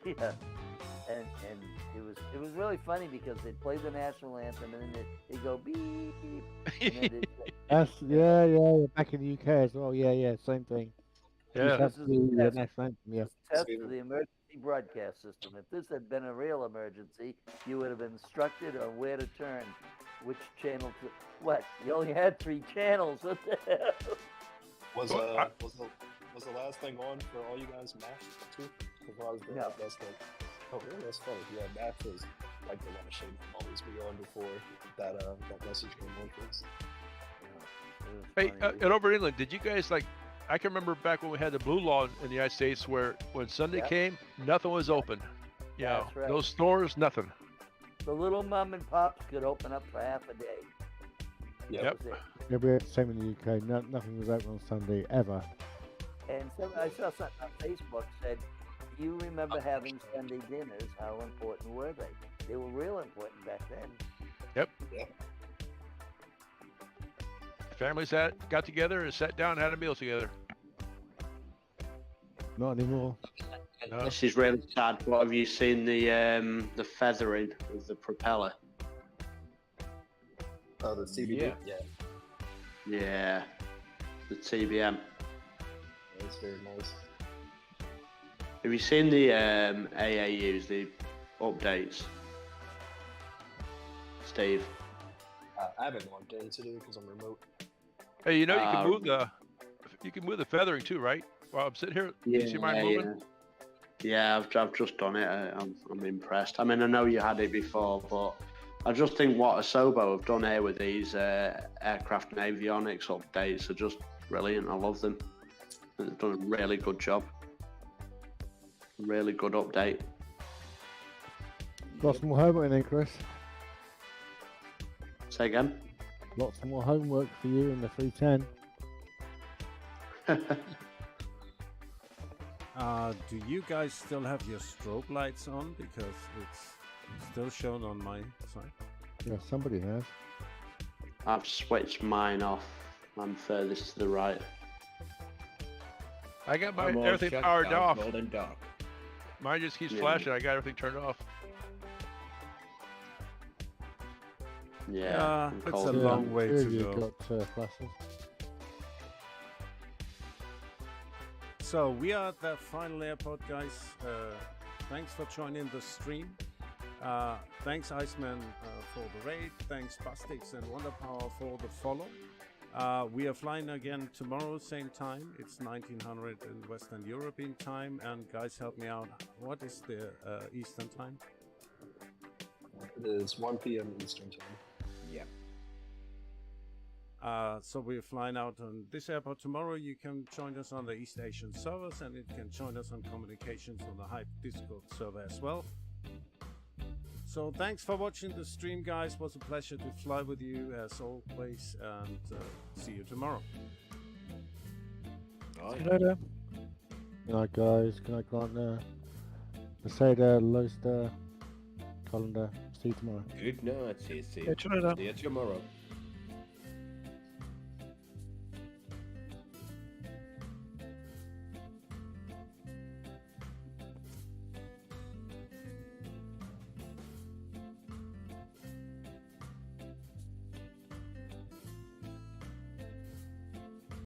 Yeah. And it was really funny because they'd play the national anthem and then they'd go beep beep. And then That's yeah. Back in the UK as well. Yeah, same thing. Yeah. That's This is the a test. national anthem. Yeah. Test of the emergency broadcast system. If this had been a real emergency, you would have been instructed on where to turn, which channel to. What? You only had 3 channels. What the hell? Was the last thing on for all you guys MASH too? Because I was there, that's like, oh really? That's funny. Yeah, MASH was like the last show to always be on before that message came on for us. Hey, and over in England, did you guys I can remember back when we had the blue law in the United States, where when Sunday came, nothing was open. That's right. No stores, nothing. The little mom and pops could open up for half a day. Yep. That was it. Yeah, we had the same in the UK. Nothing was open on Sunday ever. And so I saw something on Facebook said, "Do you remember having Sunday dinners? How important were they? They were real important back then." Yep. Families got together and sat down and had a meal together. Not anymore. No. This is really sad. What have you seen the feathering of the propeller? Oh, the CBD. Yeah. The TBM. That's very nice. Have you seen the AAUs, the updates? Steve? I haven't logged into it because I'm remote. Hey, you can move the feathering too, right? While I'm sitting here, you see mine moving? Yeah, I've just done it. I'm impressed. I mean, I know you had it before, but I just think what Asobo have done here with these aircraft and avionics updates are just brilliant. I love them. They've done a really good job. Really good update. Lots more homework then, Chris. Say again? Lots more homework for you in the 310. Do you guys still have your strobe lights on? Because it's still shown on my side. Yeah, somebody has. I've switched mine off. I'm furthest to the right. I got my I'm all everything shut powered down, off. cold and dark. Mine just keeps Yeah. flashing. I got everything turned off. Yeah, it's a cold. long way Two to of you go. got pluses. So we are at the final airport, guys. Thanks for joining the stream. Thanks Iceman for the raid. Thanks Bastix and Wonderpower for the follow. We are flying again tomorrow, same time. It's 1900 in Western European time. And guys, help me out. What is the Eastern time? It is 1 p.m. Eastern time. Yeah. So we're flying out on this airport tomorrow. You can join us on the East Asian servers, and you can join us on communications on the Hype Discord server as well. So thanks for watching the stream, guys. It was a pleasure to fly with you as always, and see you tomorrow. See you later. Good night, guys. Good night, Grant. Mercedes, Loaster, Colander. See you tomorrow. Good night, CC. Catch you later. See you tomorrow.